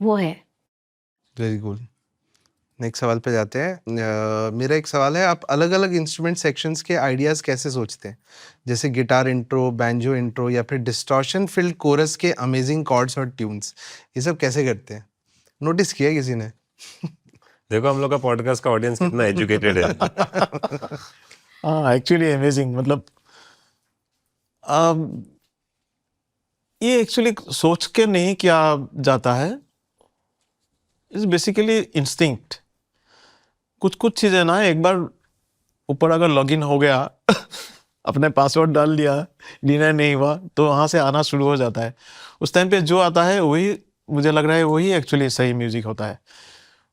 वो है। Very good. नेक्स्ट सवाल पे जाते हैं। मेरा एक सवाल है, आप अलग अलग इंस्ट्रूमेंट सेक्शंस के आइडियाज कैसे सोचते हैं? जैसे गिटार इंट्रो, बैंजो इंट्रो या फिर डिस्टॉर्शन फिल्ड कोरस के अमेजिंग कॉर्ड्स और ट्यून्स, ये सब कैसे करते हैं? नोटिस किया किसी ने? देखो हम लोग का पॉडकास्ट का ऑडियंस कितना एजुकेटेड है। हाँ, एक्चुअली अमेजिंग। मतलब ये एक्चुअली सोच के नहीं किया जाता है, इट्स बेसिकली इंस्टिंक्ट। कुछ कुछ चीज़ें ना एक बार ऊपर अगर लॉगिन हो गया अपने पासवर्ड डाल दिया, डिनाई नहीं हुआ, तो वहाँ से आना शुरू हो जाता है। उस टाइम पे जो आता है वही मुझे लग रहा है वही एक्चुअली सही म्यूजिक होता है।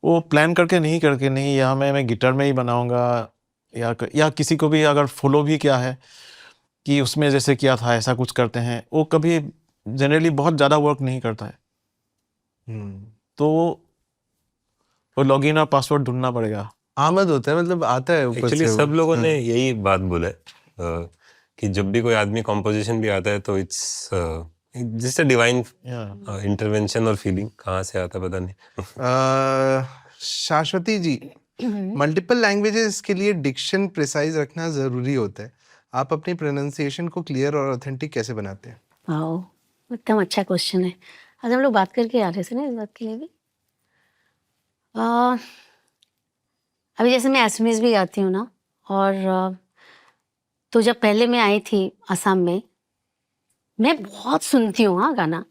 वो प्लान करके नहीं, या मैं गिटार में ही बनाऊंगा, या किसी को भी अगर फॉलो भी किया है कि उसमें जैसे किया था ऐसा कुछ करते हैं, वो कभी जनरली बहुत ज़्यादा वर्क नहीं करता है। तो वो लॉगिन और पासवर्ड ढूंढना पड़ेगा। आमद होता है, मतलब आता है ऊपर एक्चुअली से। सब लोगों ने यही बात बोला है कि जब भी कोई आदमी कॉम्पोजिशन भी आता है तो it's just a divine intervention और फीलिंग, कहाँ से आता है पता नहीं। शाश्वती जी, मल्टीपल लैंग्वेजेस के लिए डिक्शन प्रिसाइज रखना जरूरी होता है, आप अपनी प्रोनाउंसिएशन को क्लियर और ऑथेंटिक कैसे बनाते हैं? वाओ, एकदम अच्छा क्वेश्चन है। आज हम लोग बात करके आ रहे थे ना इस बात के लिए भी। अभी जैसे मैं एसएमएस भी गाती हूँ ना, और तो जब पहले मैं आई थी असम में, मैं बहुत सुनती हूँ हाँ गाना,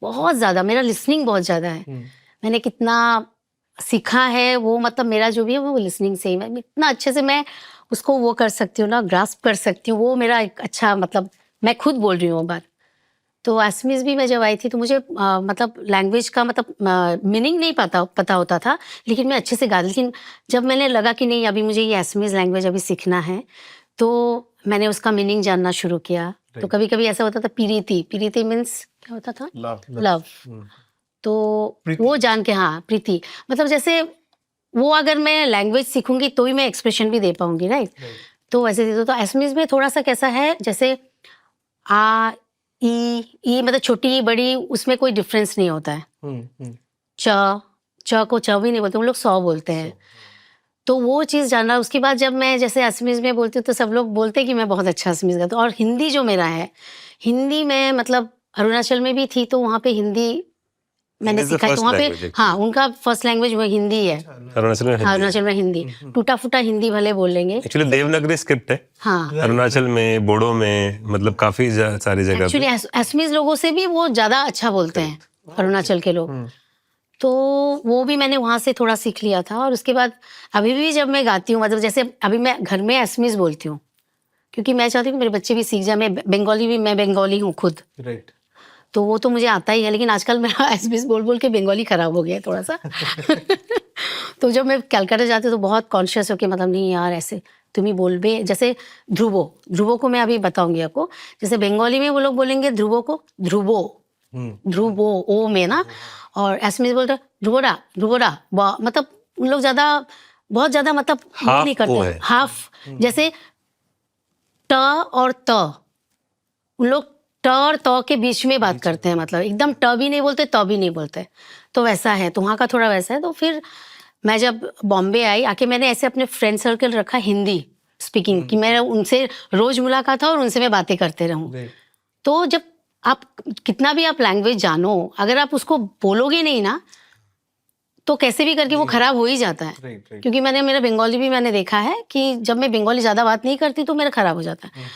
बहुत ज्यादा, मेरा लिसनिंग बहुत ज्यादा है। मैंने कितना सीखा है वो, मतलब मेरा जो भी है वो लिसनिंग से ही, मैं इतना अच्छे से मैं उसको वो कर सकती हूँ ना, ग्रास्प कर सकती हूँ, वो मेरा एक अच्छा, मतलब मैं खुद बोल रही हूँ बार। तो एसएमएस भी मैं जब आई थी तो मुझे मतलब लैंग्वेज का मतलब मीनिंग नहीं पता होता था, लेकिन मैं अच्छे से गा, लेकिन जब मैंने लगा कि नहीं अभी मुझे ये एसएमएस लैंग्वेज अभी सीखना है, तो मैंने उसका मीनिंग जानना शुरू किया। तो कभी कभी ऐसा होता था, प्रीति मीन्स क्या होता था? लव। तो वो जान के, हाँ प्रीति, मतलब जैसे वो अगर मैं लैंग्वेज सीखूंगी तो ही मैं एक्सप्रेशन भी दे पाऊंगी, राइट? तो वैसे तो एसएमएस में थोड़ा सा कैसा है, जैसे आ ई मतलब छोटी बड़ी, उसमें कोई डिफरेंस नहीं होता है। च को च भी नहीं बोलते, हम लोग सौ बोलते हैं। तो वो चीज़ जानना, उसके बाद जब मैं जैसे असमीज़ में बोलती हूँ तो सब लोग बोलते हैं कि मैं बहुत अच्छा असमीज़ गाती हूँ। और हिंदी जो मेरा है, हिंदी में मतलब अरुणाचल में भी थी तो वहाँ पे हिंदी मैंने Hindi is the सीखा है, तो first वहाँ पे language actually. हाँ उनका फर्स्ट लैंग्वेज वो हिंदी है। अरुणाचल में हाँ, हिंदी अरुणाचल में हिंदी, टूटा फूटा हिंदी भले बोल लेंगे। एक्चुअली देवनागरी स्क्रिप्ट है। हाँ अरुणाचल में, बोडो में, मतलब काफी सारी जगह एक्चुअली पे। असमीज़ लोगों से भी वो ज़्यादा अच्छा बोलते हैं, अरुणाचल के लोग। तो वो भी मैंने वहाँ से थोड़ा सीख लिया था। और उसके बाद अभी भी जब मैं गाती हूँ, मतलब जैसे अभी मैं घर में असमीज़ बोलती हूँ, क्योंकि मैं चाहती हूँ कि मेरे बच्चे भी सीख जाए। मैं बंगाली हूँ खुद, राइट। तो वो तो मुझे आता ही है, लेकिन आजकल मेरा एसबीएस बोल बोल के बंगाली खराब हो गया है थोड़ा सा। तो जब मैं कलकत्ता जाती हूँ तो बहुत कॉन्शियस होके, मतलब नहीं यार ऐसे तुम ही बोल बे। जैसे ध्रुवो को मैं अभी बताऊंगी आपको, जैसे बंगाली में वो लोग बोलेंगे ध्रुवो को ध्रुवो ओ में ना, और एसएमएस बोलते हैं ध्रुवोडा मतलब उन लोग बहुत ज्यादा मतलब वो Half नहीं करते ओ हैं, है। हाफ। जैसे ट और त, उन लोग ट और त के बीच में बात करते हैं, मतलब एकदम ट भी नहीं बोलते, त भी नहीं बोलते। तो वैसा है, तो वहाँ का थोड़ा वैसा है। तो फिर मैं जब बॉम्बे आई, आके मैंने ऐसे अपने फ्रेंड सर्कल रखा हिंदी स्पीकिंग कि मैं उनसे रोज मुलाकात हो और उनसे मैं बातें करते रहूं। तो जब आप कितना भी आप लैंग्वेज जानो, अगर आप उसको बोलोगे नहीं ना, तो कैसे भी करके वो खराब हो ही जाता है। क्योंकि मेरा बंगाली भी मैंने देखा है कि जब मैं बंगाली ज्यादा बात नहीं करती तो मेरा खराब हो जाता है।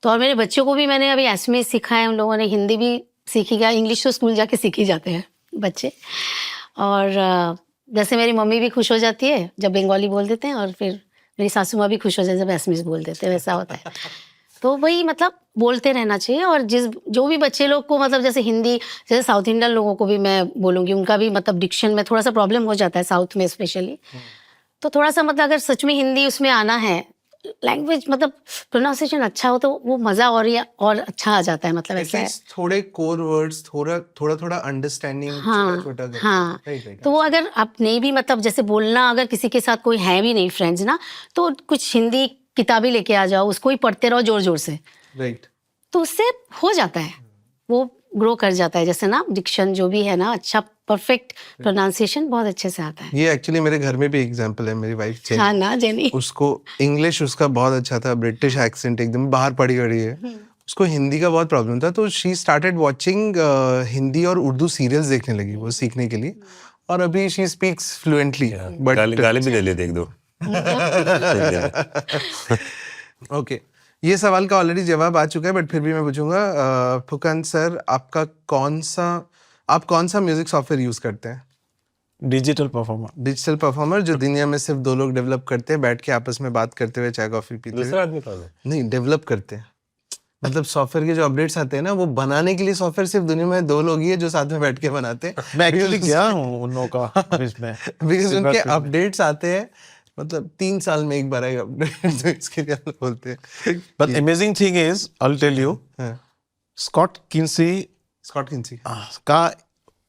तो और मेरे बच्चों को भी मैंने अभी एसएमएस सिखाया है, उन लोगों ने हिंदी भी सीखी गया, इंग्लिश तो स्कूल जाके सीख ही जाते हैं बच्चे। और जैसे मेरी मम्मी भी खुश हो जाती है जब बंगाली बोल देते हैं, और फिर मेरी सासू माँ भी खुश हो जाती है जब एसएमएस बोल देते हैं, वैसा होता है। तो वही मतलब बोलते रहना चाहिए। और जो भी बच्चे लोग को मतलब जैसे हिंदी, जैसे साउथ इंडियन लोगों को भी मैं बोलूँगी, उनका भी मतलब डिक्शन में थोड़ा सा प्रॉब्लम हो जाता है साउथ में स्पेशली। तो थोड़ा सा मतलब अगर सच में हिंदी उसमें आना है, लैंग्वेज मतलब प्रोनाउंसिएशन अच्छा हो, तो वो मज़ा और अच्छा आ जाता है, मतलब ऐसा है। थोड़े कोर वर्ड्स, थोड़ा अंडरस्टैंडिंग, हाँ छोटा हाँ। तो वो अगर आप नहीं भी मतलब जैसे बोलना, अगर किसी के साथ कोई है भी नहीं फ्रेंड्स ना, तो कुछ हिंदी किताबें लेके आ जाओ, उसको ही पढ़ते रहो जोर जोर से, राइट। तो उससे हो जाता है, वो ग्रो कर जाता है। जैसे ना डिक्शन जो भी है ना, अच्छा परफेक्ट प्रोनाउंसिएशन बहुत अच्छे से आता है। ये एक्चुअली मेरे घर में भी एग्जांपल है, मेरी वाइफ जेनी। हाँ ना जेनी, उसको इंग्लिश उसका बहुत अच्छा था, ब्रिटिश एक्सेंट एकदम, बाहर पढ़ी गई है। उसको हिंदी का बहुत प्रॉब्लम था, तो शी स्टार्टेड वाचिंग हिंदी और उर्दू सीरियल्स देखने लगी वो सीखने के लिए, और अभी शी स्पीक्स फ्लुएंटली। गाली भी दे लेते एक दो। ओके, ये सवाल का ऑलरेडी जवाब आ चुका है, बट फिर भी मैं पूछूंगा। फुकन सर, आप कौन सा म्यूजिक सॉफ्टवेयर यूज करते हैं? डिजिटल डिजिटल परफॉर्मर, जो दुनिया में सिर्फ 2 लोग डेवलप करते हैं, बैठ के आपस में बात करते हुए, चाय कॉफी पीते हुए। दूसरा आदमी कौन है? नहीं, डेवलप करते हैं, मतलब सॉफ्टवेयर के जो अपडेट्स आते हैं ना, वो बनाने के लिए सॉफ्टवेयर सिर्फ दुनिया में 2 लोग ही है जो साथ में बैठ के बनाते हैं। मैं एक्चुअली गया हूँ उन लोगों का ऑफिस में, बिकॉज उनके अपडेट्स आते हैं, मतलब 3 साल में एक बार आएगा अपडेट, तो इसके लिए हम बोलते हैं। But amazing thing is, I will tell you, Scott Kinsey का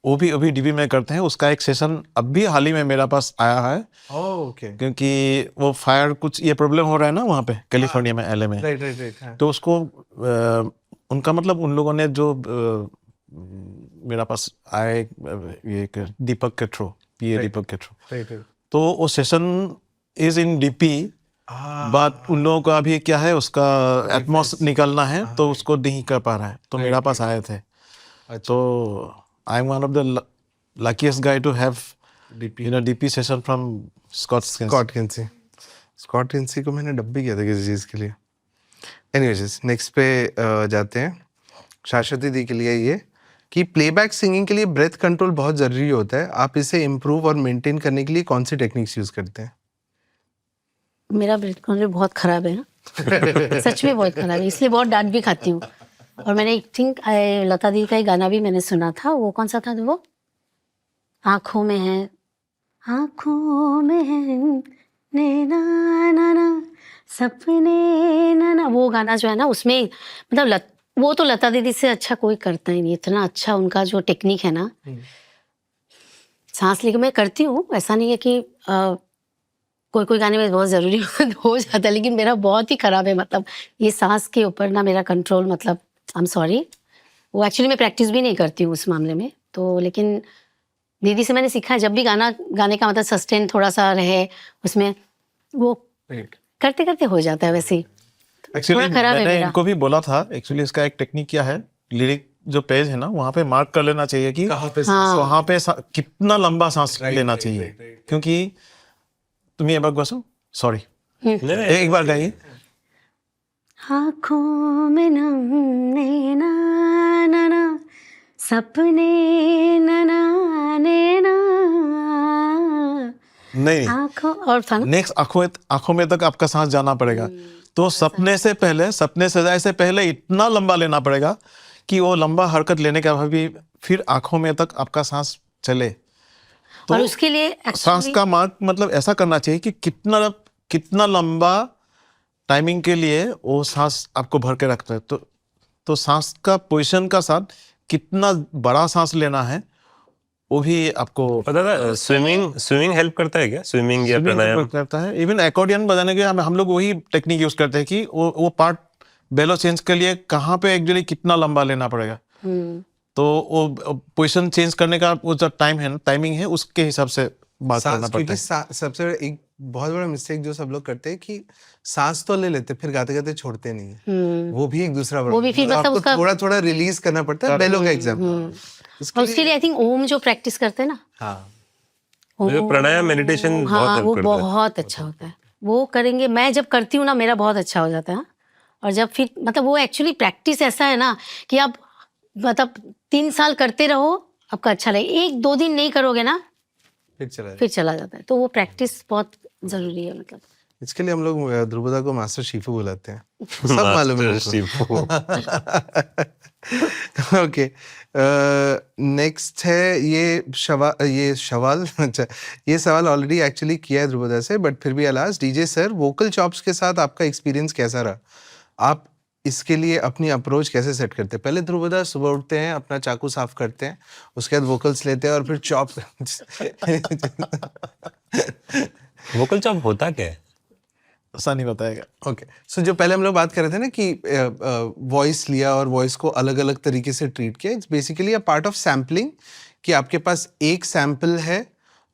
वो भी अभी डीबी में करते हैं, उसका एक सेशन अभी हाल ही में मेरा पास आया है। ओके। क्योंकि वो फायर कुछ ये प्रॉब्लम हो रहा है ना वहाँ पे कैलिफोर्निया में, एलए में। राइट। तो उसको उनका मतलब उन लोगों ने जो मेरा पास आए, ये दीपक के थ्रू, दीपक के थ्रू, राइट। तो वो session is in DP, but उन लोगों का अभी क्या है, उसका एटमॉस निकलना है, तो उसको नहीं कर पा रहा है, तो मेरा पास आए थे। तो I am one of the luckiest guy to have DP session from Scott Kinsey को मैंने डब भी किया था किसी चीज़ के लिए। एनीवेज, नेक्स्ट पे जाते हैं। शाश्वती दी के लिए ये कि प्लेबैक सिंगिंग के लिए ब्रेथ कंट्रोल बहुत ज़रूरी होता है, आप इसे इम्प्रूव और मेंटेन करने के लिए कौन सी टेक्निक्स यूज़ करते हैं? मेरा ब्रेथ कंट्रोल बहुत खराब है ना सच में बहुत खराब है, इसलिए बहुत डांट भी खाती हूँ। और मैंने आई थिंक लता दी का एक गाना भी मैंने सुना था, वो कौन सा था वो, आँखों में है, आँखों में है नैना नाना सपने नाना, वो गाना जो है ना उसमें मतलब वो तो लता दीदी से अच्छा कोई करता ही नहीं, इतना अच्छा उनका जो टेक्निक है ना। सांस लेके मैं करती हूँ, ऐसा नहीं है कि कोई कोई गाने में बहुत ज़रूरी हो जाता है, लेकिन मेरा बहुत ही ख़राब है, मतलब ये सांस के ऊपर ना मेरा कंट्रोल, मतलब आई एम सॉरी, वो एक्चुअली मैं प्रैक्टिस भी नहीं करती हूँ उस मामले में तो। लेकिन दीदी से मैंने सीखा है, जब भी गाना गाने का मतलब सस्टेन थोड़ा सा रहे उसमें, वो करते करते हो जाता है वैसे ही। एक्चुअली थोड़ा खराब है मैंने मेरा। इनको भी बोला था, एक्चुअली इसका एक टेक्निक क्या है, लिरिक जो पेज है ना वहाँ पे मार्क कर लेना चाहिए कि कहाँ पे हाँ। वहाँ पे कितना लंबा सांस लेना चाहिए, क्योंकि तुम ये बात बसो, सॉरी एक बार गाइए। आँखों में नम नैना नाना सपने नैना नैना नहीं, आँखों, और था ना नेक्स्ट आंखों में तक आपका सांस जाना पड़ेगा। तो सपने से पहले, सपने सजाए से पहले इतना लंबा लेना पड़ेगा कि वो लंबा हरकत लेने के बाद भी फिर आंखों में तक आपका सांस चले। तो और उसके लिए सांस एक्चुअली का मार्क मतलब ऐसा करना चाहिए कि कितना लंबा टाइमिंग के लिए वो सांस आपको भर के रखता है। तो सांस का पोजीशन का साथ कितना बड़ा सांस लेना है वो भी आपको पता था। स्विमिंग हेल्प करता है क्या? स्विमिंग या प्राणायाम करता है। इवन अकॉर्डियन बजाने के हम लोग वही टेक्निक यूज करते हैं कि वो पार्ट बेलो चेंज के लिए कहाँ पे एक्चुअली कितना लंबा लेना पड़ेगा। तो वो पोजीशन चेंज करने का वो जो टाइमिंग है उसके हिसाब से बात करना पड़ता क्योंकि है। सबसे एक बहुत बड़ा मिस्टेक जो सब लोग करते हैं कि सांस तो ले लेते फिर गाते गाते छोड़ते नहीं है, वो भी एक दूसरा वो भी फिर मतलब आपको उसका थोड़ा थोड़ा रिलीज करना पड़ता है। बेलो का एग्जाम्पल और उसके लिए आई थिंक ओम जो प्रैक्टिस करते हैं ना, हाँ, मुझे प्राणायाम मेडिटेशन बहुत हाँ हेल्प वो करता है। बहुत अच्छा होता है, वो करेंगे। मैं जब करती हूँ ना मेरा बहुत अच्छा हो जाता है हाँ। और जब फिर मतलब वो एक्चुअली प्रैक्टिस ऐसा है ना कि आप मतलब 3 साल करते रहो, आपका अच्छा लगे, 1-2 दिन नहीं करोगे ना फिर चला जाता है। तो वो प्रैक्टिस बहुत जरूरी है, मतलब इसके लिए हम लोग ध्रुवदा को मास्टर शीफू बुलाते हैं, सब मालूम है मास्टर शीफू। ओके, नेक्स्ट है ये सवाल अच्छा, ये सवाल ऑलरेडी एक्चुअली किया है ध्रुवदा से, बट फिर भी alas DJ sir, vocal chops के साथ आपका एक्सपीरियंस कैसा रहा? आप इसके लिए अपनी अप्रोच कैसे सेट करते हैं? पहले ध्रुवदा सुबह उठते हैं, अपना चाकू साफ करते हैं, उसके बाद वोकल्स लेते हैं और फिर चॉप वोकल चॉप होता क्या है? ऐसा नहीं बताएगा। ओके, सो जो पहले हम लोग बात कर रहे थे ना कि वॉइस लिया और वॉइस को अलग अलग तरीके से ट्रीट किया, it's basically a part of sampling, कि आपके पास एक सैम्पल है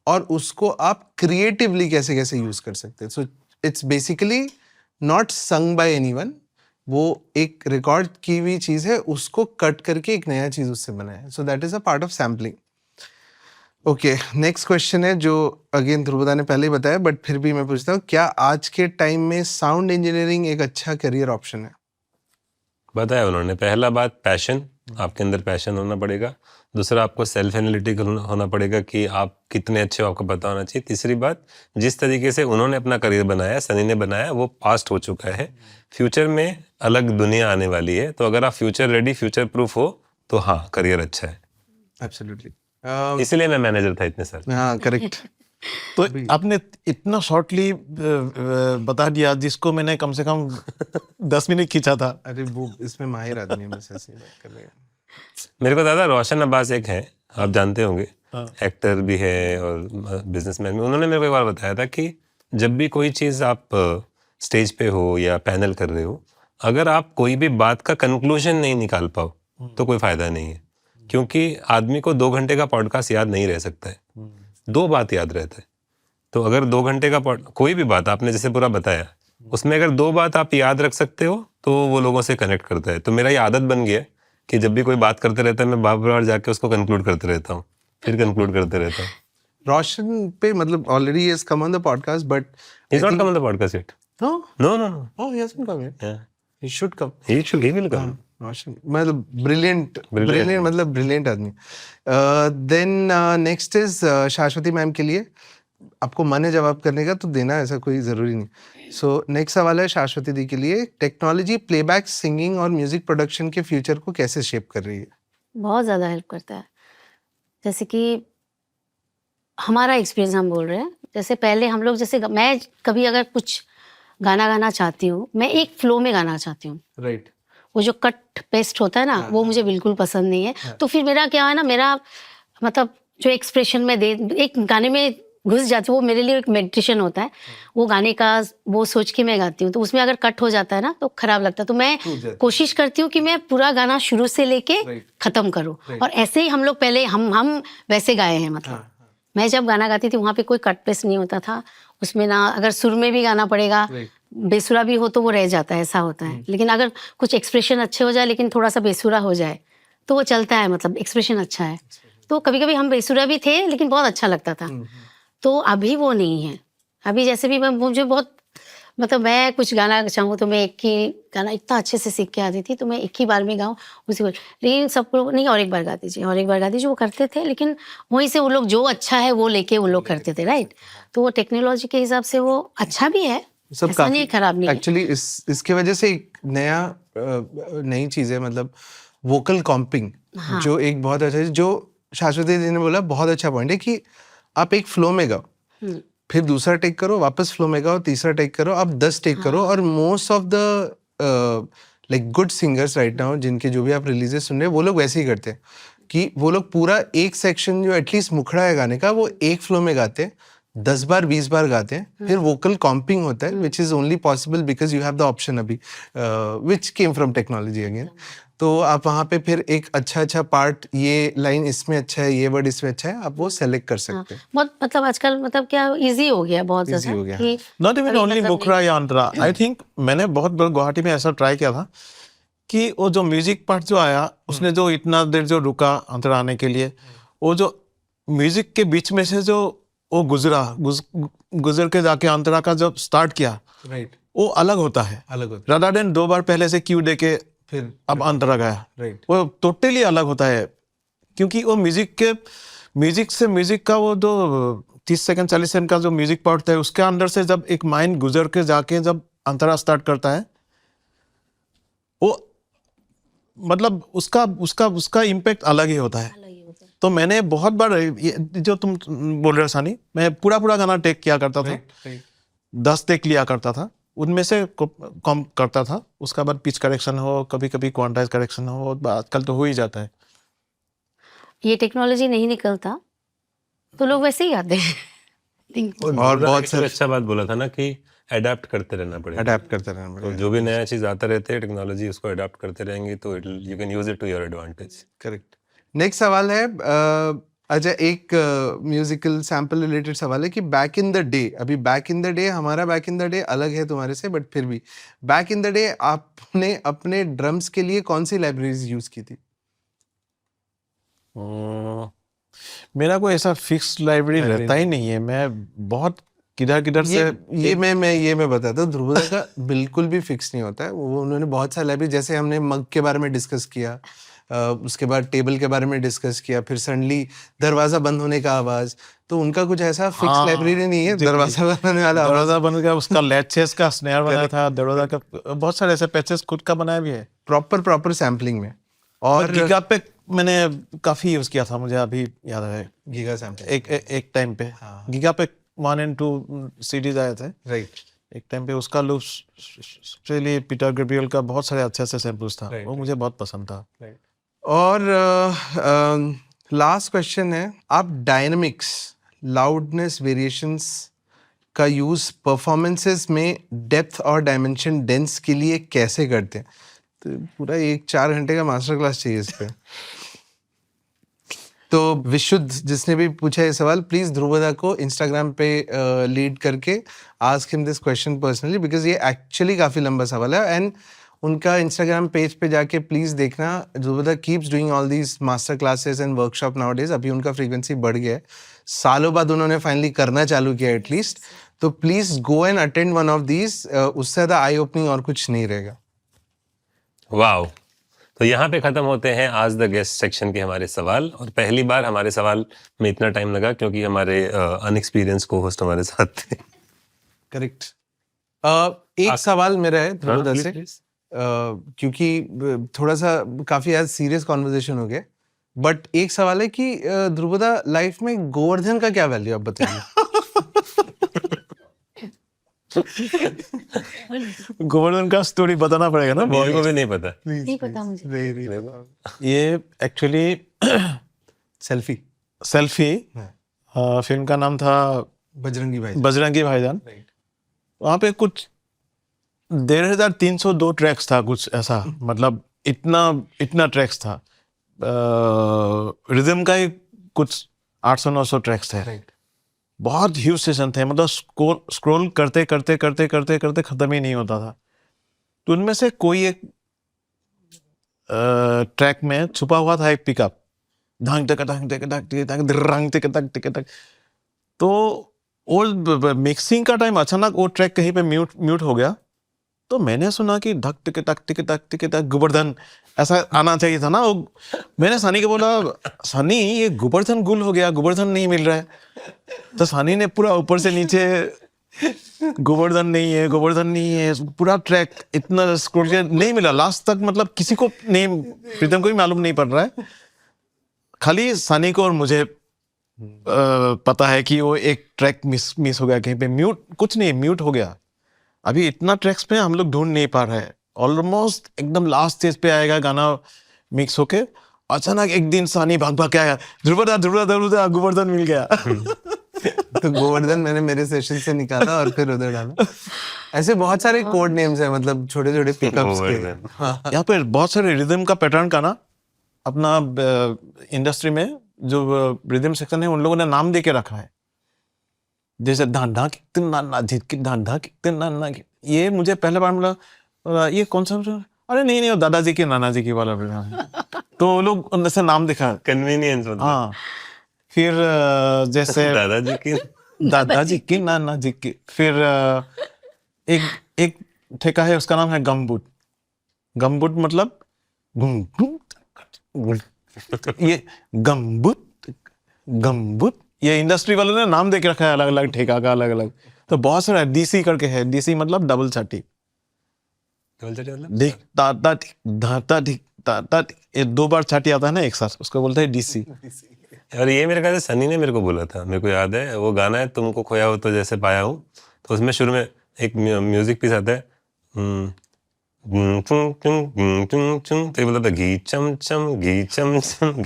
और उसको आप क्रिएटिवली कैसे कैसे यूज कर सकते हैं। So it's basically not sung by anyone, वो एक रिकॉर्ड की हुई चीज है, उसको कट करके एक नया चीज उससे बनाया है। So that is a part of sampling. Okay, next question है जो अगेन ध्रुवदा ने पहले ही बताया, बट फिर भी मैं पूछता हूँ, क्या आज के टाइम में साउंड इंजीनियरिंग एक अच्छा करियर ऑप्शन है? बताया उन्होंने। पहला बात पैशन, आपके अंदर पैशन होना पड़ेगा। दूसरा आपको सेल्फ एनालिटिकल होना पड़ेगा कि आप कितने अच्छे हो, आपको पता होना चाहिए। तीसरी बात, जिस तरीके से उन्होंने अपना करियर बनाया, सनी ने बनाया, वो पास्ट हो चुका है। फ्यूचर में अलग दुनिया आने वाली है, तो अगर आप फ्यूचर रेडी, फ्यूचर प्रूफ हो तो हाँ, करियर अच्छा है। एब्सोल्युटली, इसलिए मैं मैनेजर था इतने साल। हाँ करेक्ट। तो आपने इतना शॉर्टली बता दिया जिसको मैंने कम से कम 10 मिनट खींचा था। अरे वो इसमें माहिर आदमी है, बस ऐसे ही बात कर रहे हैं। मेरे को दादा रोशन अब्बास एक है, आप जानते होंगे, एक्टर भी है और बिजनेसमैन भी। उन्होंने मेरे को एक बार बताया था कि जब भी कोई चीज़ आप स्टेज पे हो या पैनल कर रहे हो, अगर आप कोई भी बात का कंक्लूजन नहीं निकाल पाओ तो कोई फायदा नहीं है, क्योंकि आदमी को 2 घंटे का पॉडकास्ट याद नहीं रह सकता है, 2 बात याद रहता है। तो अगर 2 घंटे का कोई भी बात आपने जैसे पूरा बताया, उसमें अगर 2 बात आप याद रख सकते हो तो वो लोगों से कनेक्ट करता है। तो मेरा ये आदत बन गया कि जब भी कोई बात करते रहता है, मैं बार-बार जाके उसको कंक्लूड करते रहता हूँ, फिर कंक्लूड करते रहता हूँ। रोशन पे मतलब already he has come on the podcast, but He's not come on the podcast yet. no, No. oh he hasn't come yet. Yeah. He should come. He will come. मतलब ब्रिलियंट मतलब brilliant आदमी। Then next is शाश्वती ma'am के लिए, आपको मन है जवाब करने का तो देना, ऐसा कोई ज़रूरी नहीं। सो नेक्स्ट सवाल है शाश्वती दी के लिए, टेक्नोलॉजी प्लेबैक सिंगिंग और म्यूजिक प्रोडक्शन के फ्यूचर को कैसे शेप कर रही है? बहुत ज़्यादा हेल्प करता है। जैसे कि हमारा एक्सपीरियंस हम बोल रहे हैं, जैसे पहले हम लोग जैसे मैं कभी अगर कुछ गाना गाना चाहती हूँ, मैं एक फ्लो में गाना चाहती हूँ। राइट। वो जो कट पेस्ट होता है ना, वो मुझे बिल्कुल पसंद नहीं है। तो फिर मेरा क्या है ना, मेरा मतलब जो एक्सप्रेशन में दे एक गाने में घुस जाती हूँ, वो मेरे लिए एक मेडिटेशन होता है। वो गाने का वो सोच के मैं गाती हूँ, तो उसमें अगर कट हो जाता है ना तो खराब लगता है। तो मैं कोशिश करती हूँ कि मैं पूरा गाना शुरू से लेके खत्म करूँ। और ऐसे ही हम लोग पहले हम वैसे गाए हैं। मतलब मैं जब गाना गाती थी वहाँ पे कोई कट पेस्ट नहीं होता था उसमें ना। अगर सुर में भी गाना पड़ेगा, बेसुरा भी हो तो वो रह जाता है, ऐसा होता है। लेकिन अगर कुछ एक्सप्रेशन अच्छे हो जाए लेकिन थोड़ा सा बेसुरा हो जाए तो वो चलता है, मतलब एक्सप्रेशन अच्छा है। तो कभी कभी हम बेसुरा भी थे लेकिन बहुत अच्छा लगता था। तो अभी वो नहीं है। अभी जैसे भी मुझे बहुत मतलब मैं कुछ गाना चाहूँ तो मैं एक ही गाना इतना अच्छे से सीख के आती थी, तो मैं एक ही बार में गाऊँ उसी को। लेकिन सबको नहीं, और एक बार गा दीजिए, और एक बार गा दीजिए, वो करते थे। लेकिन वहीं से वो लोग जो अच्छा है वो लेके वो लोग करते थे, राइट। तो वो टेक्नोलॉजी के हिसाब से वो अच्छा भी है, सब ऐसा नहीं है, खराब नहीं है। एक्चुअली इसके वजह से एक नई चीज़ है, मतलब वोकल कॉम्पिंग, जो एक बहुत अच्छा है, जो शाश्वती दी ने बोला बहुत अच्छा पॉइंट है कि आप एक फ्लो में गाओ, फिर दूसरा टेक करो, वापस फ्लो में गाओ, तीसरा टेक करो, आप 10 टेक करो। और most of the like good singers right now, जिनके जो भी आप रिलीजेस सुन रहे हैं, वो लोग वैसे ही करते हैं कि वो लोग पूरा एक सेक्शन जो एटलीस्ट मुखड़ा है गाने का, वो एक फ्लो में गाते हैं, 10 बार 20 बार गाते हैं। फिर वोकल कॉम्पिंग होता है, which is only possible because you have the option अभी, विच केम फ्रॉम टेक्नोलॉजी अगेन। तो आप वहाँ पे फिर एक अच्छा पार्ट, ये लाइन इसमें अच्छा है, ये वर्ड इसमें अच्छा है, आप वो सेलेक्ट कर सकते हैं। बहुत मतलब आजकल मतलब क्या इजी हो गया, बहुत Easy हो गया। कि नॉट इवन अभी ओनली मतलब मुखरा या अंतरा। आई थिंक मैंने बहुत बार गुवाहाटी में ऐसा ट्राई किया था कि वो जो म्यूजिक पार्ट जो आया, उसने जो इतना देर जो रुका अंतरा आने के लिए, वो जो म्यूजिक के बीच में से जो वो गुजर के जाके अंतरा का जब स्टार्ट किया, राइट, वो अलग होता है, अलग होता रादर देन 2 बार पहले से क्यू दे के फिर अब अंतरा गया। राइट। वो टोटली अलग होता है, क्योंकि वो म्यूजिक का वो जो 30 सेकंड 40 सेकंड का जो म्यूजिक पार्ट है, उसके अंदर से जब एक माइंड गुजर के जाके जब अंतरा स्टार्ट करता है, वो मतलब उसका इम्पैक्ट अलग ही होता है। तो मैंने बहुत बार जो तुम बोल रहे हो सानी, मैं पूरा गाना टेक किया करता था, 10 टेक लिया करता था, उनमें से कम करता था। उसका बाद पिच करेक्शन हो, कभी कभी क्वांटाइज करेक्शन हो, आजकल तो हो ही जाता है। ये टेक्नोलॉजी नहीं निकलता तो लोग वैसे ही गाते हैं। और बहुत एक अच्छा बात बोला था ना कि अडेप्ट करते रहना पड़ेगा। अडेप्ट करते रहना तो पड़ेगा। जो भी नया चीज आता रहते हैं, टेक्नोलॉजी उसको अडेप्ट करते रहेंगे तो you can use it to your advantage. Correct. Next सवाल है अच्छा, एक म्यूजिकल सैंपल रिलेटेड सवाल है कि बैक इन द डे, अभी बैक इन द डे, हमारा बैक इन द डे अलग है तुम्हारे से, बट फिर भी बैक इन द डे आपने अपने ड्रम्स के लिए कौन सी लाइब्रेरीज यूज की थी? मेरा कोई ऐसा फिक्स लाइब्रेरी रहता ही नहीं है। मैं बहुत किधर से ये मैं बताता हूँ, ध्रुवदा का बिल्कुल भी फिक्स नहीं होता है। वो उन्होंने बहुत सारे लाइब्रेरी, जैसे हमने मग के बारे में डिस्कस किया, उसके बाद टेबल के बारे में डिस्कस किया, फिर सडनली दरवाजा बंद होने का आवाज, तो उनका कुछ ऐसा फिक्स लाइब्रेरी नहीं है। दरवाजा बंद होने वाला आवाज, दरवाजा बंद गया, उसका लैचेस का स्नेयर बनाया था, दरवाजा का बहुत सारे ऐसे पैचेस खुद का बनाया भी है, प्रॉपर सैम्पलिंग में। और गीगा पे मैंने काफी यूज किया था, मुझे अभी याद है। गीगा सैम्पलिंग एक टाइम पे गीगा पे 1 और 2 सीडीज आए थे, राइट। एक टाइम पे उसका लूप ऑस्ट्रेलिया पीटर गैब्रियल का बहुत सारे अच्छे सैंपल्स था, वो मुझे बहुत पसंद था। और लास्ट क्वेश्चन है, आप डायनामिक्स, लाउडनेस, वेरिएशंस का यूज परफॉर्मेंसेस में डेप्थ और डायमेंशन डेंस के लिए कैसे करते हैं? तो पूरा 4 घंटे का मास्टर क्लास चाहिए इस पे। तो विशुद्ध जिसने भी पूछा ये सवाल, प्लीज ध्रुवदा को इंस्टाग्राम पे लीड करके ask him this question personally, because ये एक्चुअली काफी लंबा सवाल है। एंड उनका इंस्टाग्राम पेज पे जाके प्लीज देखना, Dhruvda keeps doing all these master classes and workshop nowadays. अभी उनका फ्रीक्वेंसी बढ़ गया है, सालों बाद उन्होंने फाइनली करना चालू किया एटलीस्ट। तो please go and attend one of these, उससे ज्यादा आई ओपनिंग और कुछ नहीं रहेगा। वाओ, तो यहाँ पे खत्म होते हैं आज द गेस्ट सेक्शन के हमारे सवाल, और पहली बार हमारे सवाल में इतना टाइम लगा क्योंकि हमारे अनएक्सपीरियंस को होस्ट हमारे साथ थे। करेक्ट। एक सवाल मेरा है ध्रुवदा please, से, please. क्योंकि थोड़ा सा काफी आज सीरियस कॉन्वर्सेशन हो गया, बट एक सवाल है कि ध्रुवदा लाइफ में गोवर्धन का क्या वैल्यू आप बताइए। गोवर्धन का स्टोरी बताना पड़ेगा ना। मेरे को भी नहीं पता। नहीं पता मुझे। ये एक्चुअली सेल्फी सेल्फी फिल्म का नाम था बजरंगी भाईजान। वहाँ पे कुछ 1302 ट्रैक्स था, कुछ ऐसा, मतलब इतना ट्रैक्स था। रिदम का ही कुछ 800-900 ट्रैक्स थे। बहुत ह्यूज सेशन थे, मतलब स्क्रॉल करते करते करते करते करते खत्म ही नहीं होता था। तो उनमें से कोई एक ट्रैक में छुपा हुआ था एक पिकअप, धांग तक धांग तक तक तक रंग तक तक तक तक। तो वो मिक्सिंग का टाइम अचानक वो ट्रैक कहीं पे म्यूट हो गया। तो मैंने सुना कि धक टिक तक टिक तक टिक तक गोवर्धन ऐसा आना चाहिए था ना। वो मैंने सनी को बोला, सनी ये गोवर्धन गुल हो गया, गोवर्धन नहीं मिल रहा है। तो सनी ने पूरा ऊपर से नीचे गोवर्धन नहीं है, गोवर्धन नहीं है, पूरा ट्रैक इतना स्क्रॉल किया, नहीं मिला लास्ट तक। मतलब किसी को नहीं, प्रीतम को भी मालूम नहीं पड़ रहा है, खाली सनी को और मुझे पता है कि वो एक ट्रैक मिस हो गया कहीं पे, म्यूट कुछ नहीं, म्यूट हो गया। अभी इतना ट्रैक्स पे हम लोग ढूंढ नहीं पा रहे हैं, ऑलमोस्ट एकदम लास्ट स्टेज पे आएगा गाना मिक्स होके। अचानक एक दिन सनी भाग भाग के आया, ध्रुवदा गोवर्धन मिल गया। तो गोवर्धन मैंने मेरे सेशन से निकाला और फिर उधर डाला। ऐसे बहुत सारे कोड नेम्स हैं, मतलब छोटे छोटे पिकअप्स के। यहाँ पे बहुत सारे रिदम का पैटर्न का ना, अपना इंडस्ट्री में जो रिदम सेक्शन है उन लोगों ने नाम दे के रखा है। जैसे ढांढा कितने नाना झिटकी ढांढा कितने नाना, ये मुझे पहले बार मिला, ये कौन सा, अरे नहीं वो दादाजी के नाना जी की वाला है। तो वो लोग उनसे नाम दिखा, कन्वीनियंस। हाँ। फिर जैसे दादाजी की नाना जी की। फिर एक ठेका है, उसका नाम है गमबुट। गमबुट मतलब ये गमबुट ये इंडस्ट्री वालों ने नाम दे के रखा है अलग अलग ठेका का, अलग अलग। तो बहुत सारा डीसी करके है, डीसी मतलब डबल छाटी, दिख ताता धाता दिख ताता, ये 2 बार छाटी आता है ना एक साथ, उसको बोलते हैं डीसी। और ये मेरे ख्याल से सनी ने मेरे को बोला था, मेरे को याद है। वो गाना है तुमको खोया हो तो जैसे पाया हूँ, तो उसमें शुरू में एक म्यूजिक पीस आता है, तो ये बोलता था घी चम चम घी चम चम।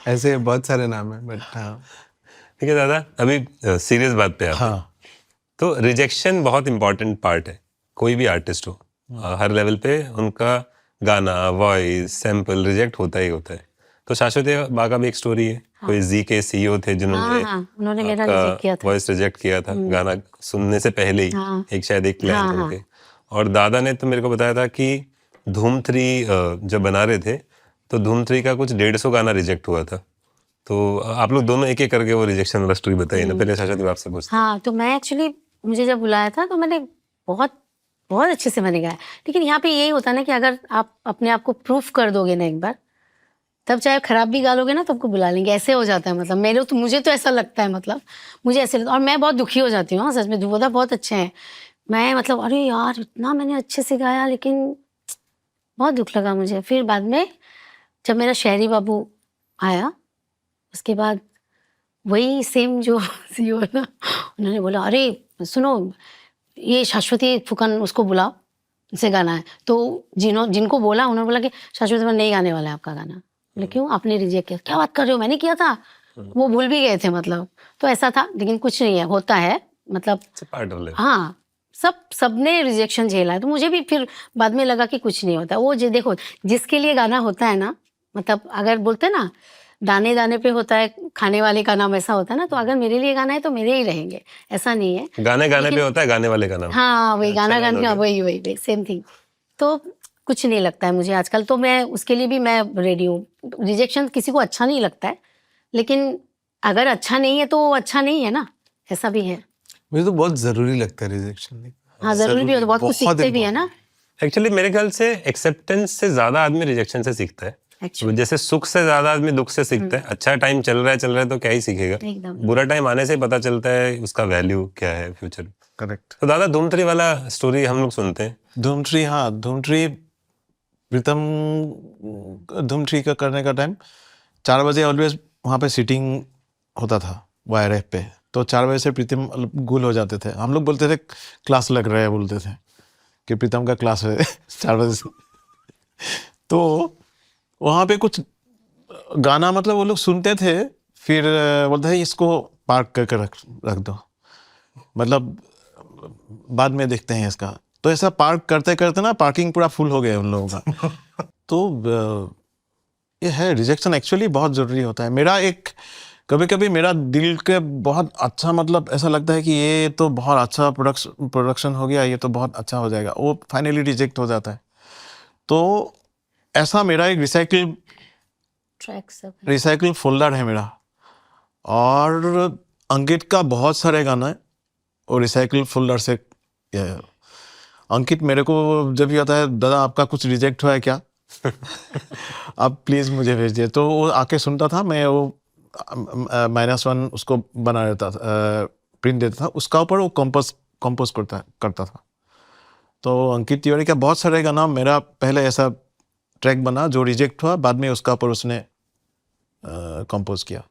ऐसे बहुत सारे नाम है, बट हाँ। ठीक है दादा, अभी सीरियस बात पे आते हैं। हाँ। तो रिजेक्शन बहुत इंपॉर्टेंट पार्ट है, कोई भी आर्टिस्ट हो, हर लेवल पे उनका गाना, वॉइस, सैंपल रिजेक्ट होता ही होता है। तो शाश्वती बा का भी एक स्टोरी है। कोई जी के सीईओ थे जिन्होंने उन्होंने मेरा रिजेक्ट किया था, वॉइस रिजेक्ट किया था गाना सुनने से पहले ही, एक शायद एक प्लान करके। और दादा ने तो मेरे को बताया था कि धूम 3 जब बना रहे थे, तो धूम 3 का कुछ 150 गाना रिजेक्ट हुआ था। तो आप लोग दोनों एक एक करके वो रिजेक्शन वाला स्टोरी बताइए ना। पहले शाश्वती आपसे पूछते हैं। हाँ, तो मैं एक्चुअली, मुझे जब बुलाया था तो मैंने बहुत अच्छे से मैंने गाया। लेकिन यहाँ पे यही होता है ना कि अगर आप अपने आप को प्रूफ कर दोगे ना एक बार, तब चाहे खराब भी गा लोगे ना तो आपको बुला लेंगे, ऐसे हो जाता है। मतलब मुझे तो ऐसा लगता है, मतलब मुझे ऐसे लगता है। और मैं बहुत दुखी हो जाती हूँ सच में, ध्रुवदा बहुत अच्छे हैं। मैं मतलब अरे यार इतना मैंने अच्छे से गाया, लेकिन बहुत दुख लगा मुझे। फिर बाद में जब मेरा शहरी बाबू आया, उसके बाद वही सेम जो सीईओ है ना, उन्होंने बोला अरे सुनो ये शाश्वती फुकन उसको बुलाओ, उनसे गाना है। तो जिनको बोला उन्होंने बोला कि शाश्वती फुकन नहीं गाने वाला है आपका गाना। बोले क्यों, आपने रिजेक्ट किया? क्या बात कर रहे हो, मैंने किया था। वो भूल भी गए थे, मतलब तो ऐसा था। लेकिन कुछ नहीं है, होता है, मतलब हाँ, सबने रिजेक्शन झेला है। तो मुझे भी फिर बाद में लगा कि कुछ नहीं होता। वो देखो जिसके लिए गाना होता है ना, मतलब अगर बोलते हैं ना दाने दाने पे होता है खाने वाले का नाम, ऐसा होता है ना। तो अगर मेरे लिए गाना है तो मेरे ही रहेंगे, ऐसा नहीं है। गाने पे होता है गाने वाले का नाम। हाँ वही गाना गाने का, वही सेम थिंग। तो कुछ नहीं लगता है मुझे आजकल। तो मैं उसके लिए भी मैं रेडी हूँ। रिजेक्शन किसी को अच्छा नहीं लगता है, लेकिन अगर अच्छा नहीं है तो अच्छा नहीं है ना, ऐसा भी है। मुझे तो बहुत जरूरी लगता है रिजेक्शन। हाँ जरूरी भी हो, तो बहुत कुछ सीखते भी है ना। एक्चुअली मेरे ख्याल से एक्सेप्टेंस से ज्यादा आदमी रिजेक्शन से सीखता है। Actually. जैसे सुख से ज्यादा आदमी दुख से सीखता है। अच्छा टाइम चल रहा है तो क्या ही सीखेगा, एकदम। बुरा टाइम आने से ही पता चलता है उसका वैल्यू क्या है फ्यूचर में। करेक्ट। तो दादा धूम 3 वाला स्टोरी हम लोग सुनते हैं। धूम 3, हाँ धूम 3 प्रीतम धूम 3 का करने का टाइम 4 बजे ऑलवेज वहाँ पे सीटिंग होता था YRF पे, तो 4 बजे से प्रीतम गुल हो जाते थे। हम लोग बोलते थे क्लास लग रहा है, बोलते थे कि प्रीतम का क्लास है 4 बजे से। तो वहाँ पे कुछ गाना मतलब वो लोग सुनते थे, फिर बोलते थे इसको पार्क करके रख दो, मतलब बाद में देखते हैं इसका। तो ऐसा पार्क करते करते ना पार्किंग पूरा फुल हो गया उन लोगों का। तो ये है रिजेक्शन एक्चुअली बहुत ज़रूरी होता है। मेरा एक कभी कभी मेरा दिल के बहुत अच्छा मतलब ऐसा लगता है कि ये तो बहुत अच्छा प्रोडक्शन हो गया, ये तो बहुत अच्छा हो जाएगा, वो फाइनली रिजेक्ट हो जाता है। तो ऐसा मेरा एक ट्रैक सब रिसाइकिल फोल्डर है मेरा, और अंकित का बहुत सारे गाना है और रिसाइकिल फोल्डर से। अंकित मेरे को जब भी आता है, दादा आपका कुछ रिजेक्ट हुआ है क्या आप प्लीज़ मुझे भेज दिए, तो वो आके सुनता था, मैं वो -1 उसको बना देता था, प्रिंट देता था, उसका ऊपर वो कंपोज करता था। तो अंकित तिवारी का बहुत सारे गाना मेरा पहले ऐसा ट्रैक बना जो रिजेक्ट हुआ, बाद में उसका ऊपर उसने कंपोज किया।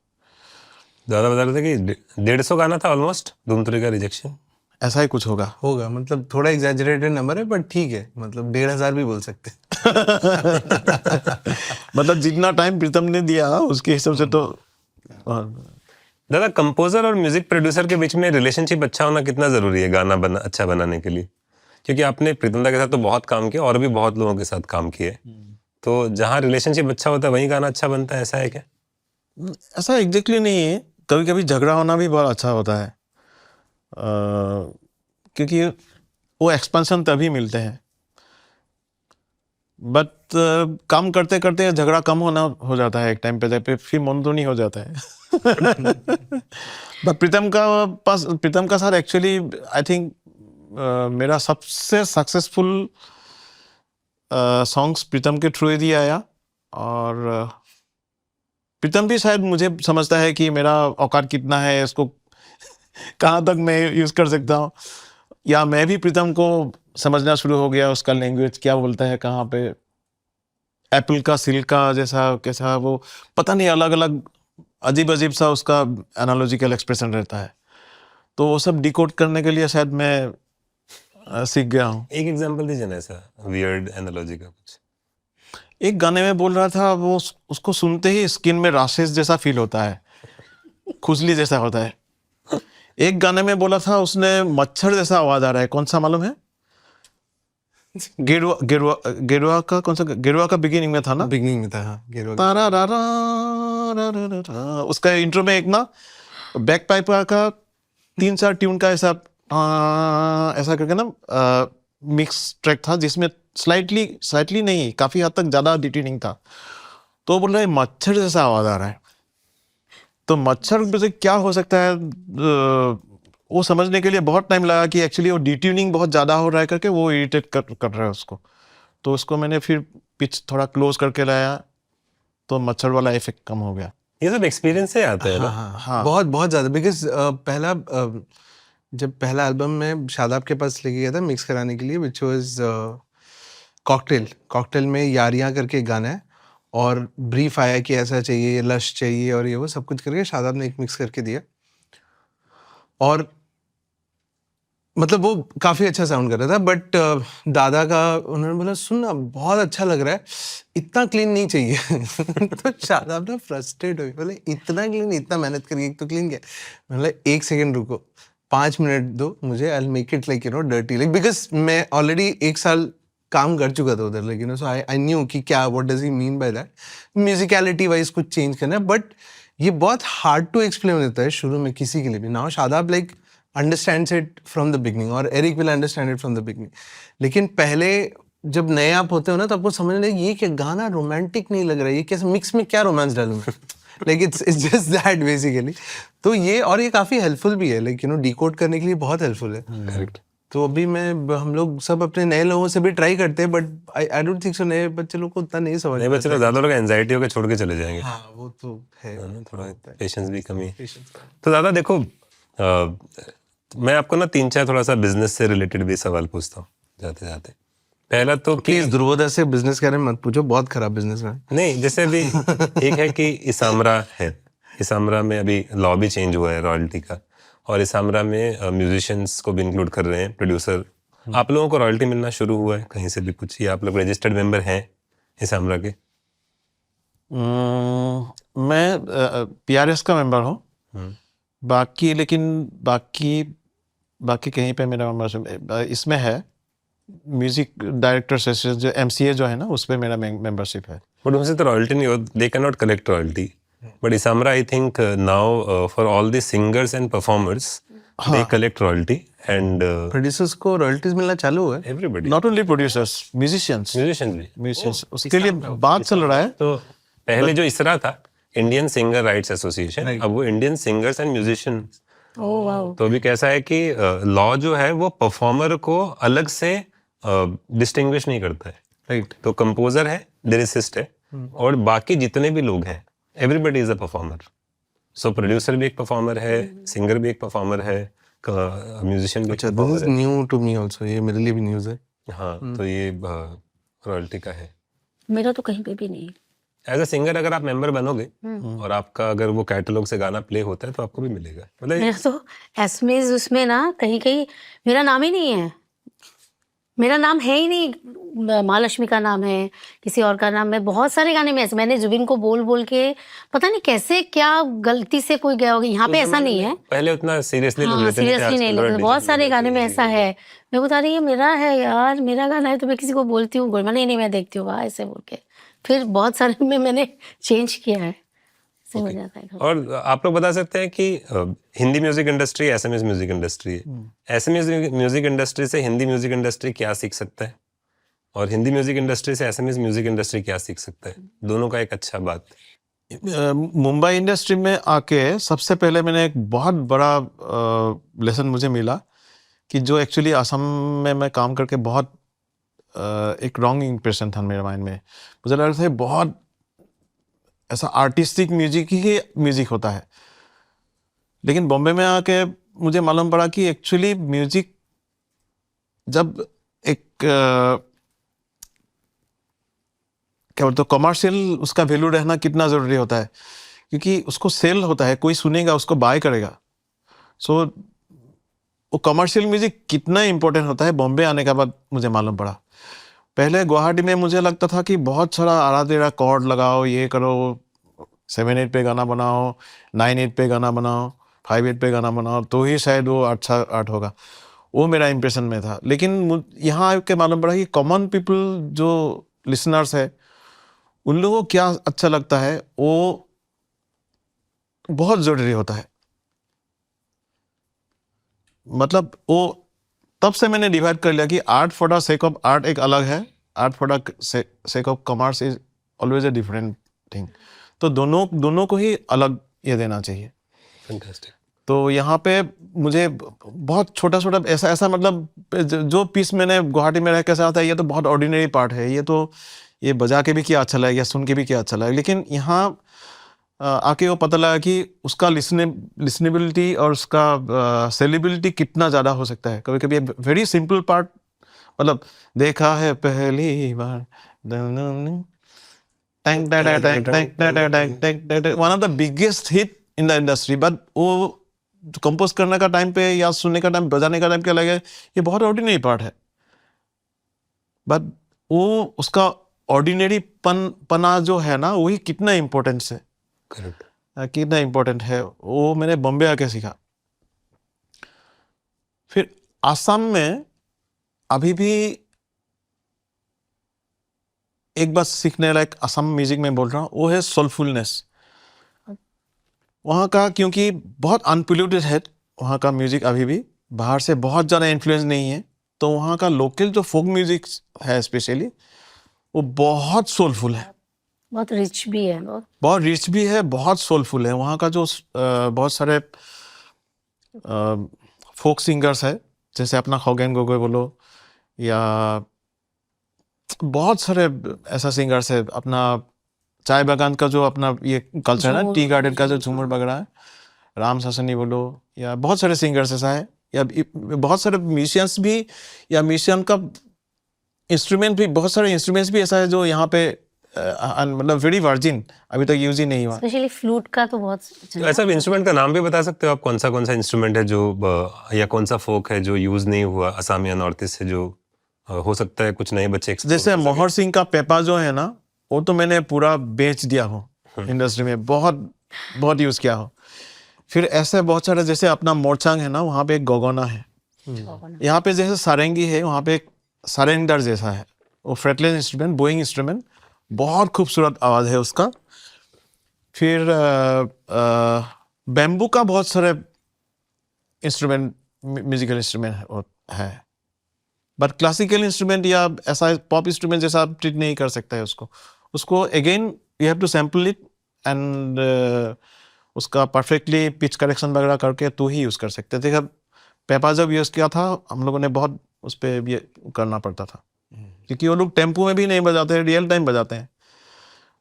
दादा बता रहे थे कि 150 गाना था ऑलमोस्ट धूम 3 का रिजेक्शन। ऐसा ही कुछ होगा मतलब थोड़ा एग्जैजरेटेड नंबर है, बट ठीक है, मतलब 1,500 भी बोल सकते हैं। मतलब जितना टाइम प्रीतम ने दिया उसके हिसाब से तो। दादा कंपोजर और म्यूजिक प्रोड्यूसर के बीच में रिलेशनशिप अच्छा होना कितना जरूरी है गाना अच्छा बनाने के लिए? क्योंकि आपने प्रीतम दा के साथ तो बहुत काम किया और भी बहुत लोगों के साथ काम किए, तो जहाँ रिलेशनशिप अच्छा होता है वहीं गाना अच्छा बनता है, ऐसा है क्या? ऐसा एग्जैक्टली नहीं है, कभी कभी झगड़ा होना भी बहुत अच्छा होता है, क्योंकि वो एक्सपेंशन तभी मिलते हैं। बट काम करते करते झगड़ा कम हो जाता है एक टाइम पे, फिर मोनोटोनी हो जाता है। बट प्रीतम का साथ एक्चुअली आई थिंक मेरा सबसे सक्सेसफुल सॉन्ग्स प्रीतम के थ्रू ही आया, और प्रीतम भी शायद मुझे समझता है कि मेरा औकात कितना है, इसको कहाँ तक मैं यूज़ कर सकता हूँ, या मैं भी प्रीतम को समझना शुरू हो गया, उसका लैंग्वेज क्या बोलता है, कहाँ पे एप्पल का सिल्का जैसा कैसा, वो पता नहीं अलग अलग अजीब अजीब सा उसका एनालॉजिकल एक्सप्रेशन रहता है। तो वो सब डिकोड करने के लिए शायद मैं सीख गया हूँ। एक एग्जांपल दीजिए ना ऐसा वियर्ड एनालॉजी का कुछ। एक गाने में बोल रहा था, वो उसको सुनते ही स्किन में रैशेस जैसा फील होता है, खुजली जैसा होता है। एक गाने में बोला था उसने मच्छर जैसा आवाज आ रहा है, कौन सा मालूम है? गेरुआ का कौन सा? गेरुआ का बिगिनिंग में था ना? बिगिनिंग में था, हाँ, गेरुआ। उसका इंट्रो में एक ना बैक पाइप का 3-4 ट्यून का ऐसा करके ना मिक्स ट्रैक था, जिसमें स्लाइटली नहीं, काफी हद तक ज्यादा डिटेनिंग था। तो बोल रहा है मच्छर जैसा आवाज आ रहा है। तो मच्छर से क्या हो सकता है, वो समझने के लिए बहुत टाइम लगा कि एक्चुअली वो डिट्यूनिंग बहुत ज़्यादा हो रहा है करके वो इरिटेट कर रहा है उसको। तो उसको मैंने फिर पिच थोड़ा क्लोज करके लाया, तो मच्छर वाला इफेक्ट कम हो गया। ये सब एक्सपीरियंस से आता है ना? हाँ। बहुत ज़्यादा, बिकॉज जब पहला एल्बम में शादाब के पास लेके गया था मिक्स कराने के लिए, विच वाज कॉकटेल में यारियाँ करके एक गाना है, और ब्रीफ आया कि ऐसा चाहिए, ये लश चाहिए, और ये वो सब कुछ करके शादाब ने एक मिक्स करके दिया, और मतलब वो काफ़ी अच्छा साउंड कर रहा था। बट दादा का उन्होंने बोला सुनना बहुत अच्छा लग रहा है, इतना क्लीन नहीं चाहिए। तो शादाब ना फ्रस्ट्रेट हुई, बोले इतना क्लीन, इतना मेहनत करके एक तो क्लीन किया। मतलब 1 सेकेंड रुको, 5 मिनट दो मुझे, I will make it like dirty, like because मैं ऑलरेडी 1 साल काम कर चुका था उधर, लाइक सो आई न्यू कि क्या, what does he mean by that, musicality wise कुछ चेंज करना है। बट ये बहुत हार्ड टू एक्सप्लेन होता है शुरू में किसी के लिए भी। Now Shadab like understands it from the beginning, और Eric will understand it from the beginning. लेकिन पहले जब नए आप होते हो ना, तो आपको समझने लगे ये क्या गाना रोमांटिक नहीं लग रहा है, ये कैसे मिक्स में क्या रोमांस डालूं मैं, like it's just that basically. तो ये, और ये काफ़ी हेल्पफुल भी है, लाइक डिकोड करने के लिए बहुत हेल्पफुल है। करेक्ट। तो अभी हम लोग सब अपने नए लोगों से भी ट्राई करते हैं, बट आई डोंट थिंक सो नए बच्चे लोग को उतना नहीं समझ नहीं बच्चे तो ज्यादा लोग एंजाइटी होकर छोड़ के चले जाएंगे, हाँ वो तो है है ना, थोड़ा पेशेंस भी कमी है। Patience का। तो दादा देखो, मैं आपको ना 3-4 थोड़ा सा बिजनेस से रिलेटेड भी सवाल पूछता हूँ जाते जाते। पहला तो कि प्लीज ध्रुवदा से बिजनेस के बारे में मत पूछो, बहुत खराब बिजनेस में। नहीं, जैसे अभी एक है कि इसामरा है, इसामरा में अभी लॉ भी चेंज हुआ है रॉयल्टी का, और इसामरा में म्यूजिशियंस को भी इंक्लूड कर रहे हैं, प्रोड्यूसर। आप लोगों को रॉयल्टी मिलना शुरू हुआ है कहीं से भी कुछ, या आप लोग रजिस्टर्ड मेंबर हैं इसामरा के? मैं PRS का मेंबर हूँ, बाकी लेकिन बाकी कहीं पे मेरा मेंबरशिप इसमें है, म्यूजिक डायरेक्टर एसोसिएशन जो MCA जो है ना, उस पे मेरा मेंबरशिप है। बट उनसे तो रॉयल्टी नहीं हो, they can not collect royalty. But इसामरा I think now for all the singers and performers they collect royalty, and producers को रॉयल्टीज मिलना चालू हुआ है। Everybody, not only producers, musicians musicians भी। उसके लिए बात चल रहा है। तो पहले जो इसरा था, इंडियन सिंगर राइट्स एसोसिएशन, अब वो Indian singers and musician. Oh wow. तो अभी कैसा है कि लॉ जो है वो परफॉर्मर को अलग से डिस्टिंग्विश नहीं करता है। राइट। तो कंपोजर है, लिरिसिस्ट है, और बाकी जितने भी लोग हैं, everybody is a performer. So producer भी एक परफॉर्मर है, सिंगर भी एक परफॉर्मर है, म्यूजिशियन भी एक अच्छा, performer this is new to me also, ये मेरे लिए भी न्यूज़ है। है। हाँ, तो ये रॉयल्टी का है। मेरा तो कहीं पे भी नहीं। एज अ सिंगर अगर आप मेंबर बनोगे और आपका अगर वो कैटलॉग से गाना प्ले होता है तो आपको भी मिलेगा। मतलब मेरा तो एसमेज उसमें ना कहीं कहीं मेरा नाम ही नहीं है, मेरा नाम है ही नहीं। महालक्ष्मी का नाम है, किसी और का नाम है, बहुत सारे गाने में ऐसे मैंने जुबिन को बोल बोल के पता नहीं कैसे क्या गलती से कोई गया होगा। यहाँ पे ऐसा नहीं है, पहले उतना सीरियसली हाँ सीरियसली नहीं लेते, बहुत सारे गाने में ऐसा है। मैं बता रही, ये मेरा है यार, मेरा गाना है, तो मैं किसी को बोलती हूँ गोलमा नहीं मैं देखती हूँ वाह ऐसे बोल के, फिर बहुत सारे में मैंने चेंज किया है, ऐसे हो जाता है। और आप लोग बता सकते हैं कि Hindi music industry SMS music industry है, एसएमएस म्यूजिक इंडस्ट्री से हिंदी म्यूजिक इंडस्ट्री क्या सीख सकता है, और हिंदी म्यूजिक इंडस्ट्री से एसएमएस म्यूजिक इंडस्ट्री क्या सीख सकता है? दोनों का एक अच्छा बात। मुंबई इंडस्ट्री में आके सबसे पहले मैंने एक बहुत बड़ा लेसन मुझे मिला कि जो एक्चुअली असम में मैं काम करके बहुत एक रॉन्ग इम्प्रेशन था मेरे माइंड में। मुझे लग रहा था बहुत ऐसा आर्टिस्टिक म्यूजिक ही म्यूजिक होता है, लेकिन बॉम्बे में आके मुझे मालूम पड़ा कि एक्चुअली म्यूजिक जब एक क्या बोलते कमर्शियल उसका वैल्यू रहना कितना ज़रूरी होता है, क्योंकि उसको सेल होता है, कोई सुनेगा उसको बाय करेगा। सो वो कमर्शियल म्यूजिक कितना इम्पोर्टेंट होता है बॉम्बे आने के बाद मुझे मालूम पड़ा। पहले गुवाहाटी में मुझे लगता था कि बहुत सारा आड़ा टेढ़ा कॉर्ड लगाओ, ये करो, 7/8 पे गाना बनाओ, 9/8 पे गाना बनाओ, 5/8 पे गाना बनाओ, तो ही शायद वो अच्छा आर्ट होगा। वो मेरा इम्प्रेशन में था। लेकिन यहाँ आके मालूम पड़ा कि कॉमन पीपल जो लिसनर्स है उन लोगों को क्या अच्छा लगता है वो बहुत ज़रूरी होता है। मतलब वो तब से मैंने डिवाइड कर लिया कि art for the sake of art एक अलग है, art for the sake of commerce is always a different thing. तो दोनों को ही अलग ये देना चाहिए। फैंटास्टिक। तो यहाँ पे मुझे बहुत छोटा छोटा ऐसा मतलब जो पीस मैंने गुवाहाटी में रह के आता है, ये तो बहुत ऑर्डिनरी पार्ट है, ये बजा के भी क्या अच्छा लगेगा, सुन के भी क्या अच्छा लगेगा। लेकिन यहाँ आके वो पता लगा कि उसका लिसनेबिलिटी और उसका सेलिबिलिटी कितना ज़्यादा हो सकता है। कभी कभी वेरी सिंपल पार्ट, मतलब देखा है पहली बार, one of the biggest hit in the industry, but वो कंपोज करने का टाइम पे या सुनने का टाइम, बजाने का टाइम क्या लगे, ये बहुत ऑर्डिनरी पार्ट है। बट वो उसका ऑर्डिनरी पना जो है ना, वही कितना इम्पोर्टेंस है, करेक्ट, कितना इम्पोर्टेंट है, वो मैंने बॉम्बे आके सीखा। फिर आसाम में अभी भी एक बात सीखने लायक असम म्यूजिक में बोल रहा हूँ, वो है सोलफुलनेस। वहाँ का क्योंकि बहुत अनपोल्यूटेड है वहाँ का म्यूजिक, अभी भी बाहर से बहुत ज़्यादा इन्फ्लुएंस नहीं है, तो वहाँ का लोकल जो फोक म्यूजिक है स्पेशली वो बहुत सोलफुल है, बहुत रिच भी है, बहुत रिच भी है, बहुत सोलफुल है। वहाँ का जो बहुत सारे फोक सिंगर्स है, जैसे अपना खगेन गोगोई बोलो, या बहुत सारे ऐसा सिंगर्स है। अपना चाय बागान का जो अपना ये कल्चर है ना, टी गार्डन का जो झूमर वगैरह है, राम सासनी बोलो, या बहुत सारे सिंगर्स ऐसा है, या बहुत सारे म्यूजिशियंस भी, या म्यूजिशियन का इंस्ट्रूमेंट भी, बहुत सारे इंस्ट्रूमेंट्स भी ऐसा है जो यहाँ पे मतलब वेरी वर्जिन, अभी तक यूज ही नहीं हुआ। स्पेशली फ्लूट का तो बहुत तो ऐसा इंस्ट्रूमेंट का नाम भी बता सकते हो आप, कौन सा इंस्ट्रूमेंट है जो या कौन सा फोक है जो यूज नहीं हुआ असम या नॉर्थ ईस्ट से, जो हो सकता है कुछ नए बच्चे explore जैसे कर सकें? मोहर सिंह का पेपा जो है ना, वो तो मैंने पूरा बेच दिया हो इंडस्ट्री में, बहुत बहुत यूज किया हो। फिर ऐसे बहुत सारे, जैसे अपना मोरचांग है ना, वहाँ पे एक गोगोना है। यहाँ पे जैसे सारेंगी है, वहाँ पे एक सारेंगदार जैसा है, वो फ्रेटलेस इंस्ट्रूमेंट, बोइंग इंस्ट्रूमेंट, बहुत खूबसूरत आवाज है उसका। फिर बैम्बू का बहुत सारे इंस्ट्रूमेंट, म्यूजिकल इंस्ट्रूमेंट है, बट क्लासिकल इंस्ट्रूमेंट या ऐसा पॉप इंस्ट्रूमेंट जैसा आप ट्रीट नहीं कर सकता है उसको again you have to sample it and उसका परफेक्टली पिच करेक्शन वगैरह करके तो ही यूज़ कर सकते थे। पेपा जब यूज़ किया था हम लोगों ने, बहुत उस पर ये करना पड़ता था, क्योंकि वो लोग टेम्पो में भी नहीं बजाते, रियल टाइम बजाते हैं,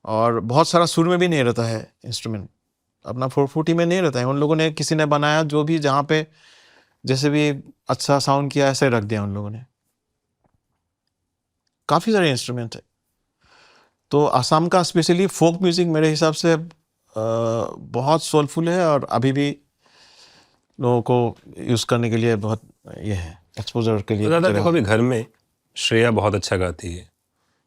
और बहुत सारा सुर में भी नहीं रहता है इंस्ट्रूमेंट, अपना 440 में नहीं रहता है। उन लोगों ने, किसी ने बनाया जो भी, जहाँ पे जैसे भी अच्छा साउंड किया ऐसे रख दिया उन लोगों ने। काफ़ी सारे इंस्ट्रूमेंट है। तो असम का स्पेशली फोक म्यूजिक मेरे हिसाब से बहुत सोलफुल है, और अभी भी लोगों को यूज़ करने के लिए बहुत ये है, एक्सपोजर के लिए। तो दादा देखो, अभी घर में श्रेया बहुत अच्छा गाती है,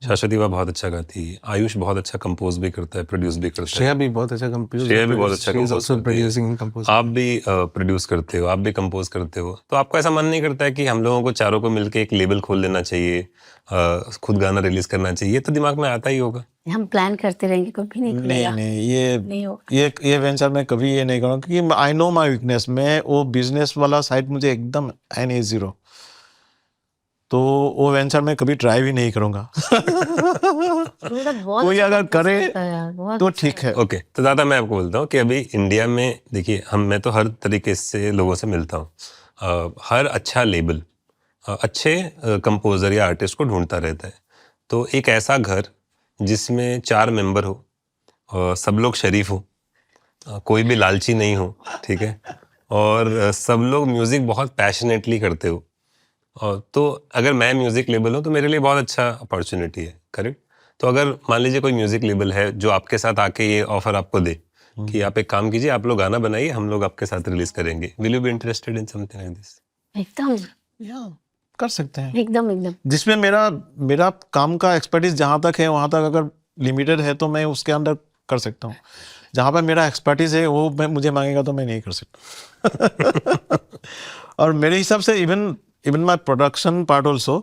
शाश्वती बहुत अच्छा गाती है, आयुष बहुत अच्छा कंपोज भी करता है, प्रोड्यूस भी करता है, श्रेया भी बहुत अच्छा कंपोज, श्रेया भी बहुत अच्छा कंपोज करती है, प्रोड्यूसिंग कंपोज। आप भी प्रोड्यूस करते हो, आप भी कंपोज करते हो, तो आपको ऐसा मन नहीं करता है कि हम लोगों को चारों को मिलके एक लेबल खोल लेना चाहिए, खुद गाना रिलीज करना चाहिए? ये तो दिमाग में आता ही होगा। हम प्लान करते रहेंगे, कभी नहीं खुलेगा। नहीं, नहीं होगा। ये वेंचर में कभी ये नहीं करूँगा, क्योंकि आई नो माई वीकनेस। मैं वो बिजनेस वाला साइड मुझे एकदम है नहीं, जीरो, तो वो वेंचर में कभी ट्राई भी नहीं करूँगा। कोई अगर करे तो ठीक है। ओके, तो दादा मैं आपको बोलता हूँ कि अभी इंडिया में देखिए, मैं तो हर तरीके से लोगों से मिलता हूँ, हर अच्छा लेबल अच्छे कंपोजर या आर्टिस्ट को ढूंढता रहता है। तो एक ऐसा घर जिसमें 4 मेंबर हो, सब लोग शरीफ हो, कोई भी लालची नहीं हो, ठीक है, और सब लोग म्यूज़िक बहुत पैशनेटली करते हो, और तो अगर मैं म्यूज़िक लेबल हूँ तो मेरे लिए बहुत अच्छा अपॉर्चुनिटी है, करेक्ट? तो अगर मान लीजिए कोई म्यूज़िक लेबल है जो आपके साथ आके ये ऑफर आपको दे कि आप एक काम कीजिए, आप लोग गाना बनाइए, हम लोग आपके साथ रिलीज करेंगे, will you be interested in something like this? एकदम कर सकते हैं, एकदम। जिसमें मेरा काम का एक्सपर्टीज जहाँ तक है, वहाँ तक अगर लिमिटेड है तो मैं उसके अंदर कर सकता हूँ। जहाँ पर मेरा एक्सपर्टीज है वो मुझे मांगेगा तो मैं नहीं कर सकता। और मेरे हिसाब से even my production part also,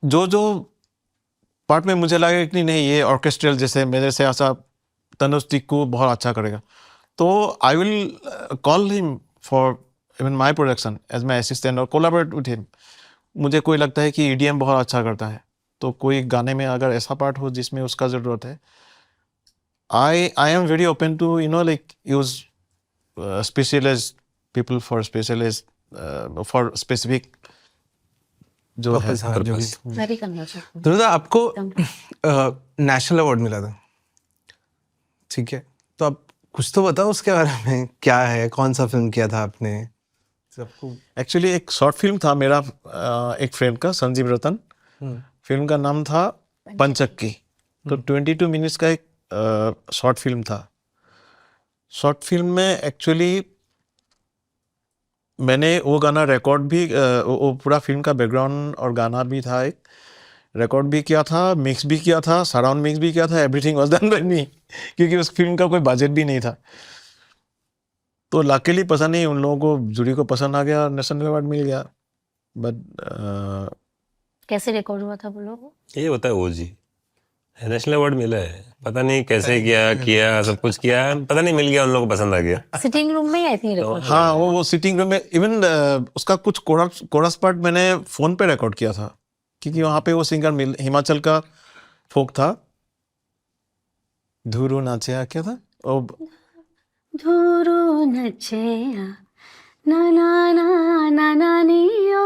जो पार्ट में मुझे लगे कि नहीं ये ऑर्केस्ट्रल, जैसे मेरे से ऐसा तनुज टिक्कू बहुत अच्छा करेगा, तो I will call him for even my production as my assistant और कोलैबोरेट विद हिम। मुझे कोई लगता है कि EDM बहुत अच्छा करता है, तो कोई गाने में अगर ऐसा पार्ट हो जिसमें उसका ज़रूरत है, I am very open to like use specialised people for specialised for specific जो है Purpose. Very conversation. ध्रुवदा, आपको नेशनल अवार्ड मिला था, ठीक है, तो आप कुछ तो बताओ उसके बारे में, क्या है, कौन सा फिल्म किया था आपने? सबको एक्चुअली एक शॉर्ट फिल्म था मेरा, एक फ्रेंड का, संजीव रतन। फिल्म का नाम था पंचक्की। तो 22 मिनट्स का एक शॉर्ट फिल्म था। शॉर्ट फिल्म में एक्चुअली मैंने वो गाना रिकॉर्ड भी, वो पूरा फिल्म का बैकग्राउंड और गाना भी था, एक रिकॉर्ड भी किया था, मिक्स भी किया था, सराउंड मिक्स भी किया था, एवरीथिंग वाज डन बाय मी, क्योंकि उस फिल्म का कोई बजट भी नहीं था। तो लकीली पसंद नहीं, उन लोगों को, जूरी को पसंद आ गया, नेशनल अवार्ड मिल गया। बट कैसे रिकॉर्ड हुआ था बोलो? ये होता है OG, नेशनल अवार्ड मिला है, पता नहीं कैसे किया सब कुछ किया, पता नहीं मिल गया, उन लोगों को पसंद आ गया। सिटिंग रूम में आई थी रिकॉर्ड। हाँ, वो सिटिंग रूम में, इवन उसका कुछ कोरस पार्ट मैंने फ़ोन पे रिकॉर्ड किया था, क्योंकि वहाँ पे वो सिंगर हिमाचल का फोक था, धुरु नाचिया, क्या था वो, धुरु नचिया ना ना ना ना ना नियो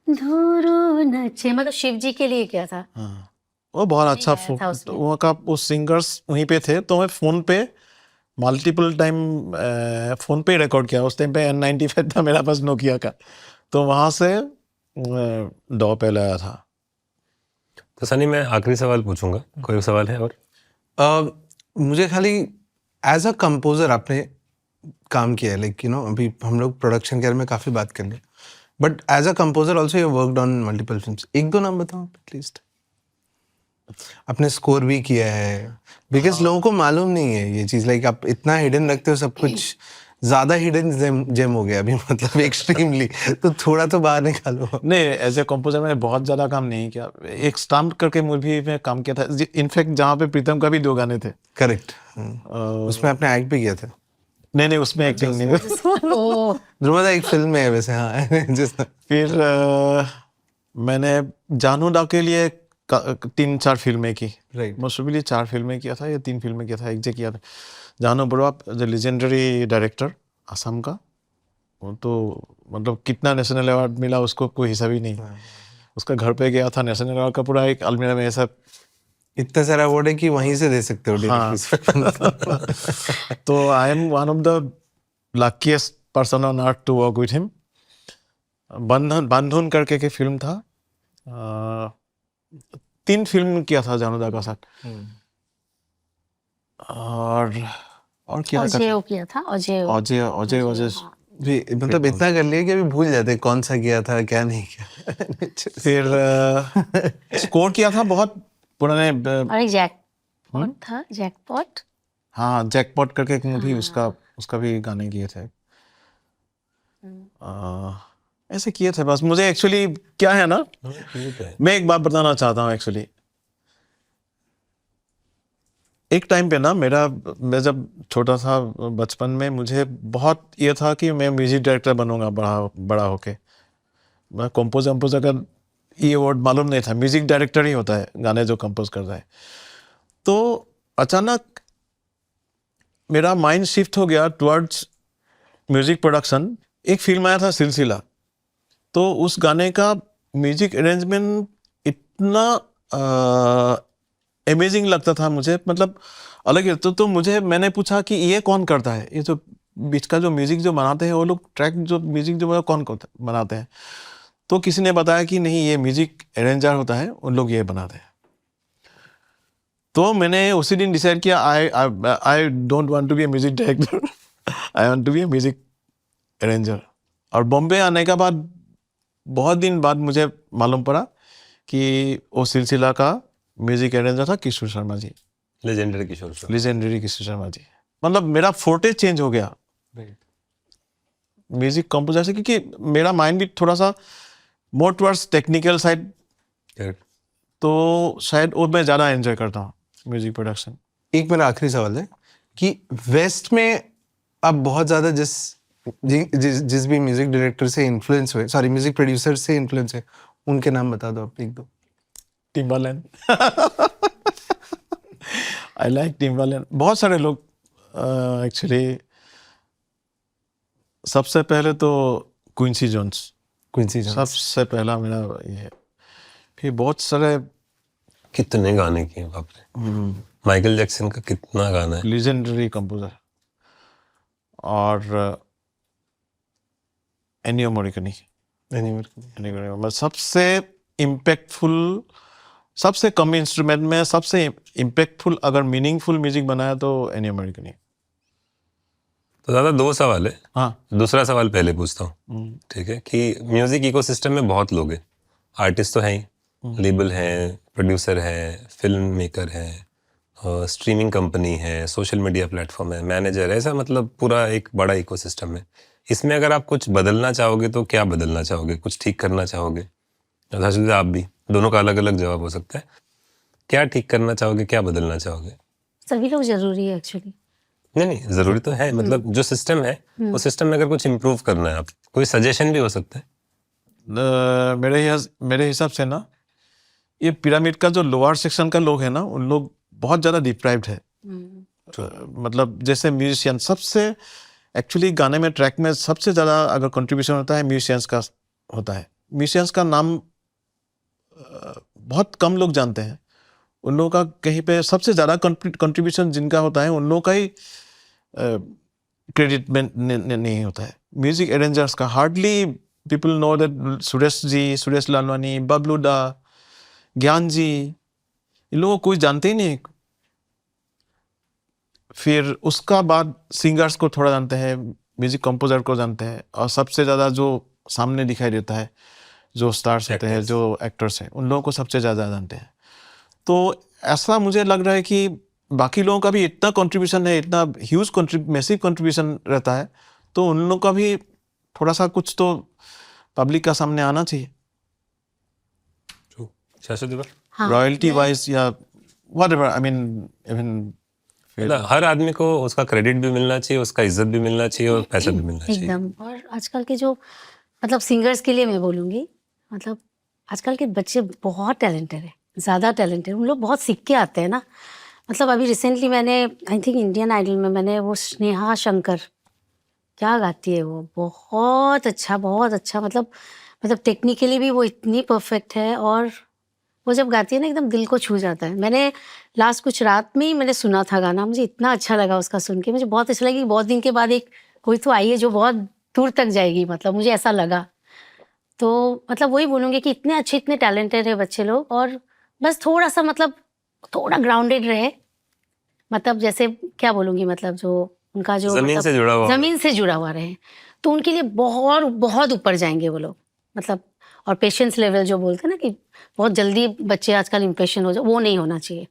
धुरु नचे, मतलब शिव जी के लिए किया था। हाँ, वो बहुत अच्छा गाया था उसमें। वहाँ का वो सिंगर्स वहीं पे थे, तो मैं फ़ोन पे मल्टीपल टाइम फ़ोन पे रिकॉर्ड किया। उस टाइम पे N95 था मेरा पास, नोकिया का, तो वहाँ से डॉ पे लाया था। तो सनी, मैं आखिरी सवाल पूछूंगा, कोई सवाल है और? मुझे खाली एज अ कंपोजर आपने काम किया है, लाइक अभी हम लोग प्रोडक्शन के बारे में काफ़ी बात कर रहे हैं, but as a composer also you worked on multiple films. एक दो नाम बताओ एटलीस्ट। आपने स्कोर भी किया है, बिकॉज लोगों को मालूम नहीं है ये चीज़, लाइक आप इतना हिडन रखते हो सब कुछ, ज़्यादा हिडन जेम हो गया अभी, मतलब एक्सट्रीमली, तो थोड़ा तो बाहर निकालो। नहीं, एज ए कंपोजर मैंने बहुत ज़्यादा काम नहीं किया। एक स्टम्प करके मूवी में काम किया था, इनफैक्ट जहाँ पे प्रीतम का भी 2 गाने थे। करेक्ट। उसमें आपने एक्ट भी किया था। नहीं, उसमें एक्टिंग नहीं हुई। ओ, ध्रुवदा एक फिल्म में है वैसे, हाँ। जिस फिर मैंने जानू दा के लिए 3-4 फिल्में की। राइट। मोस्टली 4 फिल्में किया था या 3 फिल्में किया था, एक जे किया था। जानू बरुआ जो लेजेंडरी डायरेक्टर असम का, वो तो मतलब कितना नेशनल अवार्ड मिला उसको कोई हिसाब ही नहीं। उसका घर पे गया था, नेशनल अवार्ड का पूरा एक अलमीरा में ऐसा। इतना सारा अवार्ड है कि वहीं से दे सकते हो हाँ। डायरेक्टली। तो I am one of the luckiest person on earth to work with him. Bandhan करके के फिल्म था। 3 फिल्म किया था जानूदा का साथ। और क्या अजय किया था, अजय। अजय भी मतलब इतना कर लिया कि अभी भूल जाते हैं कौन सा किया था क्या नहीं किया। फिर स्कोर किया था बहुत पुराने और एक जैकपॉट था, जैकपॉट। हाँ, जैकपॉट करके एक मूवी, उसका भी गाने किए थे। ऐसे किए थे बस। मुझे एक्चुअली क्या है ना, मैं एक बात बताना चाहता हूँ एक्चुअली। एक टाइम पे ना मैं जब छोटा था बचपन में, मुझे बहुत ये था कि मैं म्यूजिक डायरेक्टर बनूंगा बड़ा होके। मैं कंपोजर का ये वर्ड मालूम नहीं था, म्यूजिक डायरेक्टर ही होता है गाने जो कंपोज करता है। तो अचानक मेरा माइंड शिफ्ट हो गया टुवर्ड्स म्यूजिक प्रोडक्शन। एक फिल्म आया था सिलसिला, तो उस गाने का म्यूजिक अरेंजमेंट इतना अमेजिंग लगता था मुझे, मतलब अलग ही। तो मैंने पूछा कि ये कौन करता है, ये जो बीच का जो म्यूजिक जो बनाते हैं वो लोग, ट्रैक जो म्यूजिक जो कौन बनाते हैं। तो किसी ने बताया कि नहीं, ये म्यूजिक अरेंजर होता है, उन लोग ये बनाते हैं। तो मैंने उसी दिन डिसाइड किया, I don't want to be a music director, I want to be a music arranger. और बॉम्बे आने के बाद बहुत दिन बाद मुझे मालूम पड़ा कि वो सिलसिला का म्यूजिक अरेंजर था किशोर शर्मा जी, लेजेंडरी किशोर शर्मा। लेजेंडरी किशोर शर्मा जी। मतलब मेरा फोर्टे चेंज हो गया म्यूजिक कंपोजर से, क्योंकि मेरा माइंड भी थोड़ा सा मोर टुवर्ड्स टेक्निकल साइड, तो शायद वो मैं ज़्यादा एंजॉय करता हूँ म्यूजिक प्रोडक्शन। एक मेरा आखिरी सवाल है कि वेस्ट में आप बहुत ज़्यादा जिस भी म्यूजिक डायरेक्टर से इन्फ्लुएंस हुए, सॉरी म्यूजिक प्रोड्यूसर से इन्फ्लुएंस हुए, उनके नाम बता दो आप एक दो। टिम्बालैंड। I like टिम्बालैंड। बहुत सारे लोग एक्चुअली। सबसे पहले तो क्विंसी जोन्स सबसे पहला मेरा ये है। फिर बहुत सारे कितने गाने किए बाप रे। माइकल जैक्सन का कितना गाना है, लीजेंडरी कंपोजर। और एनियो मोरिकनी, सबसे इम्पैक्टफुल, सबसे कम इंस्ट्रूमेंट में सबसे इम्पैक्टफुल अगर मीनिंगफुल म्यूजिक बनाया तो एनियो मोरिकनी। तो दादा 2 सवाल है। हाँ, दूसरा सवाल पहले पूछता हूँ, ठीक है? कि म्यूजिक इकोसिस्टम में बहुत लोग हैं, आर्टिस्ट तो हैं ही, लेबल है, प्रोड्यूसर है, फिल्म मेकर है, स्ट्रीमिंग कंपनी है, सोशल मीडिया प्लेटफॉर्म है, मैनेजर है, ऐसा मतलब पूरा एक बड़ा इकोसिस्टम है। इसमें अगर आप कुछ बदलना चाहोगे तो क्या बदलना चाहोगे, कुछ ठीक करना चाहोगे? आप भी, दोनों का अलग अलग जवाब हो सकता है। क्या ठीक करना चाहोगे, क्या बदलना चाहोगे? सभी लोग जरूरी है एक्चुअली। नहीं, जरूरी तो है, मतलब जो सिस्टम है उस सिस्टम में अगर कुछ इम्प्रूव करना है, आप कोई सजेशन भी हो सकता है। मेरे हिसाब से ना, ये पिरामिड का जो लोअर सेक्शन का लोग है ना, उन लोग बहुत ज़्यादा डिप्राइव्ड है। तो, मतलब जैसे म्यूजिशियन, सबसे एक्चुअली गाने में ट्रैक में सबसे ज़्यादा अगर कंट्रीब्यूशन होता है म्यूजिशियंस का होता है। म्यूजिशियंस का नाम बहुत कम लोग जानते हैं। उन लोगों का कहीं पे सबसे ज़्यादा कंट्रीब्यूशन जिनका होता है उन लोगों का ही क्रेडिट में नहीं होता है। म्यूजिक अरेंजर्स का hardly people know that Suresh ji, Suresh Lalwani, Bablu da, Gyan जी, इन लोगों को कोई जानते ही नहीं। फिर उसका बाद सिंगर्स को थोड़ा जानते हैं, म्यूजिक कंपोजर को जानते हैं, और सबसे ज़्यादा जो सामने दिखाई देता है, जो स्टार्स होते हैं, जो एक्टर्स हैं, उन लोगों को सबसे ज़्यादा जानते हैं। तो ऐसा मुझे लग रहा है कि बाकी लोगों का भी इतना कंट्रीब्यूशन है, इतना ह्यूज मैसिव कंट्रीब्यूशन रहता है, तो उन लोगों का भी थोड़ा सा कुछ तो पब्लिक का सामने आना चाहिए, हाँ, रॉयल्टी वाइज या व्हाटएवर। आई मीन इवन हर आदमी को उसका क्रेडिट भी मिलना चाहिए, उसका इज्जत भी मिलना चाहिए और पैसा भी मिलना चाहिए। एकदम। और आजकल के जो मतलब सिंगर्स के लिए मैं बोलूँगी, मतलब आजकल के बच्चे बहुत टैलेंटेड है, ज़्यादा टैलेंटेड। उन लोग बहुत सीख के आते हैं ना। मतलब अभी रिसेंटली मैंने आई थिंक इंडियन आइडल में मैंने वो स्नेहा शंकर, क्या गाती है वो, बहुत अच्छा, बहुत अच्छा। मतलब टेक्निकली भी वो इतनी परफेक्ट है, और वो जब गाती है ना एकदम दिल को छू जाता है। मैंने लास्ट कुछ रात में ही मैंने सुना था गाना, मुझे इतना अच्छा लगा उसका सुन के, मुझे बहुत अच्छा लगा कि बहुत दिन के बाद एक कोई तो आई है जो बहुत दूर तक जाएगी, मतलब मुझे ऐसा लगा। तो मतलब वही बोलूँगी कि इतने अच्छे, इतने टैलेंटेड है बच्चे लोग, और बस थोड़ा सा मतलब थोड़ा ग्राउंडेड रहे। मतलब जैसे क्या बोलूँगी, मतलब जो उनका जो जमीन से जुड़ा हुआ, ज़मीन से जुड़ा हुआ रहे, तो उनके लिए बहुत बहुत ऊपर जाएंगे वो लोग। मतलब और पेशेंस लेवल जो बोलते हैं ना कि बहुत जल्दी बच्चे आजकल इम्प्रेशन हो जाए, वो नहीं होना चाहिए।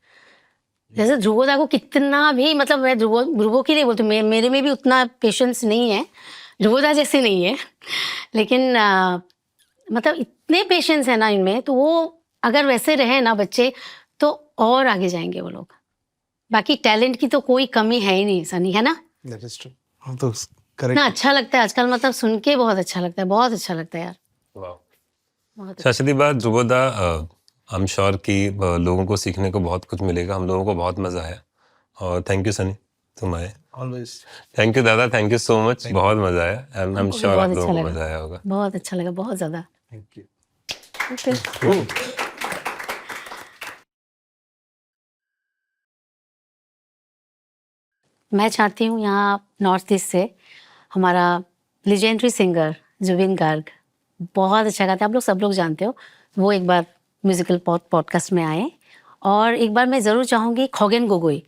जैसे ध्रुवदा को कितना भी, मतलब मैं ध्रुवो के लिए बोलती हूँ, मेरे में भी उतना पेशेंस नहीं है, ध्रुवदा जैसे नहीं है, लेकिन मतलब इतने पेशेंस है ना इनमें, तो वो अगर वैसे रहे ना बच्चे, तो और आगे जाएंगे वो लोग। बाकी टैलेंट की तो कोई कमी है ही नहीं सनी, है ना? That is true. हाँ, तो इतना करेक्ट। अच्छा लगता है आजकल, मतलब सुन के बहुत अच्छा लगता है, बहुत अच्छा लगता है यार, बहुत अच्छा। शाश्वती बात ध्रुवदा, आई एम श्योर कि लोगों को सीखने को बहुत कुछ मिलेगा। हम लोगों को बहुत मजा आया, और थैंक यू सनी, तुम आए। ऑलवेज। थैंक यू दादा, थैंक यू सो मच, बहुत मजा आया। आई एम हमको भी श्योर आप बहुत लोगों अच्छा को लगा, मजा आया होगा। बहुत अच्छा लगा, बहुत ज़्यादा। Thank you. मैं चाहती हूँ यहाँ नॉर्थ ईस्ट से हमारा लेजेंडरी सिंगर जुबिन गार्ग, बहुत अच्छा गाते हैं, आप लोग सब लोग जानते हो, वो एक बार म्यूजिकल पॉडकास्ट में आए। और एक बार मैं ज़रूर चाहूँगी खगेन गोगोई,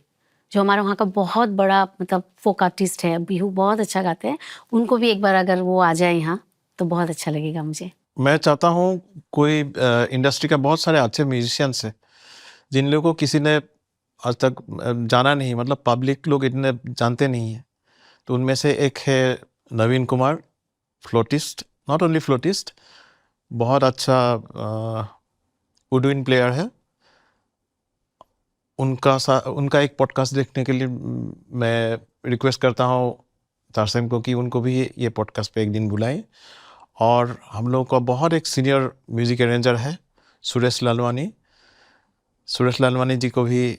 जो हमारा वहाँ का बहुत बड़ा मतलब फोक आर्टिस्ट है, बिहू बहुत अच्छा गाते हैं, उनको भी एक बार अगर वो आ जाए यहाँ तो बहुत अच्छा लगेगा मुझे। मैं चाहता हूँ कोई इंडस्ट्री का बहुत सारे अच्छे म्यूजिशियंस हैं जिन लोगों को किसी ने आज तक जाना नहीं, मतलब पब्लिक लोग इतने जानते नहीं हैं। तो उनमें से एक है नवीन कुमार, फ्लोटिस्ट, नॉट ओनली फ्लोटिस्ट, बहुत अच्छा वुडविन प्लेयर है। उनका एक पॉडकास्ट देखने के लिए मैं रिक्वेस्ट करता हूँ तारसेम को कि उनको भी ये पॉडकास्ट पे एक दिन बुलाएं। और हम लोग का बहुत एक सीनियर म्यूजिक अरेंजर है सुरेश लालवानी, सुरेश लालवानी जी को भी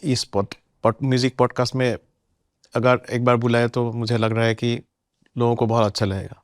इस म्यूजिक पॉडकास्ट में अगर एक बार बुलाए तो मुझे लग रहा है कि लोगों को बहुत अच्छा लगेगा।